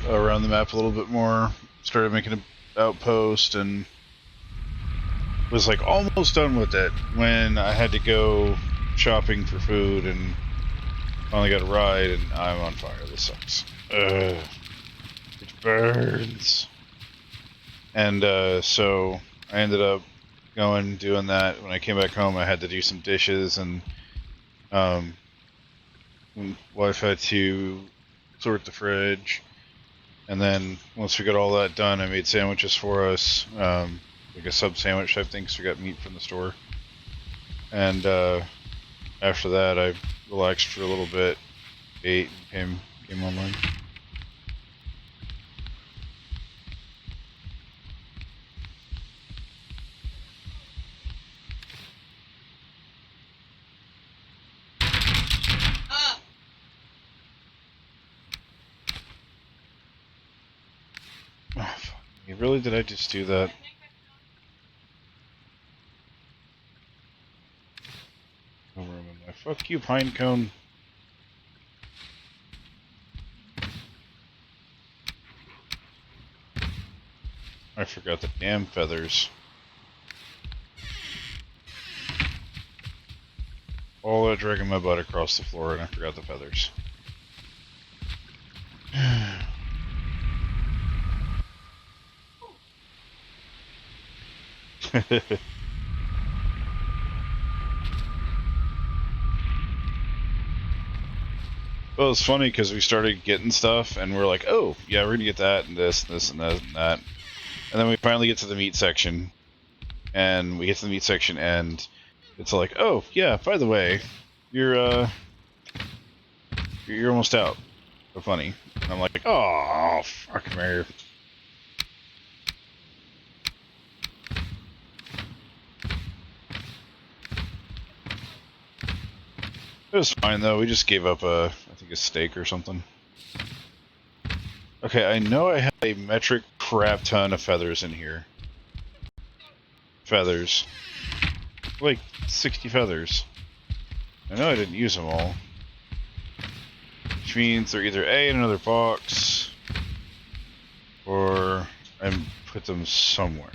Speaker 1: around the map a little bit more, started making an outpost, and was like almost done with it when I had to go shopping for food and finally got a ride, and I'm on fire. This sucks. It burns. And so I ended up doing that. When I came back home, I had to do some dishes, and wife had to sort the fridge. And then once we got all that done, I made sandwiches for us, like a sub sandwich type thing, because we got meat from the store. And after that, I relaxed for a little bit, ate, and came online. Oh, fuck. Really? Did I just do that? No room in my fuck you, pine cone. I forgot the damn feathers. All that dragging my butt across the floor, and I forgot the feathers. Well, it's funny because we started getting stuff, and we're like, oh, yeah, we're gonna get that, and this, and this, and that, and that. And then we finally get to the meat section, and it's like, oh, yeah, by the way, you're almost out. So funny. And I'm like, oh, fuck, come here. It was fine, though. We just gave up I think a steak or something. Okay, I know I have a metric crap ton of feathers in here. Feathers. Like, 60 feathers. I know I didn't use them all. Which means they're either A in another box, or I put them somewhere.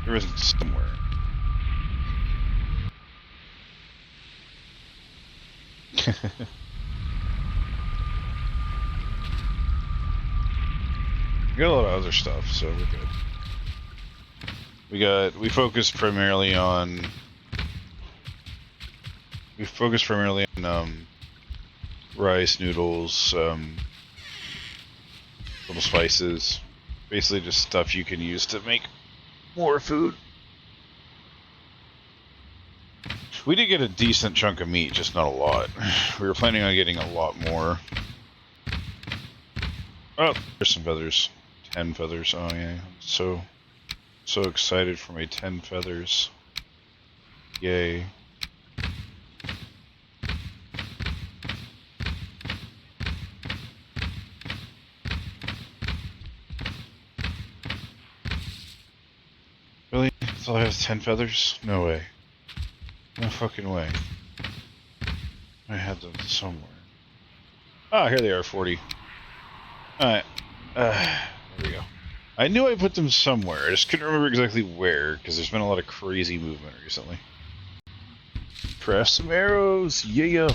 Speaker 1: There isn't somewhere. We got a lot of other stuff, so we're good. We focused primarily on rice, noodles, little spices, basically just stuff you can use to make more food. We did get a decent chunk of meat, just not a lot. We were planning on getting a lot more. Oh, there's some feathers. 10 feathers. Oh yeah. So So excited for my 10 feathers. Yay. Really? That's all I have is 10 feathers? No way. No fucking way. I had them somewhere. Ah, here they are, 40. Alright. There we go. I knew I put them somewhere. I just couldn't remember exactly where, because there's been a lot of crazy movement recently. Craft some arrows! Yeah!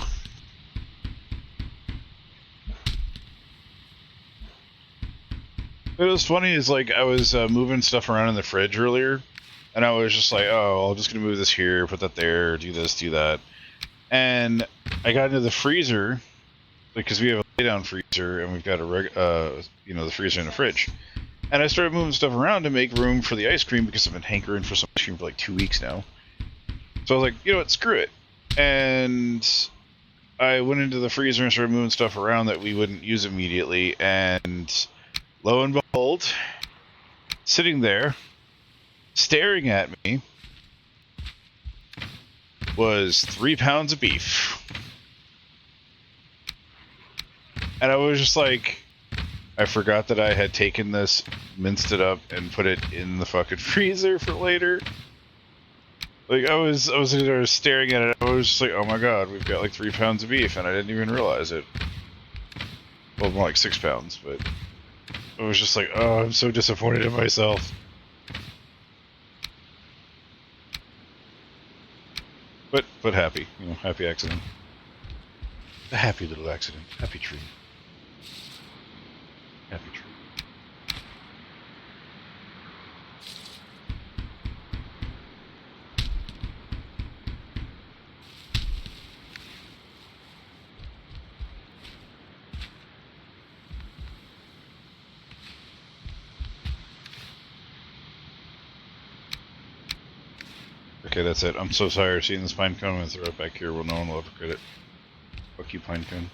Speaker 1: What was funny is, like, I was moving stuff around in the fridge earlier, and I was just like, oh, I'm just gonna move this here, put that there, do this, do that. And I got into the freezer, because we have a lay-down freezer, and we've got a the freezer in the fridge. And I started moving stuff around to make room for the ice cream, because I've been hankering for some ice cream for like 2 weeks now. So I was like, you know what, screw it. And I went into the freezer and started moving stuff around that we wouldn't use immediately, and lo and behold, sitting there, staring at me, was 3 pounds of beef. And I was just like, I forgot that I had taken this, minced it up, and put it in the fucking freezer for later. Like, I was there staring at it, I was just like, oh my god, we've got like 3 pounds of beef, and I didn't even realize it. Well, more like 6 pounds, but I was just like, oh, I'm so disappointed in myself. But happy, you know, happy accident. A happy little accident. Happy tree. Happy tree. Okay, that's it. I'm so tired of seeing this pine cone. I'm gonna throw it back here where no one will ever get it. Fuck you, pine cone.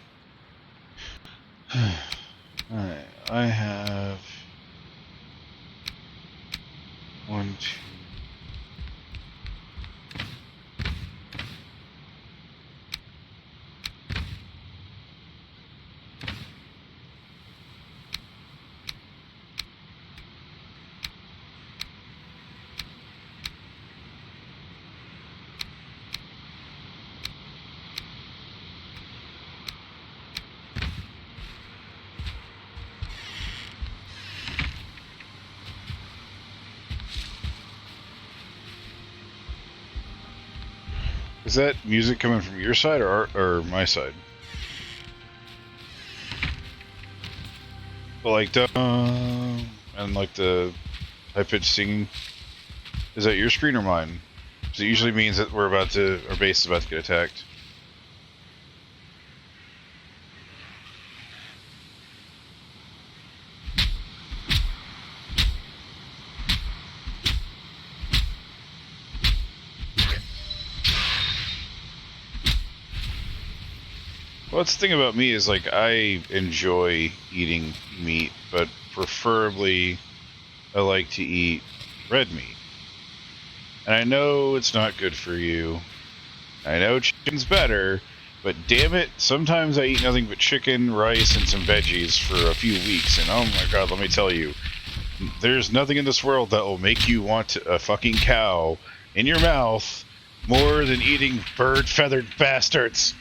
Speaker 1: Alright, I have 1, 2. Is that music coming from your side or my side? Well, like and like the high pitched singing. Is that your screen or mine? Because it usually means that our base is about to get attacked. Well, that's the thing about me is, like, I enjoy eating meat, but preferably I like to eat red meat. And I know it's not good for you. I know chicken's better, but damn it, sometimes I eat nothing but chicken, rice, and some veggies for a few weeks, and oh my god, let me tell you, there's nothing in this world that will make you want a fucking cow in your mouth more than eating bird-feathered bastards.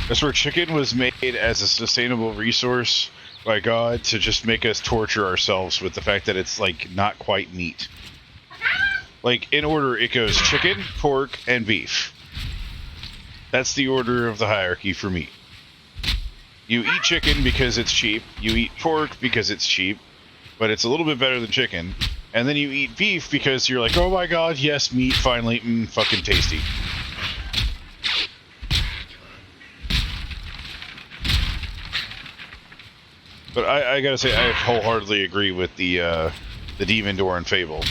Speaker 1: That's where chicken was made as a sustainable resource by God to just make us torture ourselves with the fact that it's, like, not quite meat. Like, in order, it goes chicken, pork, and beef. That's the order of the hierarchy for meat. You eat chicken because it's cheap, you eat pork because it's cheap, but it's a little bit better than chicken, and then you eat beef because you're like, oh my god, yes, meat, finally, fucking tasty. But I gotta say, I wholeheartedly agree with the Demon Door and Fable.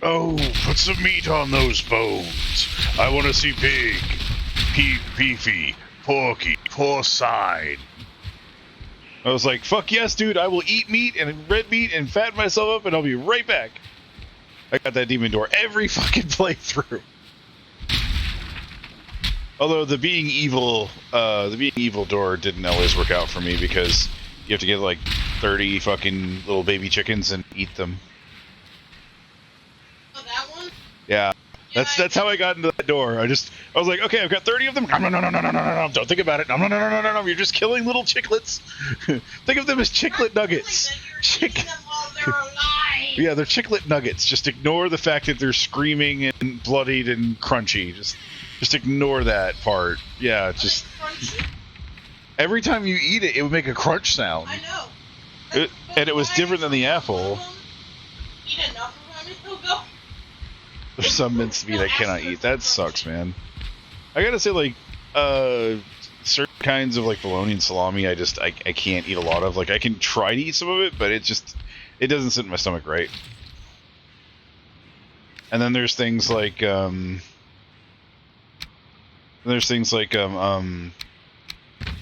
Speaker 1: Oh, put some meat on those bones. I want to see pig, beefy, porky, porcine. I was like, fuck yes, dude, I will eat meat and red meat and fatten myself up and I'll be right back. I got that demon door every fucking playthrough. Although the being evil door didn't always work out for me because you have to get like 30 fucking little baby chickens and eat them.
Speaker 3: Oh, that one?
Speaker 1: Yeah. That's how I got into that door. I was like, okay, I've got 30 of them. No. Don't think about it. No. You're just killing little chicklets. Think of them as chicklet nuggets.
Speaker 3: Them while they're alive.
Speaker 1: Yeah, they're chicklet nuggets. Just ignore the fact that they're screaming and bloodied and crunchy. Just ignore that part. Yeah, just
Speaker 3: Crunchy?
Speaker 1: every time you eat it, it would make a crunch sound.
Speaker 3: I know.
Speaker 1: And it was different than the apple.
Speaker 3: Eat enough of them, it'll go.
Speaker 1: There's some minced meat I cannot eat. That sucks, man. I gotta say, like, certain kinds of like bologna and salami, I can't eat a lot of. Like, I can try to eat some of it, but it doesn't sit in my stomach right. And then there's things like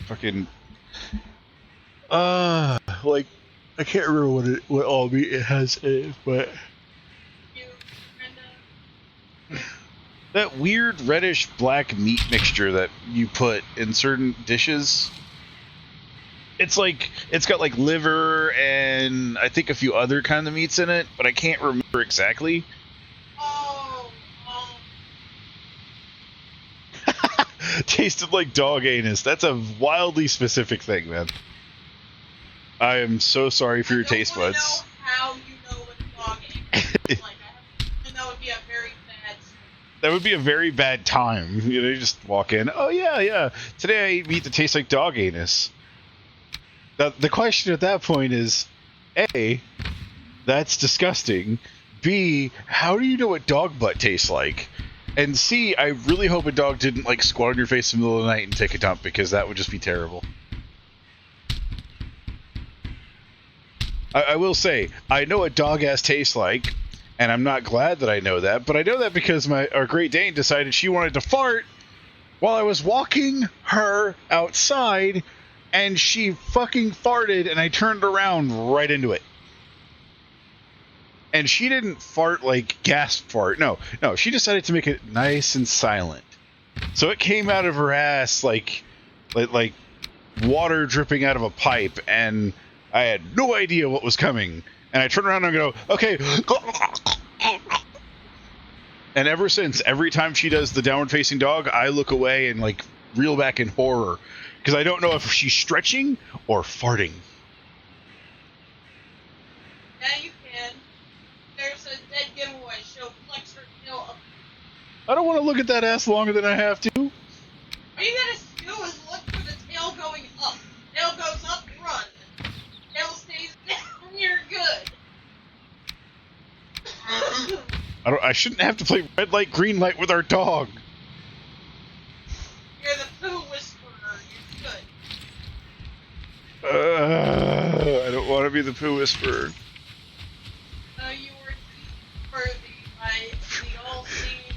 Speaker 1: fucking like I can't remember what all meat it has in it, but that weird reddish black meat mixture that you put in certain dishes. It's got like liver and I think a few other kind of meats in it, but I can't remember exactly. Tasted like dog anus. That's a wildly specific thing, man. I am so sorry for your taste buds.
Speaker 3: I don't know how you know what dog anus is like. And that would be a very bad.
Speaker 1: That would be a very bad time. You know, you just walk in. Oh yeah. Today I ate meat that tastes like dog anus. The question at that point is, A, that's disgusting. B, how do you know what dog butt tastes like? And C, I really hope a dog didn't like squat on your face in the middle of the night and take a dump, because that would just be terrible. I will say, I know what dog ass tastes like, and I'm not glad that I know that, but I know that because our Great Dane decided she wanted to fart while I was walking her outside, and she fucking farted, and I turned around right into it. And she didn't fart like gasp fart. No, she decided to make it nice and silent. So it came out of her ass like water dripping out of a pipe, and I had no idea what was coming. And I turned around and go, okay. And ever since, every time she does the downward facing dog, I look away and like reel back in horror, because I don't know if she's stretching or farting.
Speaker 3: Yeah, you can. There's a dead giveaway. She'll flex her tail up.
Speaker 1: I don't want to look at that ass longer than I have to.
Speaker 3: All you gotta do is look for the tail going up. Tail goes up, run. Tail stays down, you're good.
Speaker 1: I shouldn't have to play red light, green light with our dog.
Speaker 3: You're the poo whisperer. You're good.
Speaker 1: I don't want to be the poo whisperer.
Speaker 3: You were worthy by the all-seeing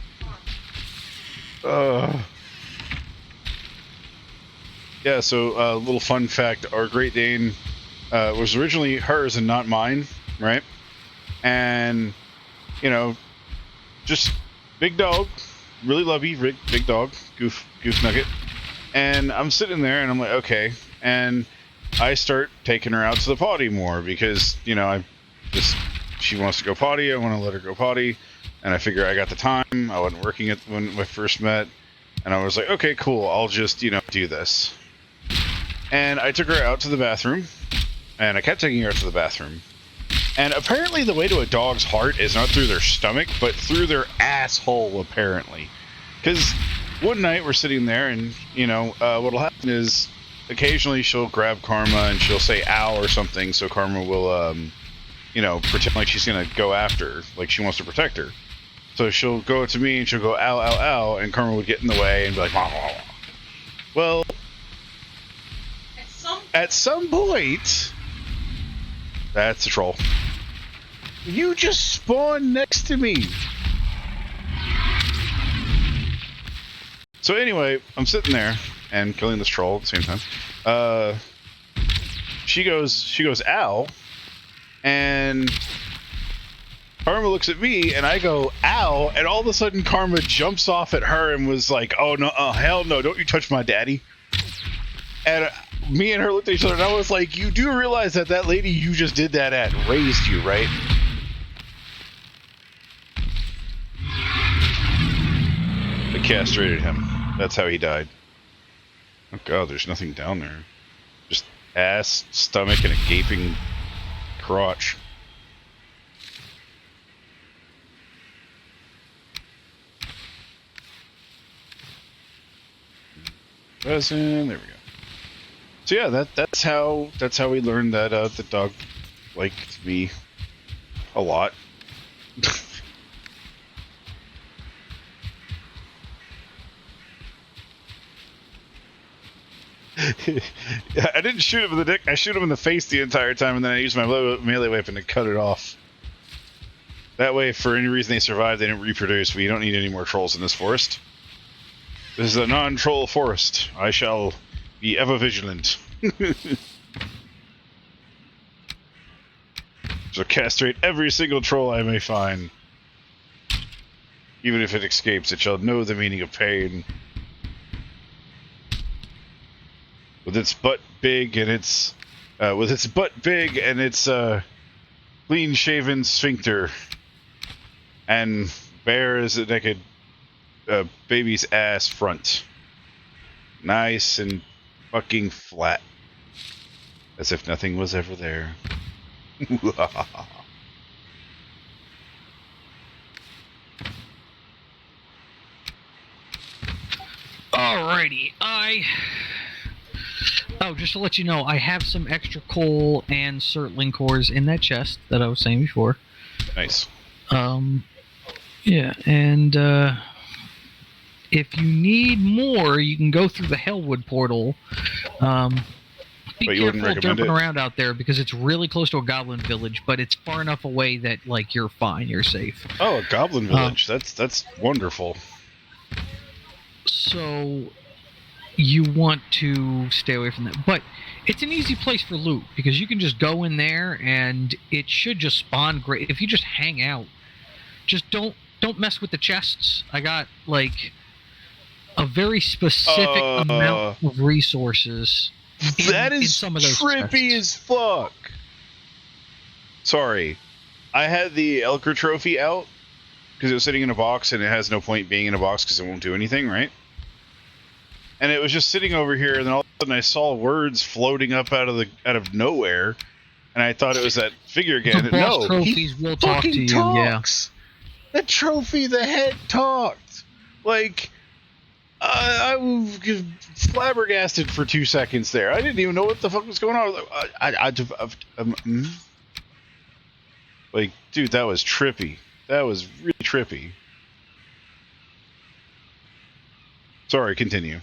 Speaker 3: arm.
Speaker 1: Yeah, so little fun fact, our Great Dane was originally hers and not mine, right? And, you know, just big dog, really lovey, big dog, goof nugget. And I'm sitting there and I'm like, okay. And I start taking her out to the potty more because, you know, she wants to go potty. I want to let her go potty. And I figure I got the time. I wasn't working when we first met. And I was like, okay, cool. I'll just, you know, do this. And I took her out to the bathroom. And I kept taking her out to the bathroom. And apparently the way to a dog's heart is not through their stomach, but through their asshole, apparently. Because one night we're sitting there and, you know, what'll happen is occasionally she'll grab Karma and she'll say ow or something, so Karma will, you know, pretend like she's going to go after her, like she wants to protect her. So she'll go to me and she'll go ow, ow, ow, and Karma would get in the way and be like, wah, wah, wah. Well, at some point, that's a troll. You just spawned next to me. So anyway, I'm sitting there and killing this troll at the same time. she goes, ow. And Karma looks at me, and I go, ow. And all of a sudden, Karma jumps off at her and was like, oh, no, hell no, don't you touch my daddy. And me and her looked at each other, and I was like, you do realize that lady you just did that at raised you, right? They castrated him. That's how he died. Oh god, there's nothing down there. Just ass, stomach, and a gaping crotch. Resin, there we go. So yeah, that's how we learned that the dog liked me a lot. I didn't shoot him in the dick. I shoot him in the face the entire time, and then I used my melee weapon to cut it off. That way, for any reason they survive, they didn't reproduce. We don't need any more trolls in this forest. This is a non-troll forest. I shall be ever vigilant. So castrate every single troll I may find. Even if it escapes, it shall know the meaning of pain. With its butt big and its clean-shaven sphincter, and bare as a naked baby's ass front, nice and fucking flat, as if nothing was ever there.
Speaker 2: Alrighty, just to let you know, I have some extra coal and Surtling cores in that chest that I was saying before.
Speaker 1: Nice.
Speaker 2: Yeah, and if you need more, you can go through the Hellwood portal. Be
Speaker 1: But you wouldn't
Speaker 2: careful
Speaker 1: recommend
Speaker 2: derping
Speaker 1: it?
Speaker 2: around out there because it's really close to a goblin village, but it's far enough away that like you're fine, you're safe.
Speaker 1: Oh, a goblin village. That's wonderful.
Speaker 2: So you want to stay away from that. But it's an easy place for loot because you can just go in there and it should just spawn great. If you just hang out, just don't mess with the chests. I got like a very specific amount of resources.
Speaker 1: That
Speaker 2: in
Speaker 1: is
Speaker 2: some of those
Speaker 1: trippy
Speaker 2: chests.
Speaker 1: as fuck. Sorry. I had the Elker trophy out because it was sitting in a box, and it has no point being in a box because it won't do anything, right? And it was just sitting over here, and then all of a sudden I saw words floating up out of nowhere, and I thought it was that figure again.
Speaker 2: The boss
Speaker 1: No,
Speaker 2: trophies will talk to you.
Speaker 1: talks. Yeah. The trophy, the head talked. Like, I was flabbergasted for 2 seconds there. I didn't even know what the fuck was going on. Like, dude, that was trippy. That was really trippy. Sorry, continue.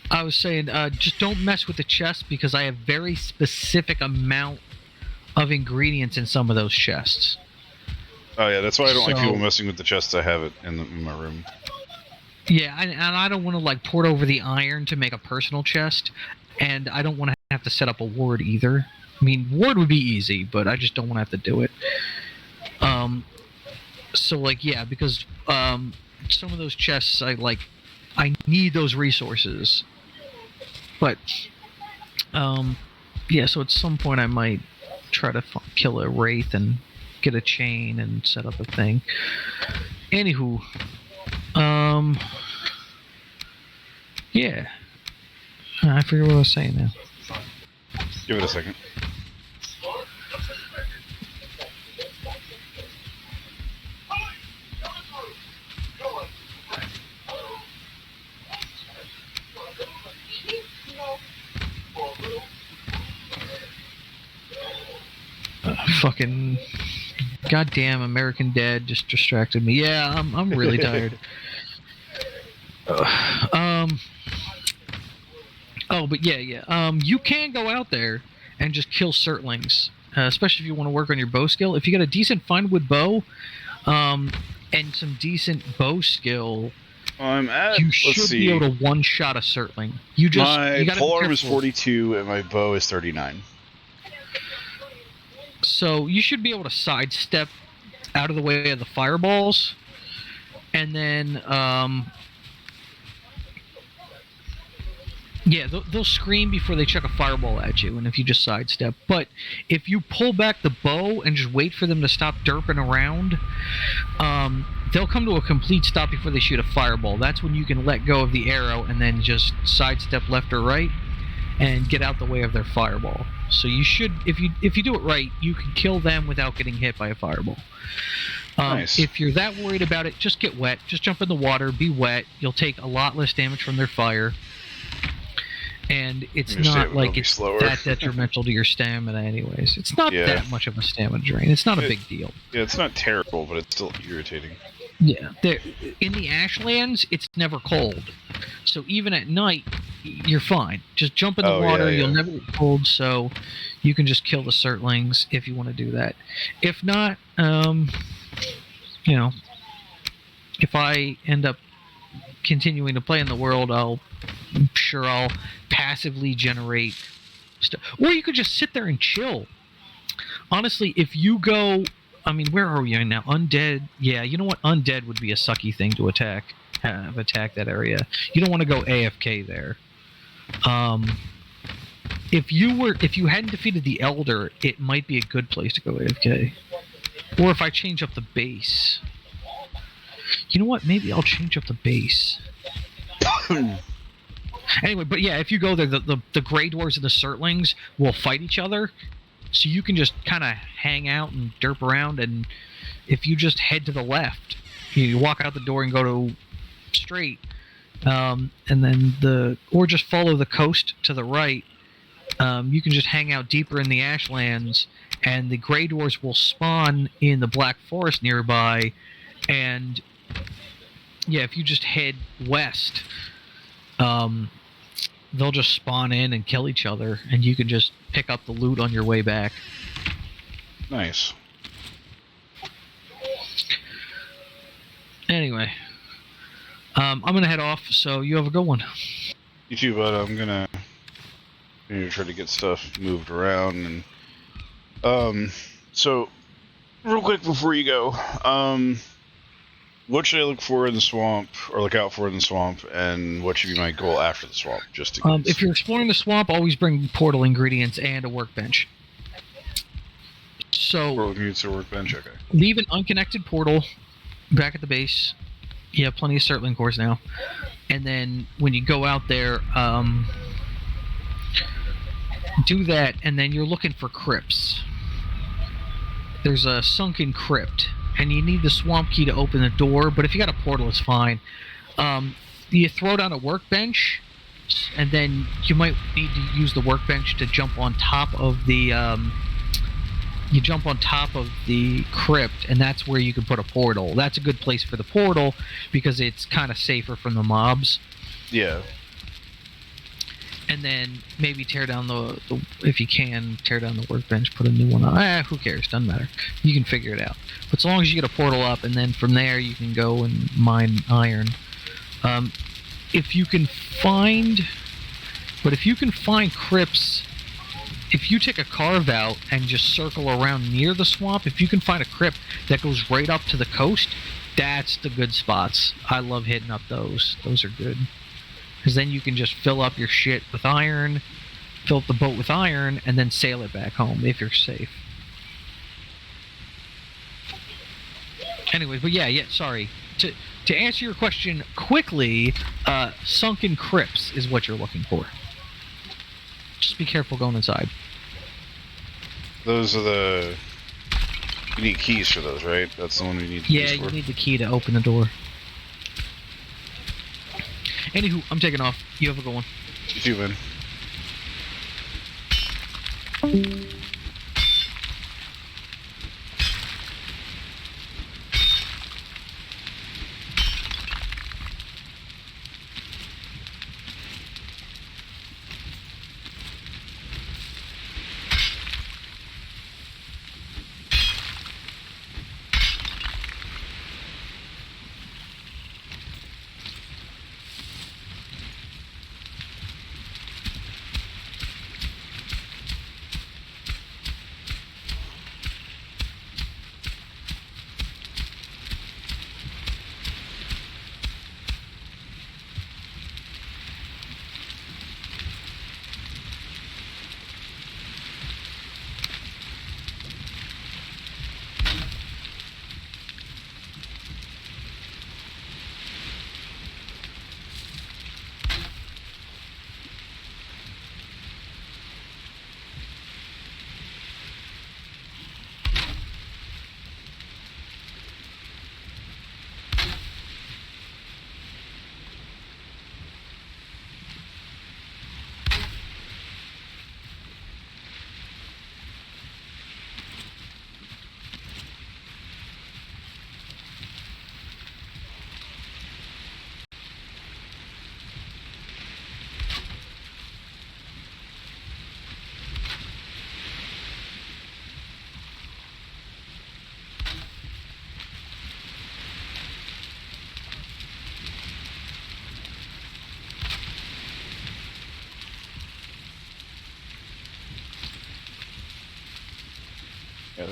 Speaker 2: I was saying, just don't mess with the chest because I have very specific amount of ingredients in some of those chests.
Speaker 1: Oh yeah, that's why I don't like people messing with the chests. I have it in my room.
Speaker 2: Yeah, and I don't want to like port over the iron to make a personal chest, and I don't want to have to set up a ward either. I mean, ward would be easy, but I just don't want to have to do it. So like, yeah, because some of those chests, I need those resources. But yeah, so at some point I might try to kill a wraith and get a chain and set up a thing. Anywho, yeah, I forget what I was saying now.
Speaker 1: Give it a second.
Speaker 2: Fucking goddamn American Dad just distracted me. Yeah, I'm really tired. Oh, but yeah. You can go out there and just kill Surtlings, especially if you want to work on your bow skill. If you got a decent find wood bow, and some decent bow skill,
Speaker 1: I'm at.
Speaker 2: You
Speaker 1: Let's
Speaker 2: should
Speaker 1: see.
Speaker 2: be able to one-shot a Surtling. You
Speaker 1: My
Speaker 2: gotta be
Speaker 1: polearm is
Speaker 2: careful.
Speaker 1: 42 and my bow is 39.
Speaker 2: So you should be able to sidestep out of the way of the fireballs, and then yeah, they'll scream before they chuck a fireball at you, and if you just sidestep. But if you pull back the bow and just wait for them to stop derping around, they'll come to a complete stop before they shoot a fireball. That's when you can let go of the arrow and then just sidestep left or right and get out the way of their fireball. So you should, if you do it right, you can kill them without getting hit by a fireball.
Speaker 1: Nice.
Speaker 2: If you're that worried about it, just get wet. Just jump in the water, be wet. You'll take a lot less damage from their fire. And it's not like it's that detrimental to your stamina anyways. It's not that much of a stamina drain. It's not a big deal.
Speaker 1: Yeah, it's not terrible, but it's still irritating.
Speaker 2: Yeah. In the Ashlands, it's never cold. So even at night, you're fine. Just jump in the water. You'll never get cold, so you can just kill the Surtlings if you want to do that. If not, if I end up continuing to play in the world, I'm sure I'll passively generate stuff. Or you could just sit there and chill. Honestly, if you go... I mean, where are we now? Undead? Yeah, you know what? Undead would be a sucky thing to attack that area. You don't want to go AFK there. If you hadn't defeated the Elder, it might be a good place to go AFK. Or if I change up the base. You know what? Maybe I'll change up the base. Anyway, but yeah, if you go there, the Grey Dwarves and the Surtlings will fight each other, so you can just kind of hang out and derp around, and if you just head to the left, you walk out the door and go to straight, and then or just follow the coast to the right, you can just hang out deeper in the Ashlands, and the Grey Dwarves will spawn in the Black Forest nearby, and yeah, if you just head west, they'll just spawn in and kill each other, and you can just pick up the loot on your way back.
Speaker 1: Nice.
Speaker 2: Anyway, I'm gonna head off, so you have a good one.
Speaker 1: You too, bud. I'm gonna try to get stuff moved around, and so real quick before you go, what should I look for in the swamp, or look out for in the swamp, and what should be my goal after the swamp? Just to
Speaker 2: if you're exploring the swamp, always bring portal ingredients and a workbench. So
Speaker 1: portal ingredients or workbench, okay.
Speaker 2: Leave an unconnected portal back at the base. You have plenty of Surtling cores now, and then when you go out there, do that, and then you're looking for crypts. There's a sunken crypt, and you need the swamp key to open the door, but if you got a portal, it's fine. You throw down a workbench, and then you might need to use the workbench to jump on top of the crypt, and that's where you can put a portal. That's a good place for the portal because it's kind of safer from the mobs.
Speaker 1: Yeah.
Speaker 2: And then maybe tear down if you can, tear down the workbench, put a new one on. Who cares? Doesn't matter. You can figure it out. But as long as you get a portal up, and then from there you can go and mine iron. If you can find crypts, if you take a carve out and just circle around near the swamp, if you can find a crypt that goes right up to the coast, that's the good spots. I love hitting up those. Those are good. Because then you can just fill up your shit with iron, fill up the boat with iron, and then sail it back home if you're safe. Anyways, but sorry. To answer your question quickly, sunken crypts is what you're looking for. Just be careful going inside.
Speaker 1: Those are you need keys for those, right? That's the one we need keys for.
Speaker 2: Yeah, you need the key to open the door. Anywho, I'm taking off. You have a good one.
Speaker 1: You too, man.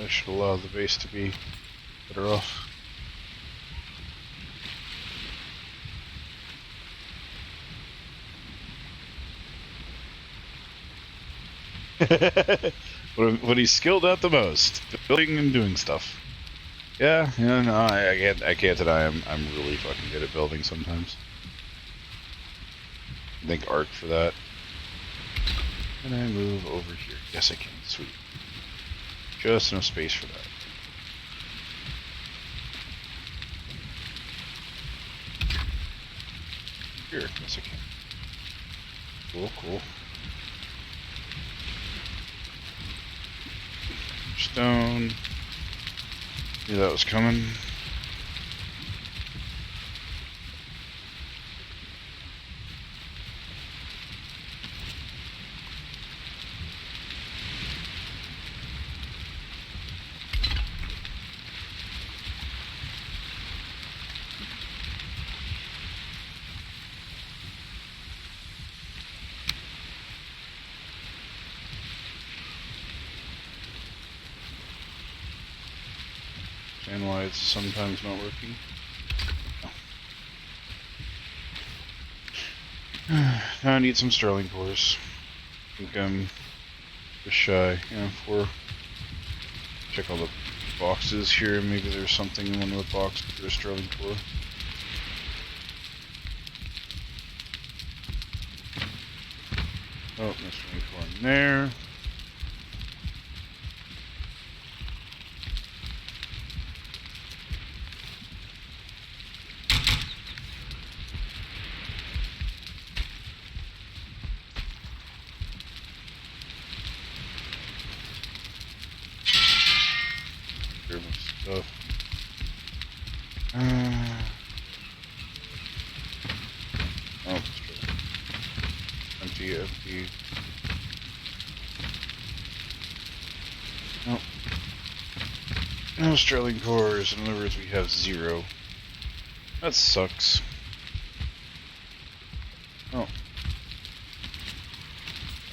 Speaker 1: That should allow the base to be better off. what he's skilled at the most, building and doing stuff. Yeah, no, I can't deny I'm really fucking good at building sometimes. I think Arc for that. Can I move over here? Yes, I can. Sweet. Just enough space for that. Here, yes, I can. Cool, cool. Stone. Knew that was coming. And why it's sometimes not working. Oh. Now I need some sterling cores. I think I'm just shy. Yeah, 4. Check all the boxes here. Maybe there's something in one of the boxes for a sterling core. Oh, there's sterling core in there. Stuff. Oh, empty, empty. Nope. No sterling cores. In other words, we have 0. That sucks. Oh.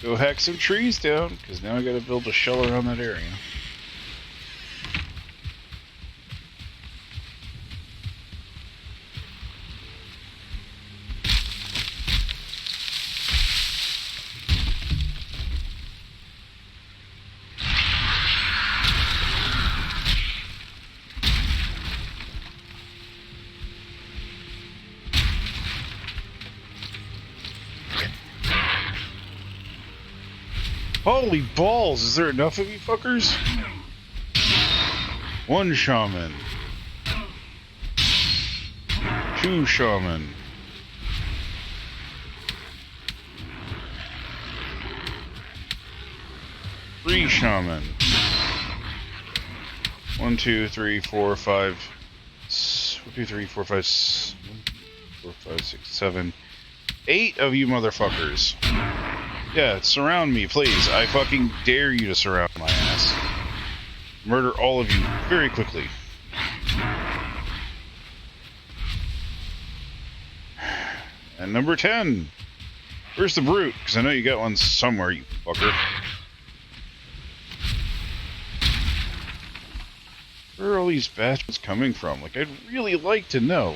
Speaker 1: Go hack some trees down, because now I gotta build a shell around that area. Holy balls, is there enough of you fuckers? 1 shaman. 2 shaman. 3 shaman. 1, 2, 3, 4, 5. 1, 2, 3, 4, 5. 4, 5, 6, 7. 8 of you motherfuckers. Yeah, surround me, please. I fucking dare you to surround my ass. Murder all of you very quickly. And number 10. Where's the brute? Because I know you got one somewhere, you fucker. Where are all these bastards coming from? Like, I'd really like to know.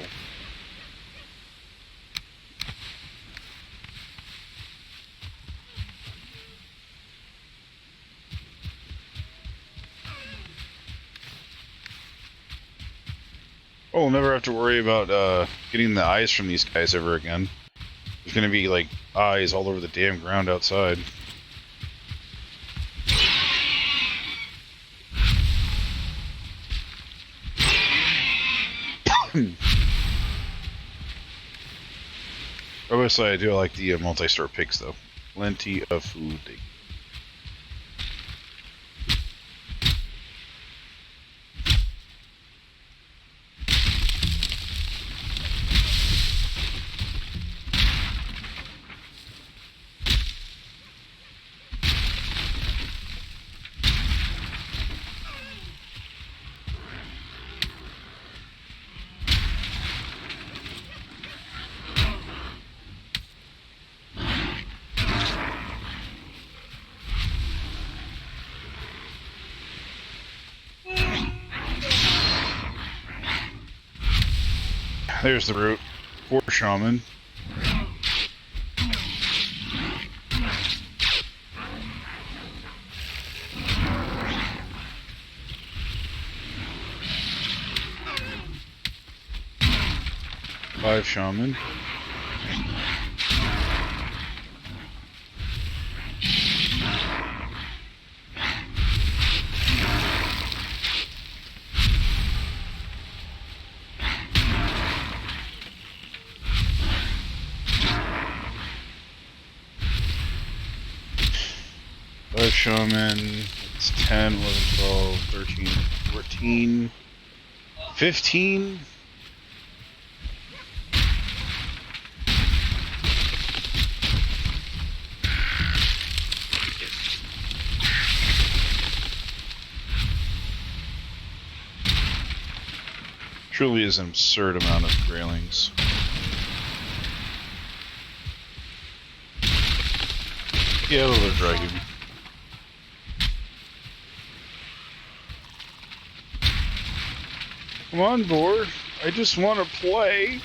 Speaker 1: Oh, we'll never have to worry about getting the eyes from these guys ever again. There's gonna be, like, eyes all over the damn ground outside. Obviously, I do like the multi-store picks, though. Plenty of food. There's the route. 4 shaman. Five shaman. Five shaman. It's 10, 11, 12, 13, 14, 15. Truly is an absurd amount of graylings. Yeah, little dragon. Come on, board. I just want to play.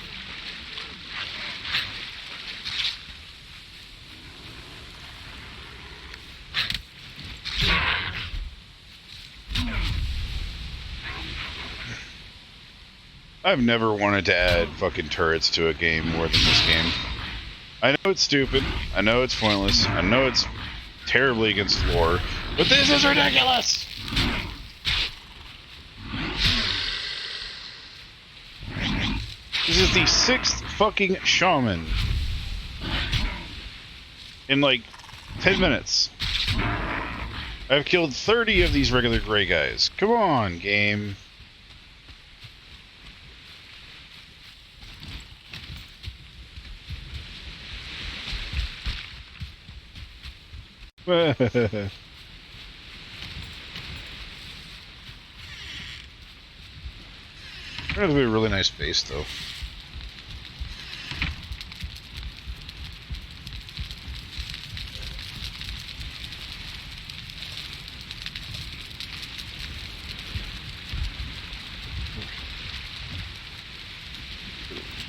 Speaker 1: I've never wanted to add fucking turrets to a game more than this game. I know it's stupid. I know it's pointless. I know it's terribly against lore. But this is ridiculous! This is the 6th fucking shaman. In like 10 minutes. I've killed 30 of these regular gray guys. Come on, game. That would be a really nice base, though.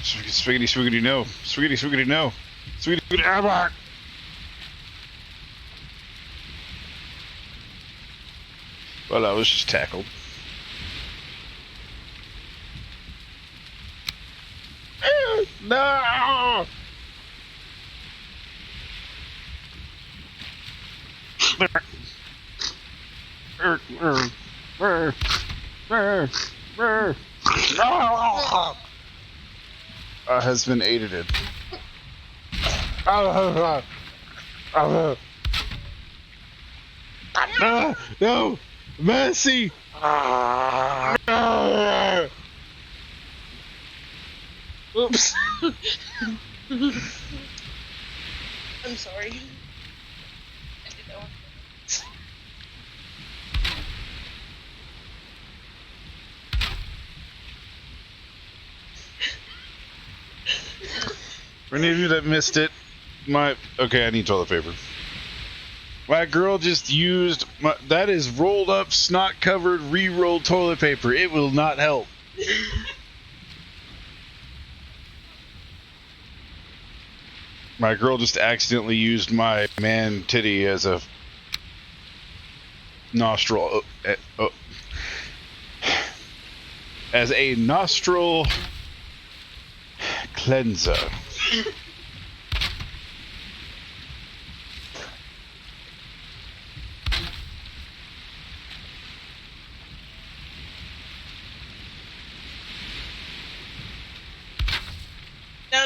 Speaker 1: Swiggity, swiggity, no. Swiggity, swiggity, no. Swiggity, swiggity, ah, well, I was just tackled. No! Has been aided. No! Mercy! Oops.
Speaker 3: I'm sorry. I did that one.
Speaker 1: For any of you that missed it, okay, I need toilet paper. My girl just used that is rolled up, snot covered, re-rolled toilet paper. It will not help. My girl just accidentally used my man titty as a nostril. As a nostril cleanser.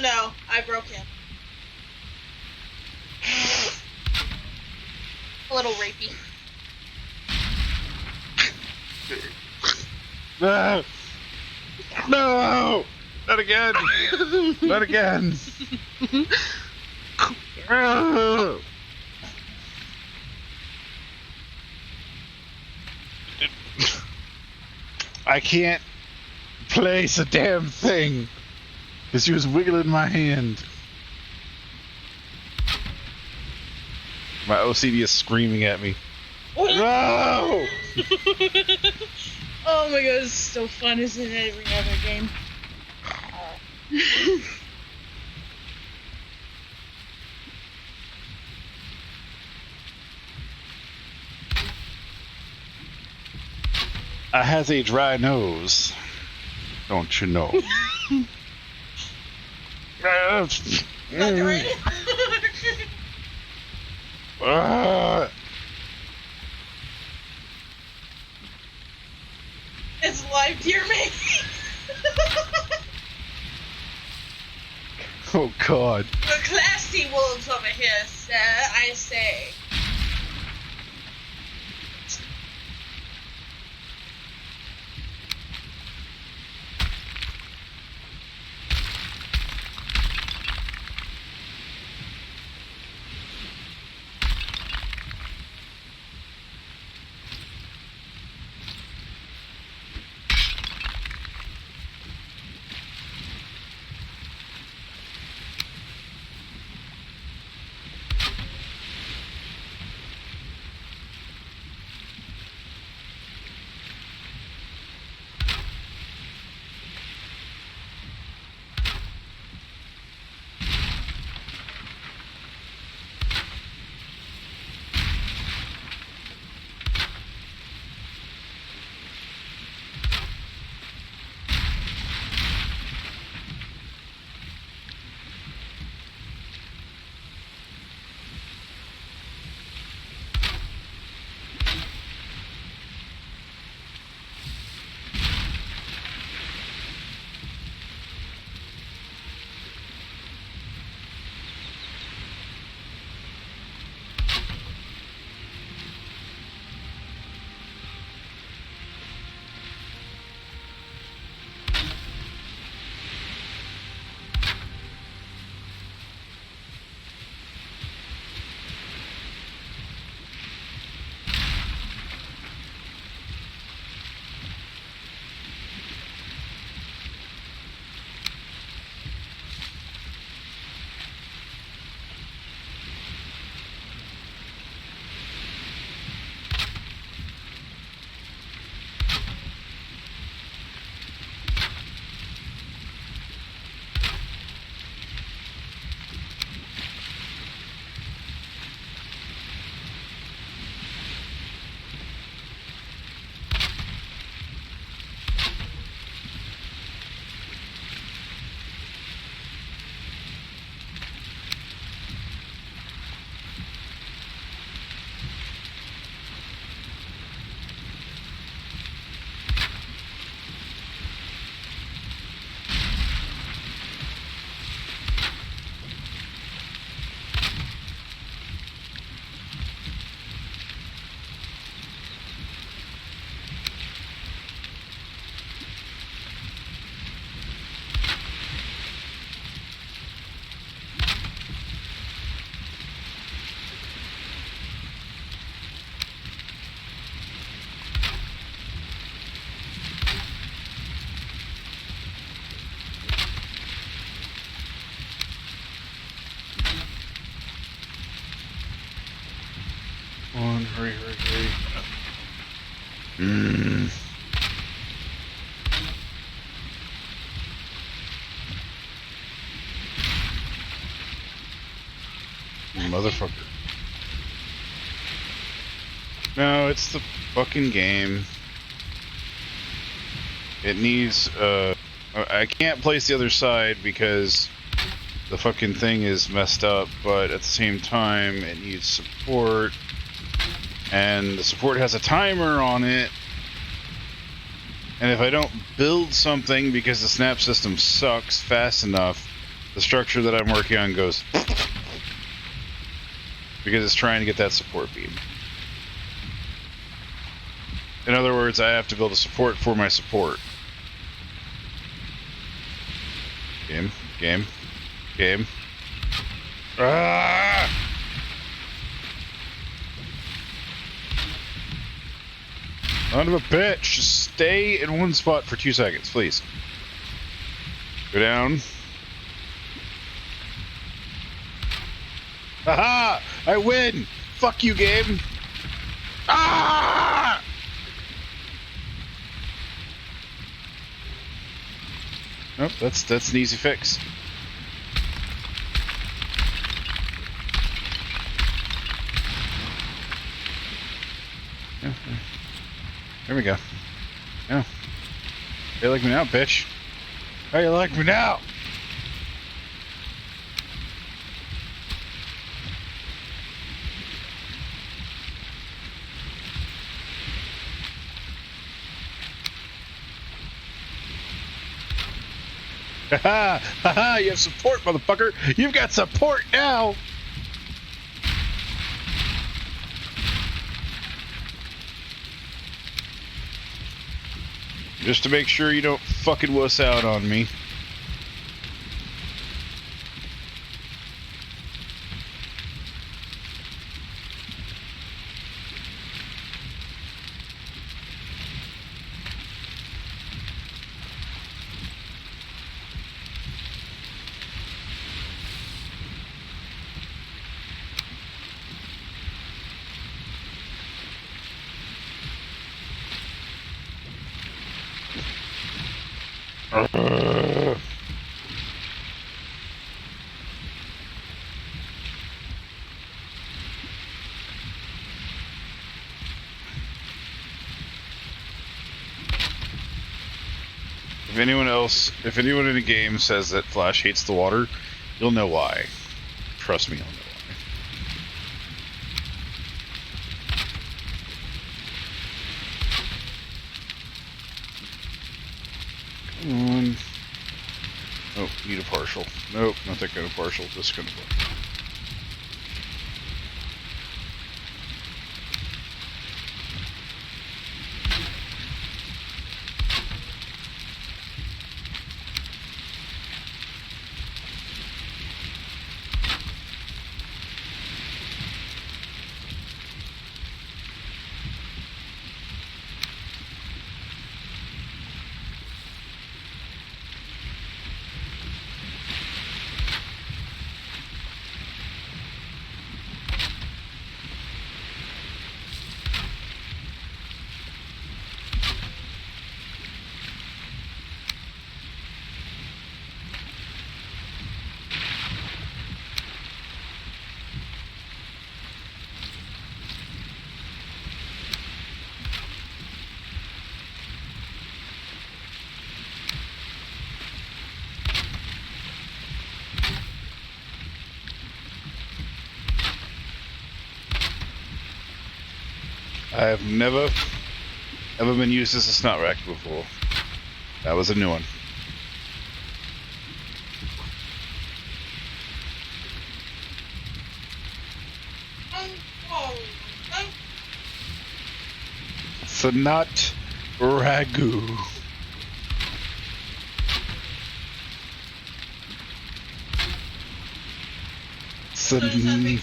Speaker 3: No, I broke him. A little rapey.
Speaker 1: No! No! Not again! Not again! I can't place a damn thing because she was wiggling my hand. My OCD is screaming at me. No!
Speaker 3: Oh my god, it's so fun, isn't it? Every other game.
Speaker 1: I has a dry nose. Don't you know?
Speaker 3: Right? It's live deer making.
Speaker 1: Oh God.
Speaker 3: The classy wolves over here, sir, I say.
Speaker 1: Hurry. Mm. Motherfucker. No, it's the fucking game. It needs, I can't place the other side because the fucking thing is messed up, but at the same time, it needs support. And the support has a timer on it. And if I don't build something because the snap system sucks fast enough, the structure that I'm working on goes because it's trying to get that support beam. In other words, I have to build a support for my support. Game. Ah! Son of a bitch, just stay in one spot for 2 seconds, please. Go down. Haha! I win! Fuck you, game! Ah! Nope, that's an easy fix. There we go. Yeah. How you like me now, bitch? How you like me now? Ha ha! You have support, motherfucker. You've got support now. Just to make sure you don't fucking wuss out on me. If anyone in a game says that Flash hates the water, you'll know why. Trust me, you'll know why. Come on. Oh, need a partial. Nope, not that kind of partial. This kind of partial. I have never ever been used as a snot rack before. That was a new one. Snot ragu. Sun.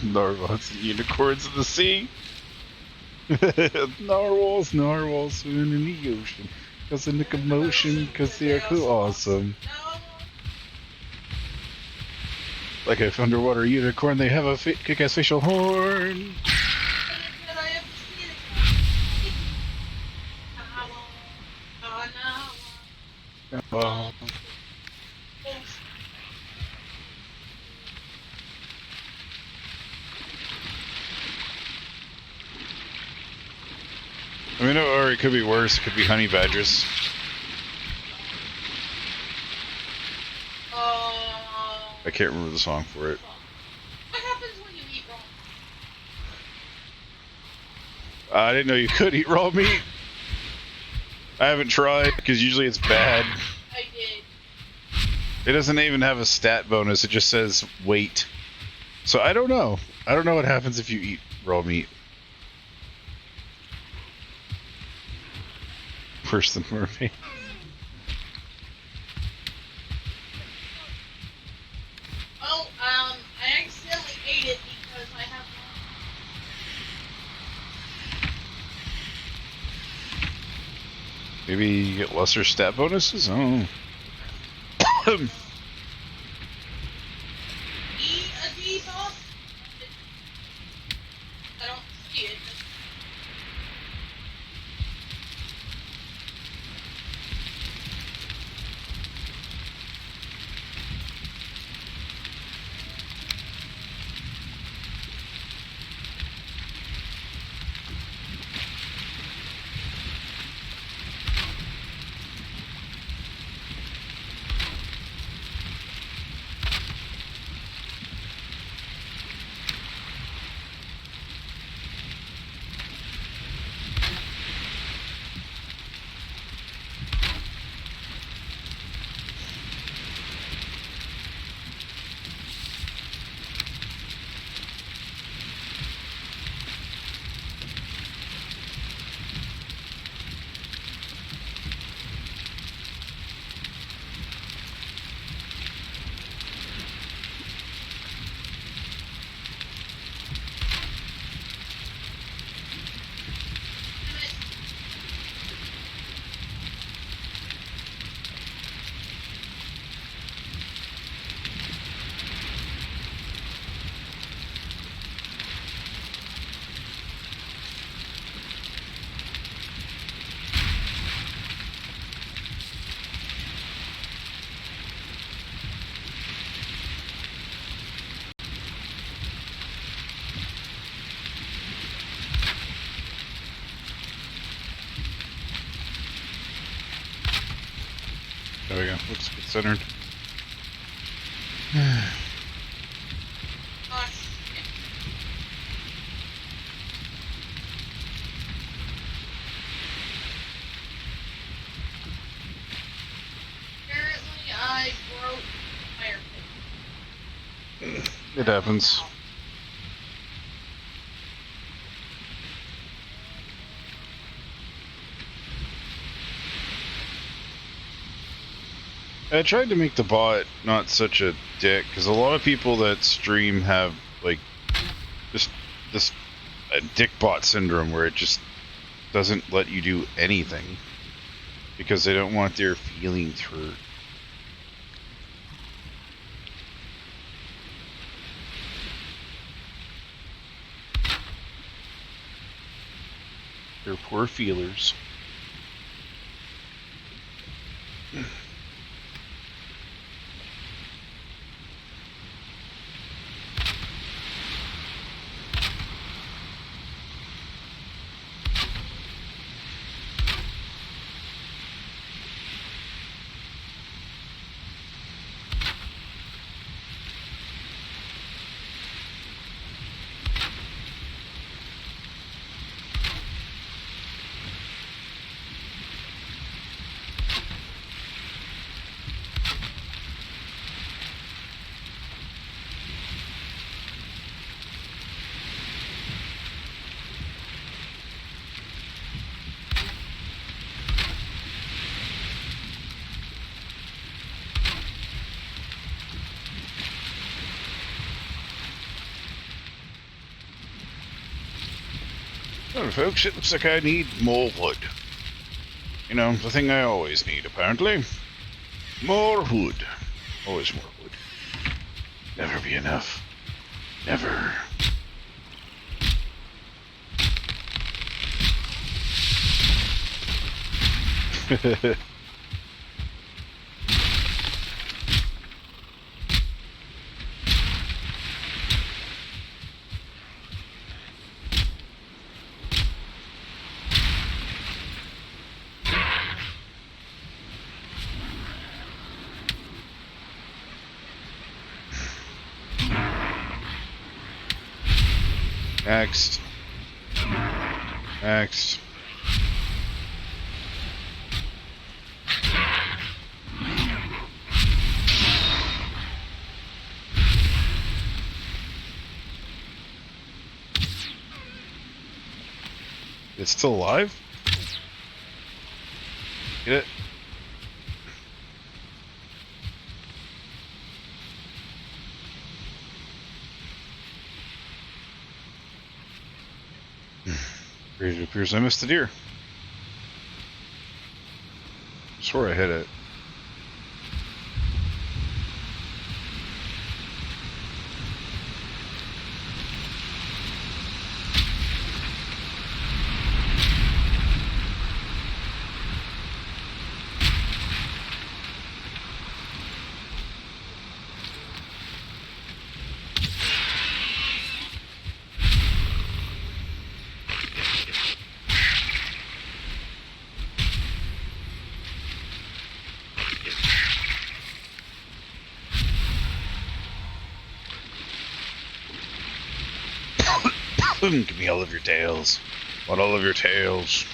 Speaker 1: Narwhals and unicorns in the sea. narwhals swimming in the ocean. Causing a commotion because they are cool awesome. Like a underwater unicorn, they have a kick-ass facial horn. Oh. I mean, or it could be worse. It could be honey badgers. I can't remember the song for it.
Speaker 3: What happens when you eat raw?
Speaker 1: I didn't know you could eat raw meat. I haven't tried because usually it's bad.
Speaker 3: I did.
Speaker 1: It doesn't even have a stat bonus. It just says weight. So I don't know. I don't know what happens if you eat raw meat. Worse than mermaid.
Speaker 3: Oh, I accidentally ate it because I have
Speaker 1: Maybe you get lesser stat bonuses? I don't know.
Speaker 3: eat a D sauce. I don't see it.
Speaker 1: Yeah, looks good centered.
Speaker 3: Oh, shit. Apparently, I broke the fire pit.
Speaker 1: It happens. I tried to make the bot not such a dick, because a lot of people that stream have, like, just this dick bot syndrome where it just doesn't let you do anything because they don't want their feelings hurt. They're poor feelers. Well, folks, it looks like I need more wood. You know, the thing I always need, apparently. More wood. Always more wood. Never be enough. Never. Next. Next. It's still alive? Get it? It appears I missed the deer. I swore I hit it. Give me all of your tails. Want all of your tails.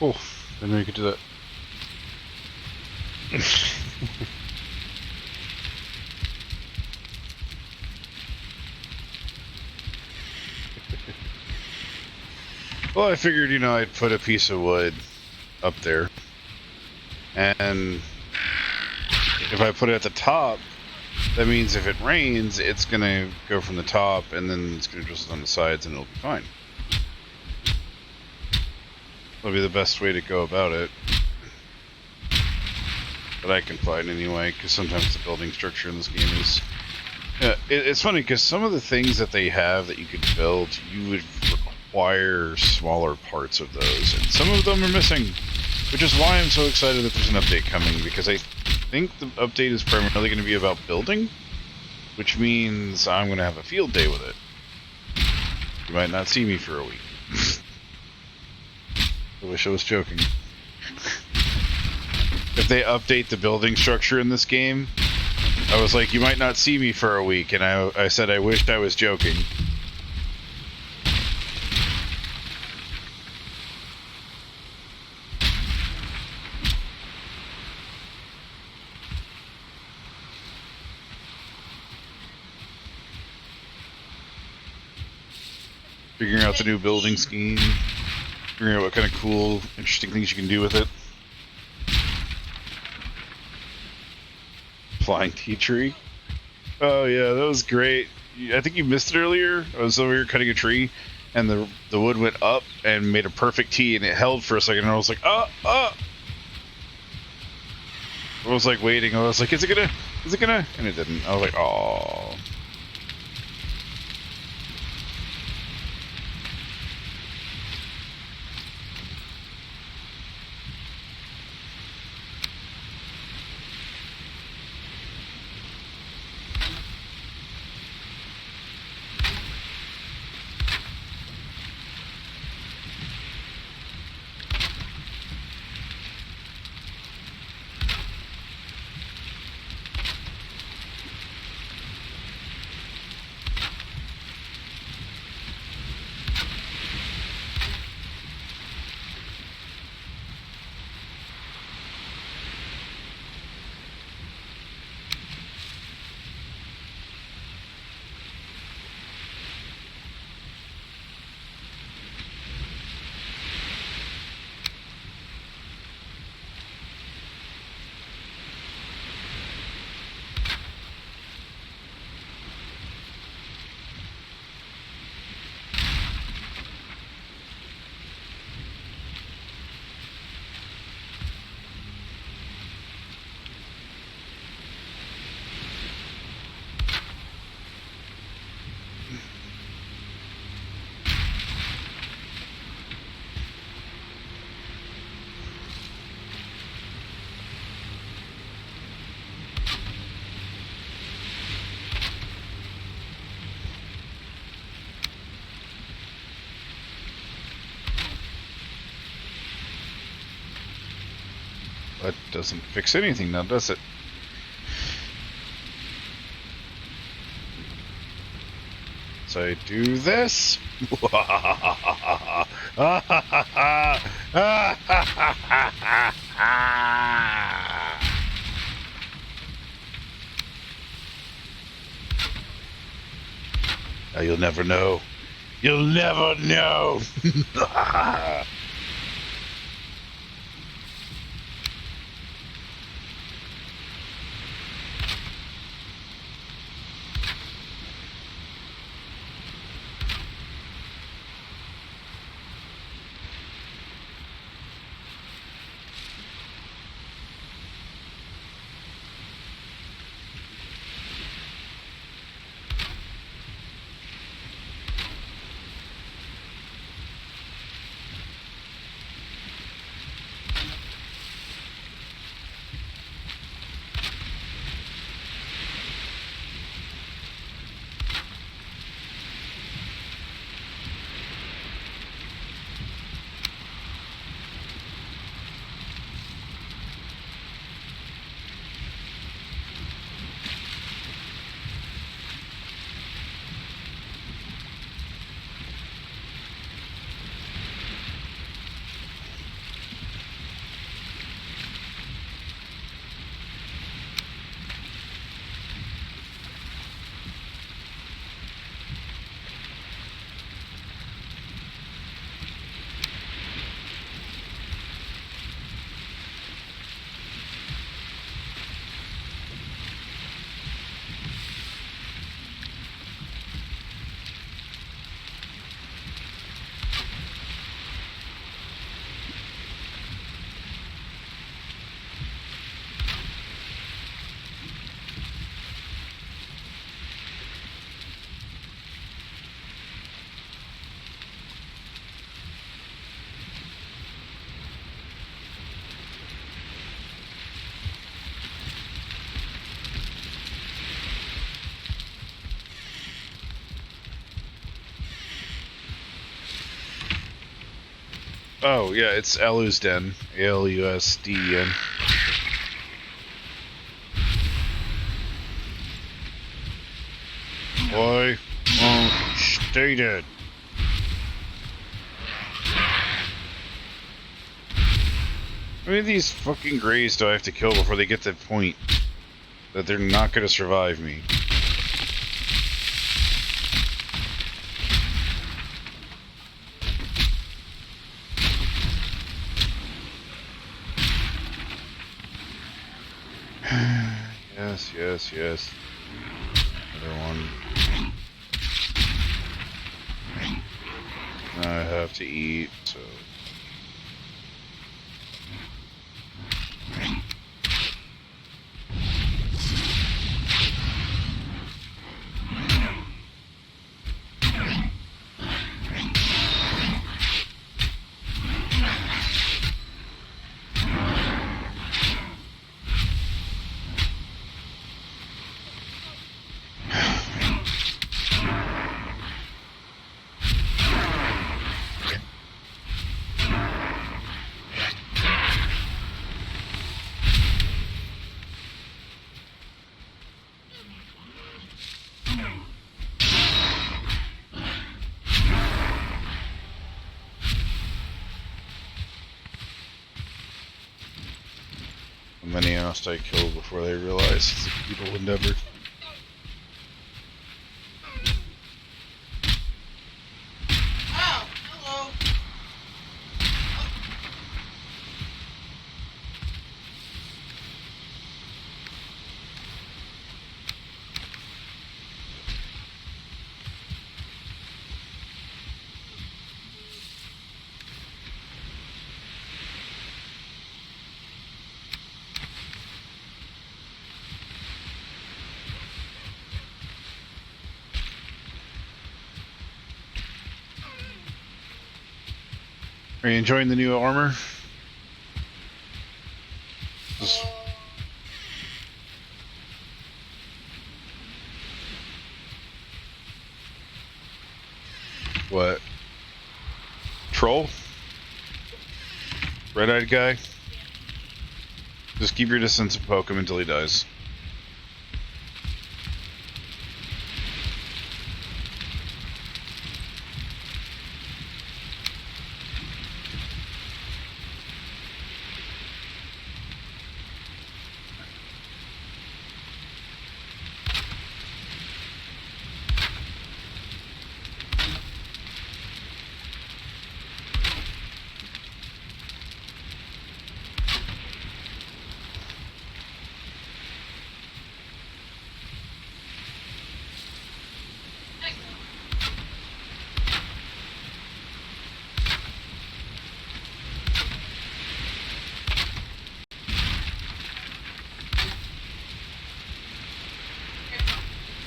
Speaker 1: Oh, I know you could do that. Well, I figured, I'd put a piece of wood up there. And if I put it at the top, that means if it rains, it's going to go from the top, and then it's going to drizzle on the sides, and it'll be fine. That'll be the best way to go about it. That I can find anyway, because sometimes the building structure in this game is... it's funny, because some of the things that they have that you could build, you would require smaller parts of those, and some of them are missing, which is why I'm so excited that there's an update coming, because I think the update is primarily going to be about building, which means I'm going to have a field day with it. You might not see me for a week. I wish I was joking. If they update the building structure in this game, I was like, you might not see me for a week, and I said I wished I was joking. Figuring out the new building scheme, figuring out what kind of cool, interesting things you can do with it. Flying tea tree. Oh yeah, that was great. I think you missed it earlier. I was over here cutting a tree, and the wood went up and made a perfect T, and it held for a second, and I was like, I was like waiting. I was like, is it gonna? And it didn't. I was like, oh. That doesn't fix anything now, does it? So I do this. Now you'll never know. You'll never know. Oh, yeah, it's Alusden. Alusden. Why won't state it? How many of these fucking greys do I have to kill before they get to the point that they're not going to survive me? Yes, yes, yes. Another one. I have to eat, so... How many must I kill before they realize it's a futile endeavor?
Speaker 3: Oh, hello.
Speaker 1: Are you enjoying the new armor? Just what? Troll? Red-eyed guy? Just keep your distance and poke him until he dies.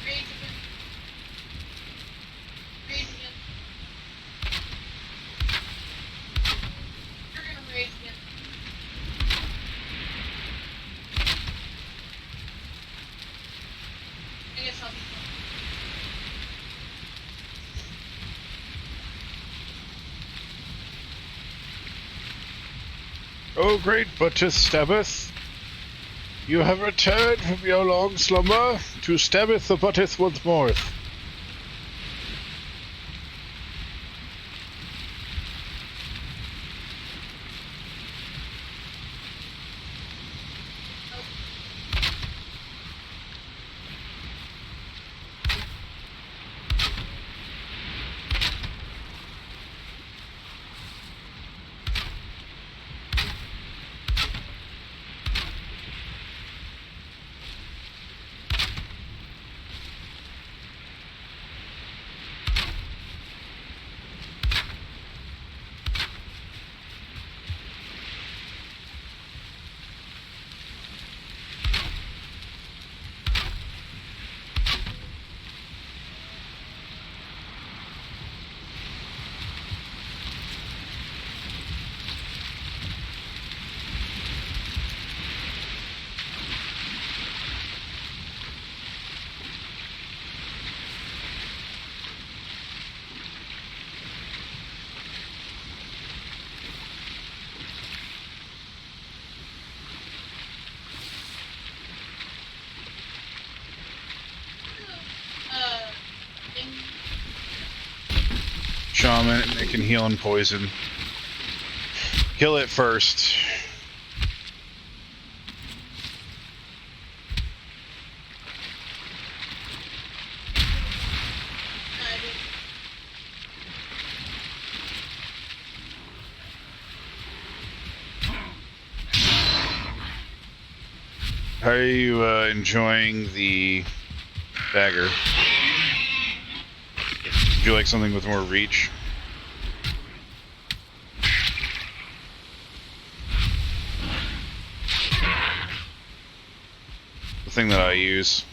Speaker 3: Raise again. Raise again. You're gonna raise again. I guess I'll be fine.
Speaker 1: Oh, great butcheth stabbeth! You have returned from your long slumber to stabbeth the butteth once more. shaman, and it can heal and poison. Kill it first. How are you enjoying the dagger? Would you like something with more reach? The thing that I use,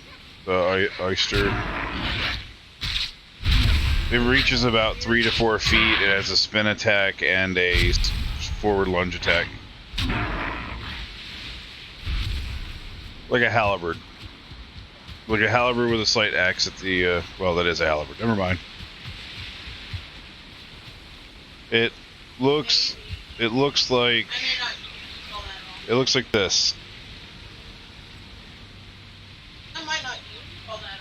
Speaker 1: the oyster. It reaches about 3 to 4 feet. It has a spin attack and a forward lunge attack. Like a halberd. Like a halberd with a slight axe at the, well, that is a halberd. Never mind. It looks like...
Speaker 3: I may not use all that all.
Speaker 1: It looks like this.
Speaker 3: I might not use all that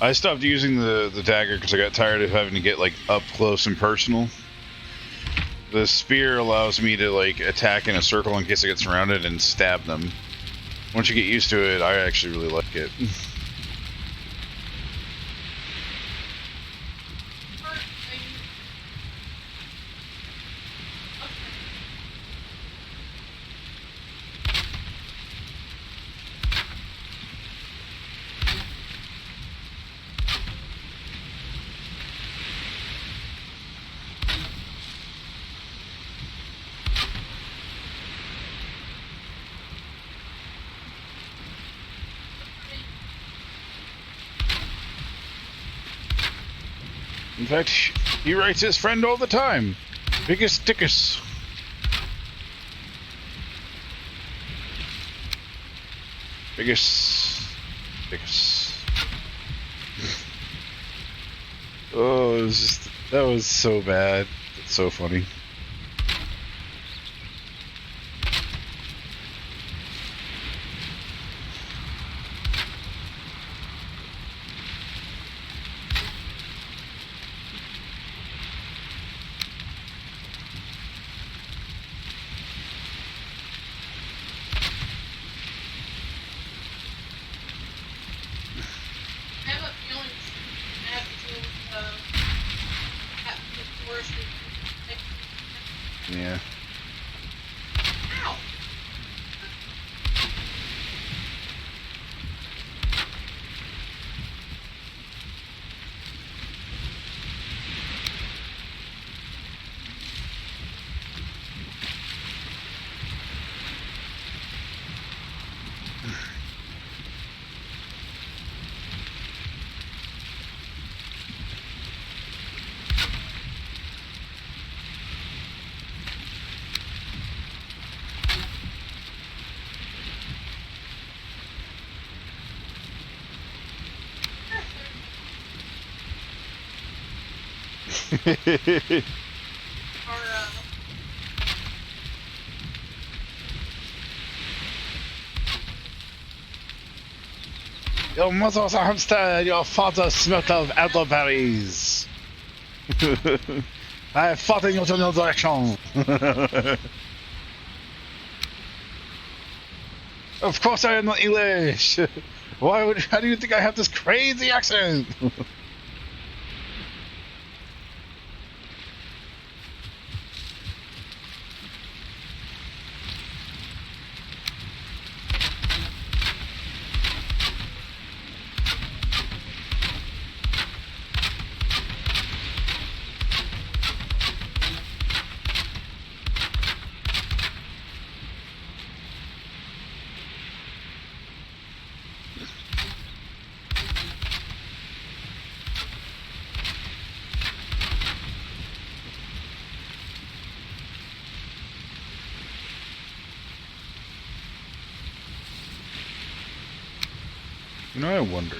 Speaker 3: all.
Speaker 1: I stopped using the dagger because I got tired of having to get, like, up close and personal. The spear allows me to, like, attack in a circle in case I get surrounded and stab them. Once you get used to it, I actually really like it. In fact, he writes his friend all the time. Biggest dickus. Biggest dickus. Oh, it was just, that was so bad. It's so funny.
Speaker 3: I have a feeling I have to deal with the forest.
Speaker 1: Yeah.
Speaker 3: Ow! Or,
Speaker 1: Your mother's a hamster, your father smelt of elderberries. I fought in your general direction. Of course I am not English. How do you think I have this crazy accent? You know, I wonder.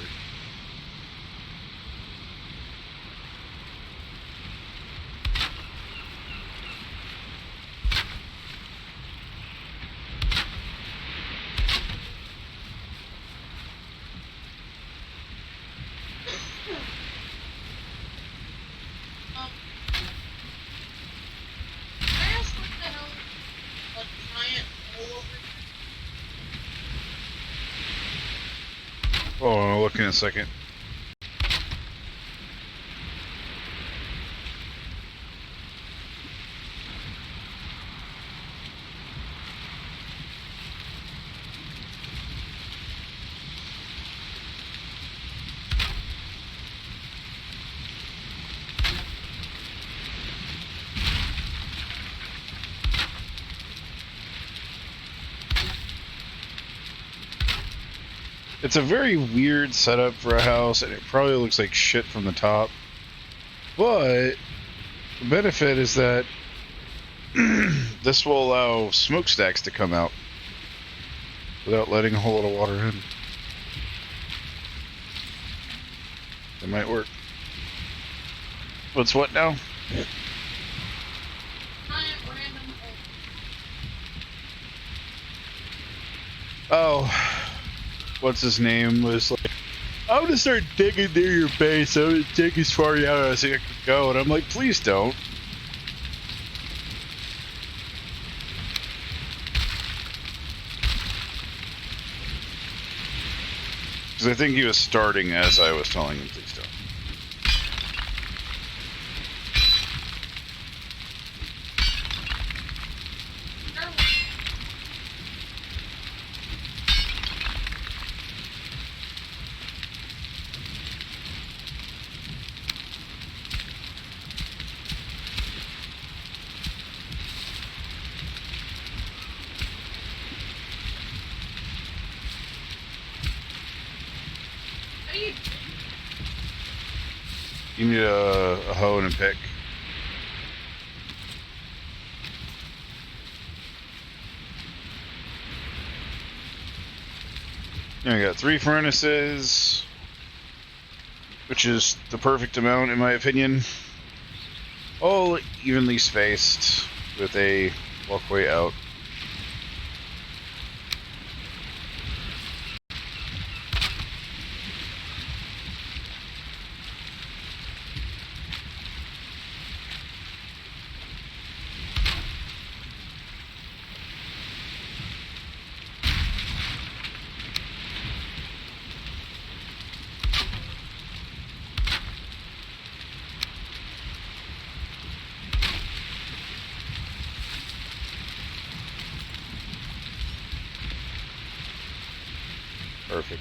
Speaker 1: Oh, I'll look in a second. It's a very weird setup for a house, and it probably looks like shit from the top. But the benefit is that this will allow smokestacks to come out without letting a whole lot of water in. It might work. What's what now?
Speaker 3: Giant random
Speaker 1: Oh, what's his name was like, I'm gonna start digging near your base. I'm gonna dig as far out as I can go. And I'm like, please don't. Because I think he was starting as I was telling him, please don't.
Speaker 3: How do you
Speaker 1: You need a hoe and a pick. Now we got 3 furnaces, which is the perfect amount in my opinion. All evenly spaced with a walkway out. Perfect.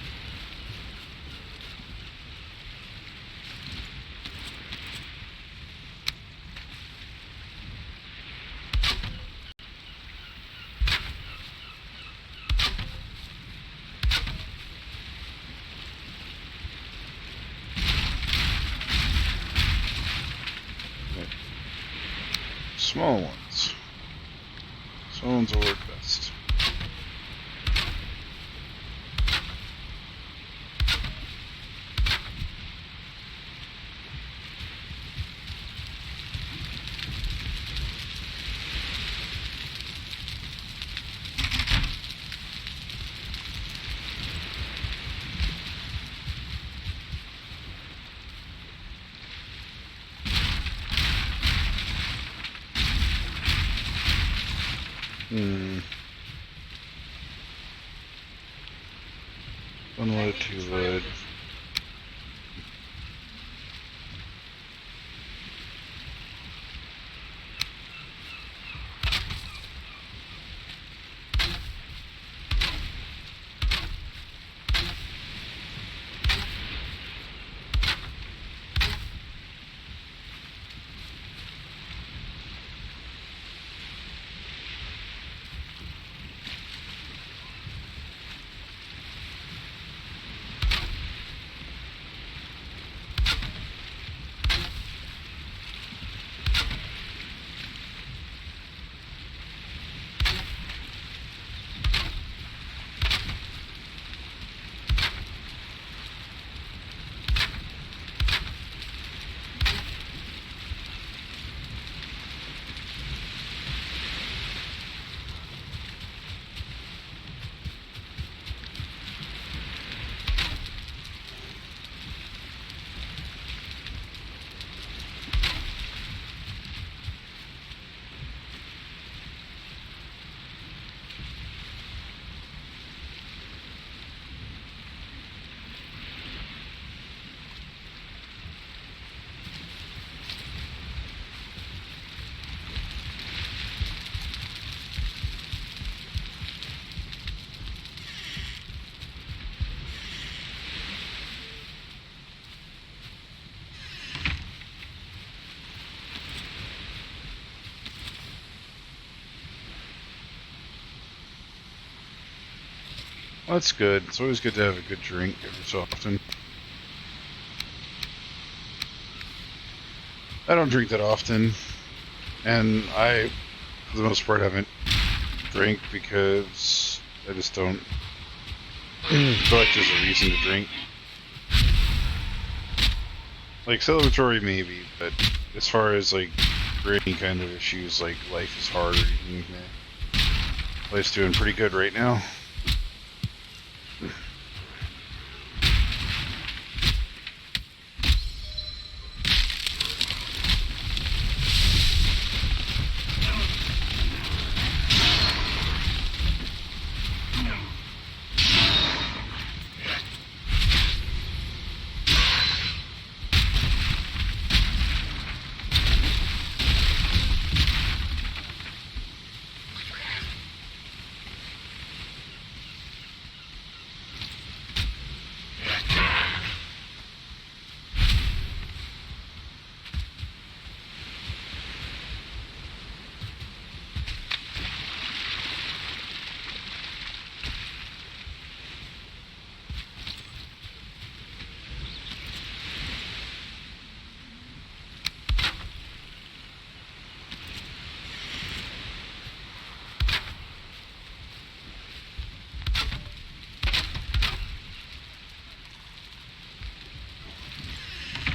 Speaker 1: Small ones. Small ones will work best. One wood, 2 wood. Well, that's good. It's always good to have a good drink every so often. I don't drink that often, and I, for the most part, haven't drank because I just don't feel like there's a reason to drink. Like, celebratory maybe, but as far as, like, for any kind of issues, like life is hard or anything, life's doing pretty good right now.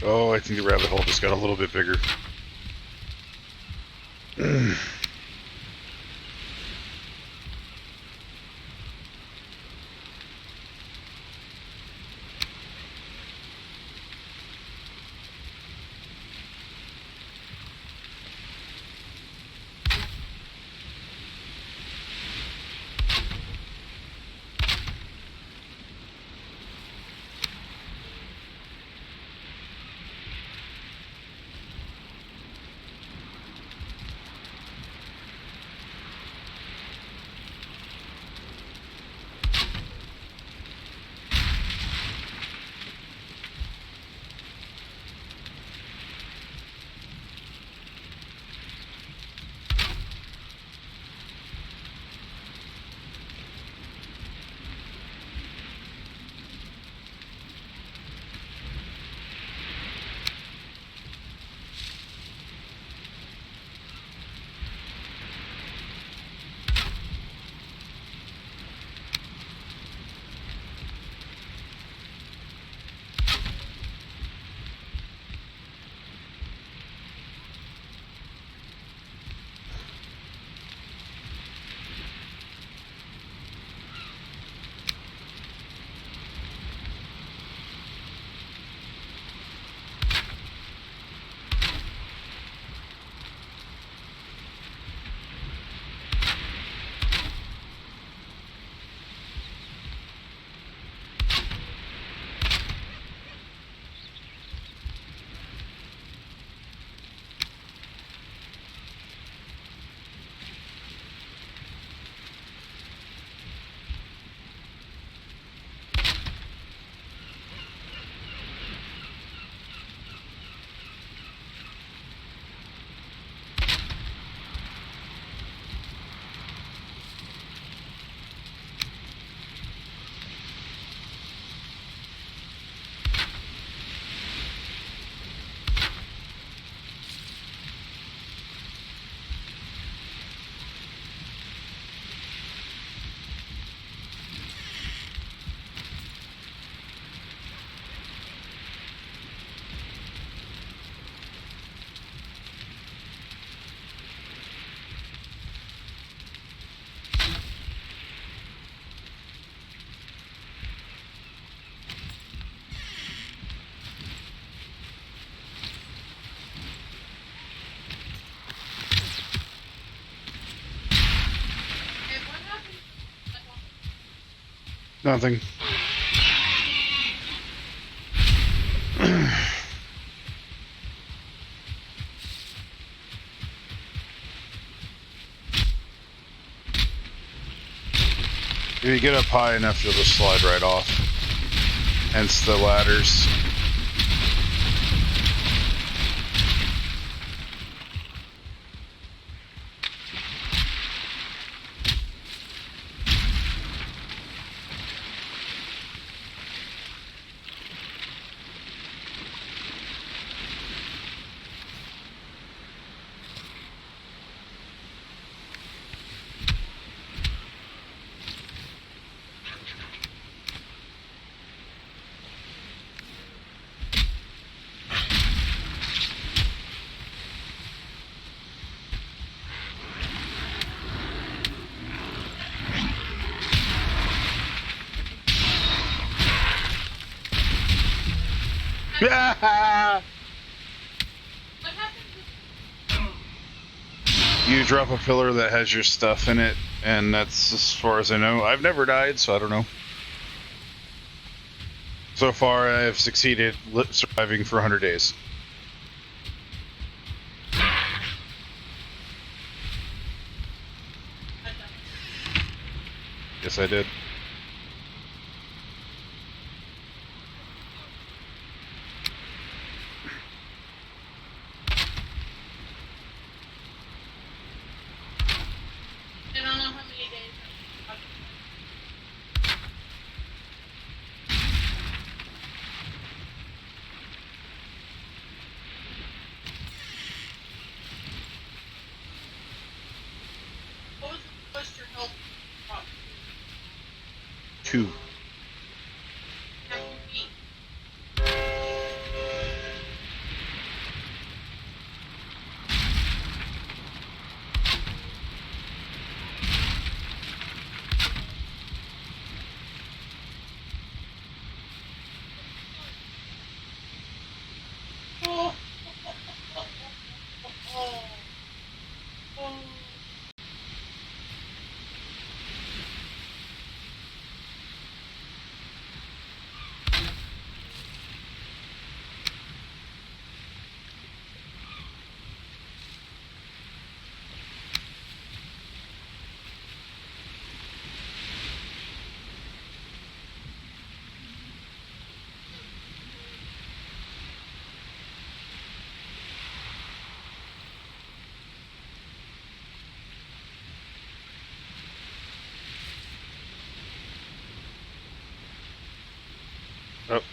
Speaker 1: Oh, I think the rabbit hole just got a little bit bigger.
Speaker 3: And what happened?
Speaker 1: Nothing. If you get up high enough, you'll just slide right off. Hence the ladders.
Speaker 3: What happens if
Speaker 1: You drop a pillar that has your stuff in it, and that's as far as I know. I've never died, so I don't know. So far, I've succeeded surviving for 100 days. Yes, I did.
Speaker 3: I don't know how many days. What was the lowest your health dropped
Speaker 1: 2.
Speaker 3: to? Have you beat? Oh. Oh.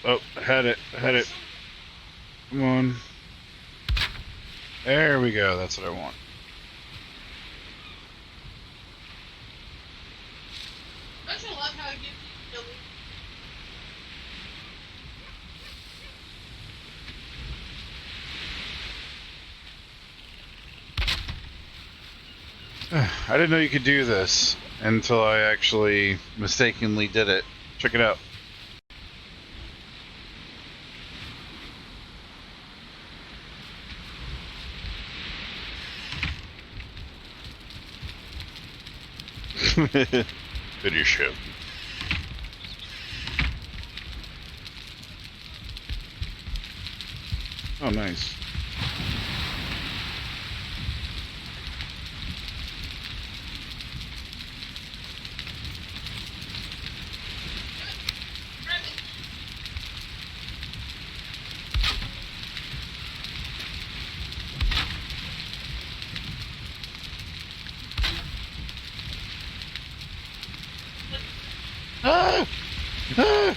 Speaker 1: Oh, had it. Come on. There we go. That's what I want.
Speaker 3: Don't you love how it gives you the
Speaker 1: I didn't know you could do this until I actually mistakenly did it. Check it out. Finish him. Oh, nice. Ah! Ah!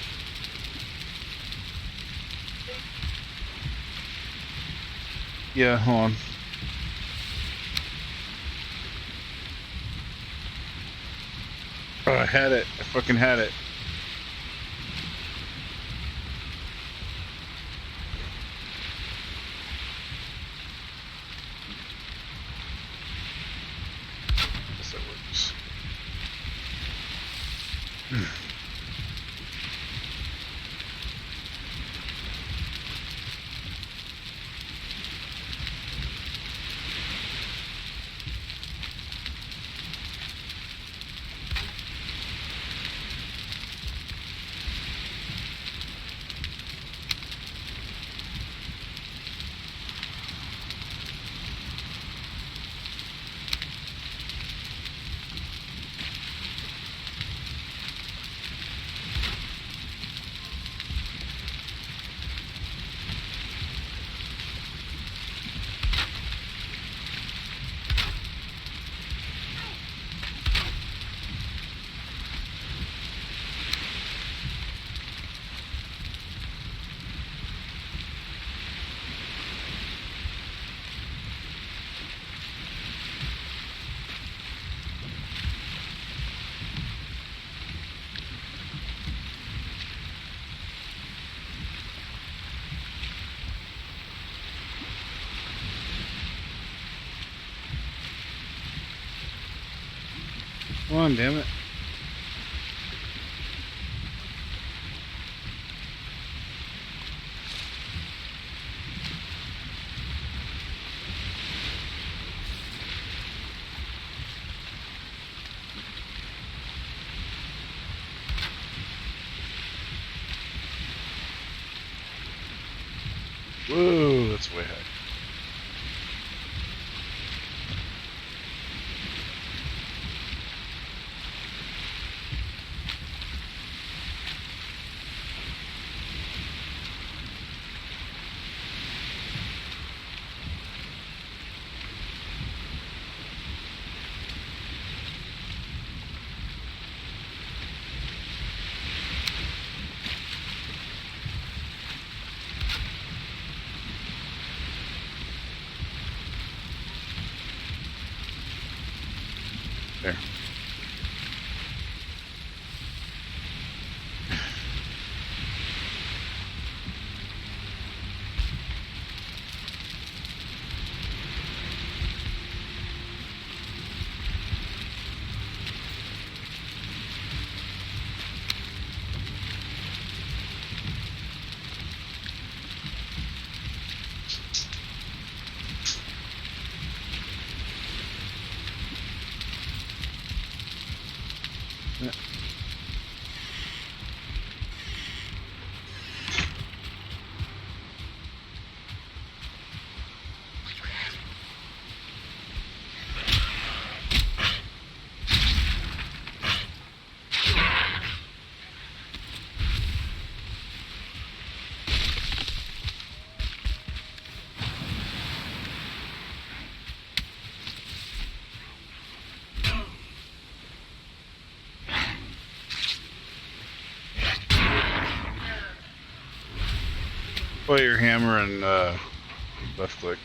Speaker 1: Yeah, hold on. Oh, I had it. I fucking had it. Guess that works. Come on, damn it. Whoa, that's way high. There. Play your hammer and left click.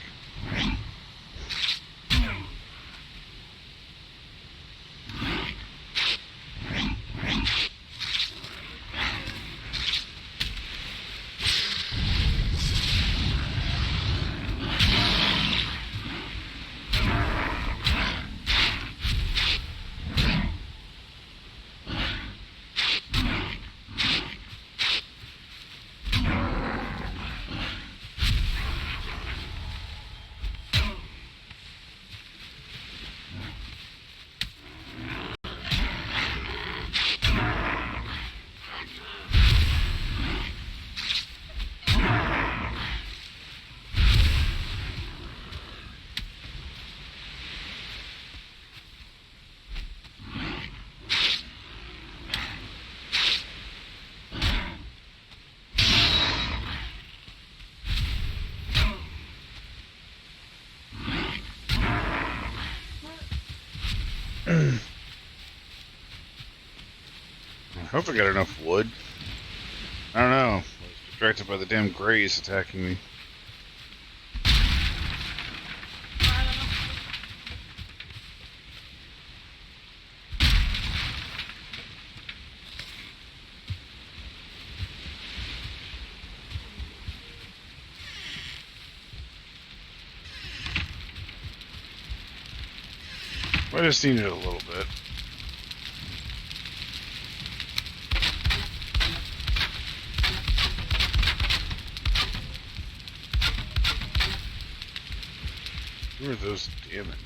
Speaker 1: I hope I got enough wood. I don't know. I was distracted by the damn grays attacking me.
Speaker 3: I don't know.
Speaker 1: I just needed a little bit. Who are those damaged?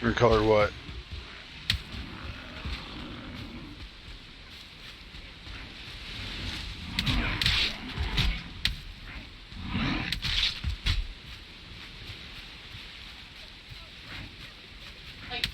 Speaker 1: Or color what?
Speaker 3: Like,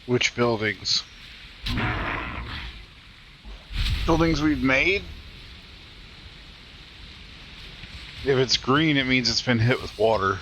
Speaker 1: Which buildings? Buildings we've made? If it's green, it means it's been hit with water.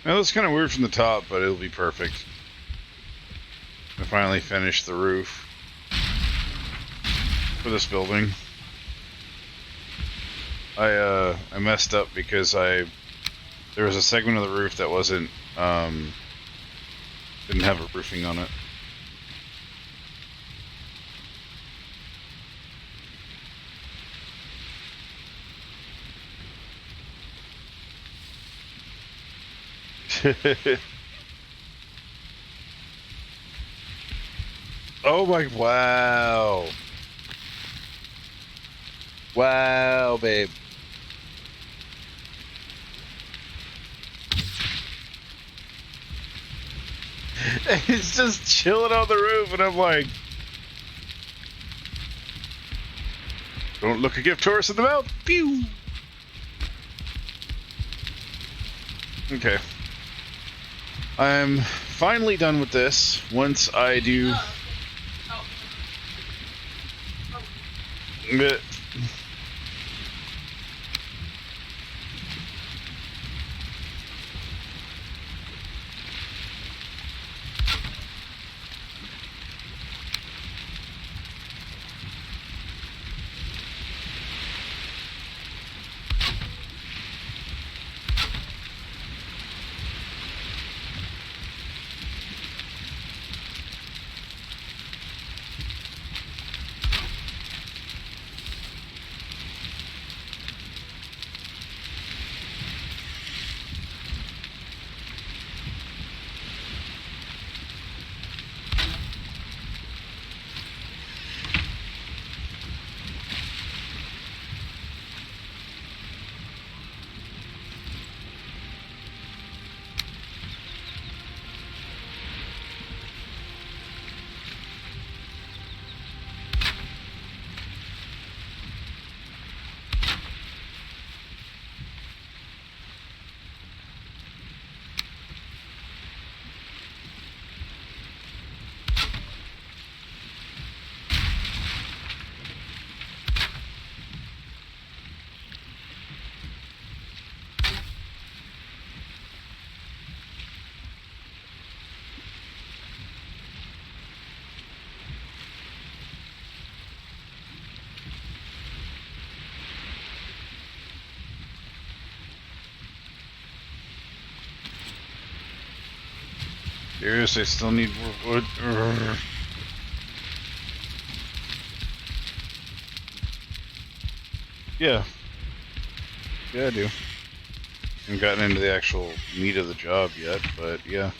Speaker 1: Now, that's kind of weird from the top, but it'll be perfect. I finally finished the roof for this building. I messed up because there was a segment of the roof that wasn't didn't have a roofing on it. Oh my, wow. Wow, babe. It's just chilling on the roof, and I'm like, don't look a gift horse in the mouth. Pew! Okay. I'm finally done with this. Once I do... But seriously, I still need more wood. Urgh. Yeah. Yeah, I do. Haven't gotten into the actual meat of the job yet, but yeah.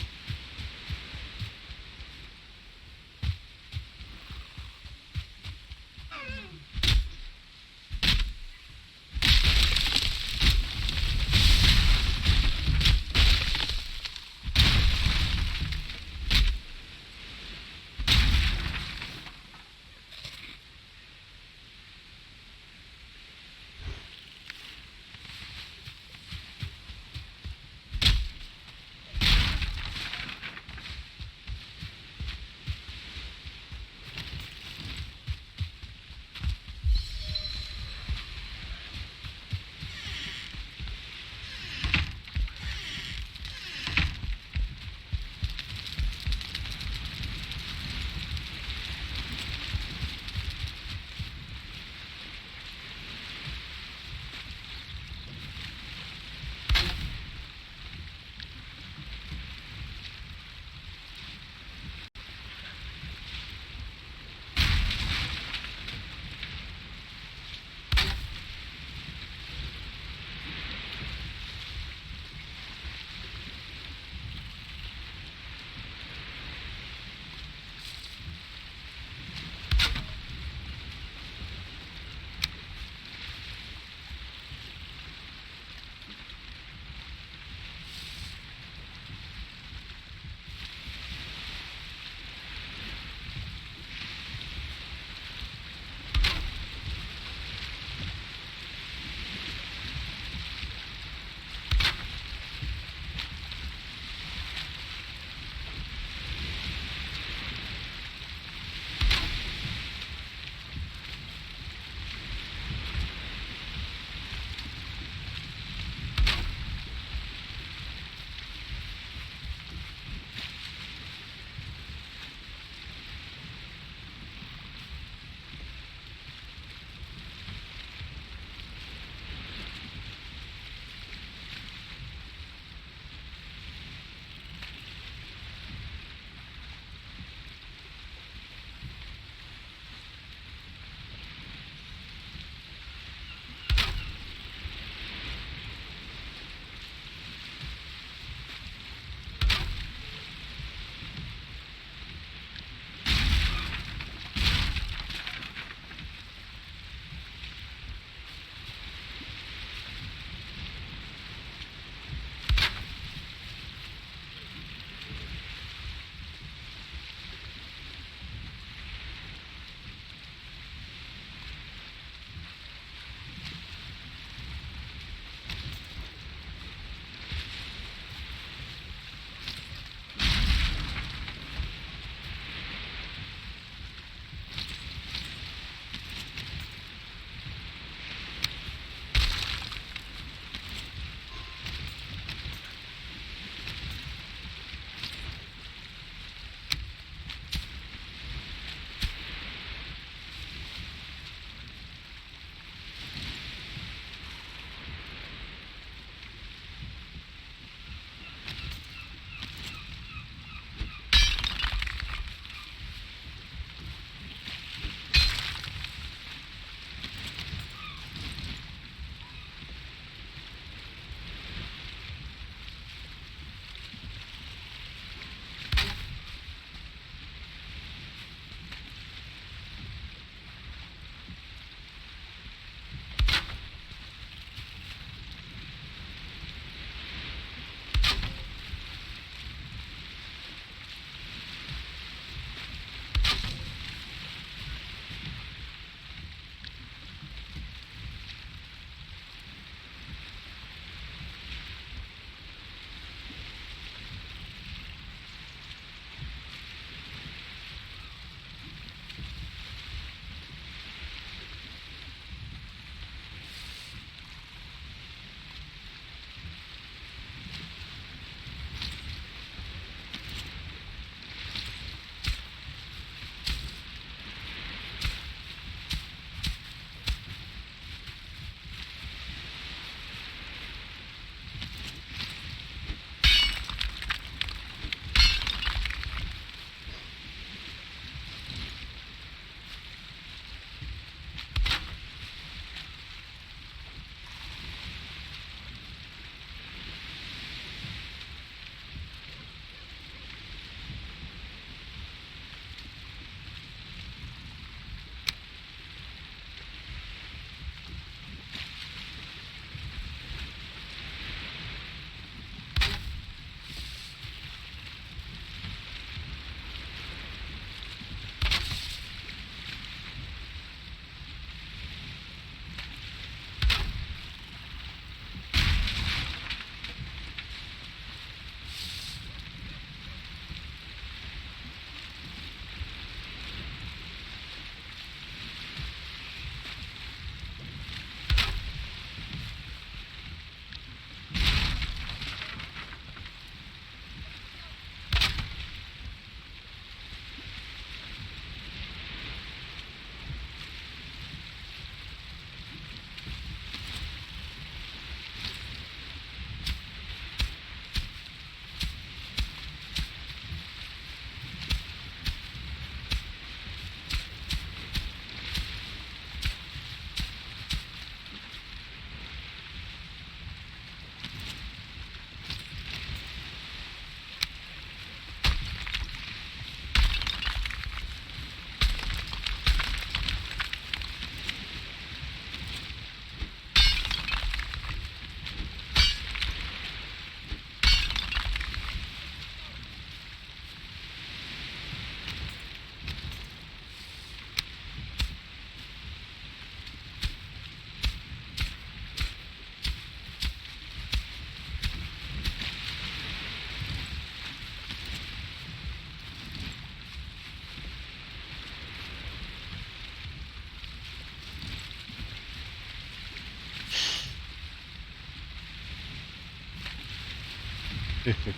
Speaker 1: Wonder.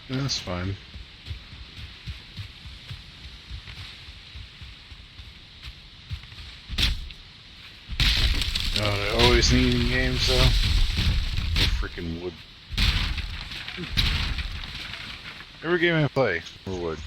Speaker 1: Yeah, that's fine. I always need in games though. No freaking wood. Every game I play, more wood.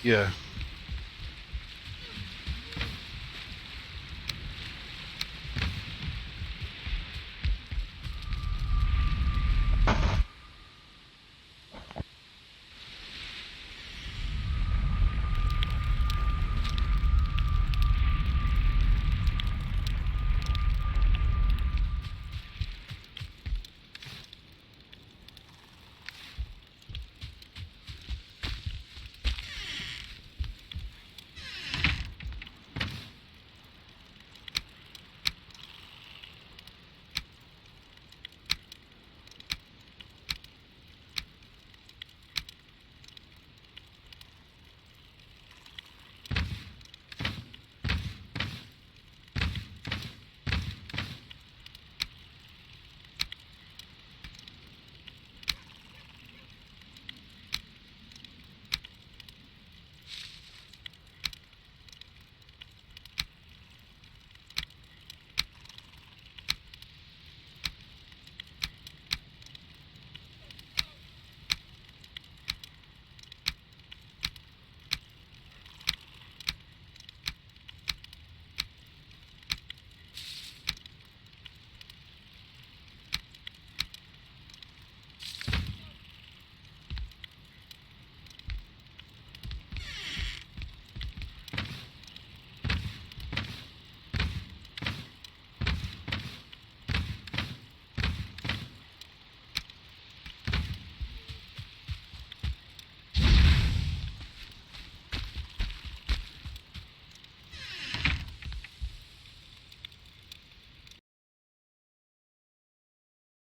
Speaker 1: Yeah.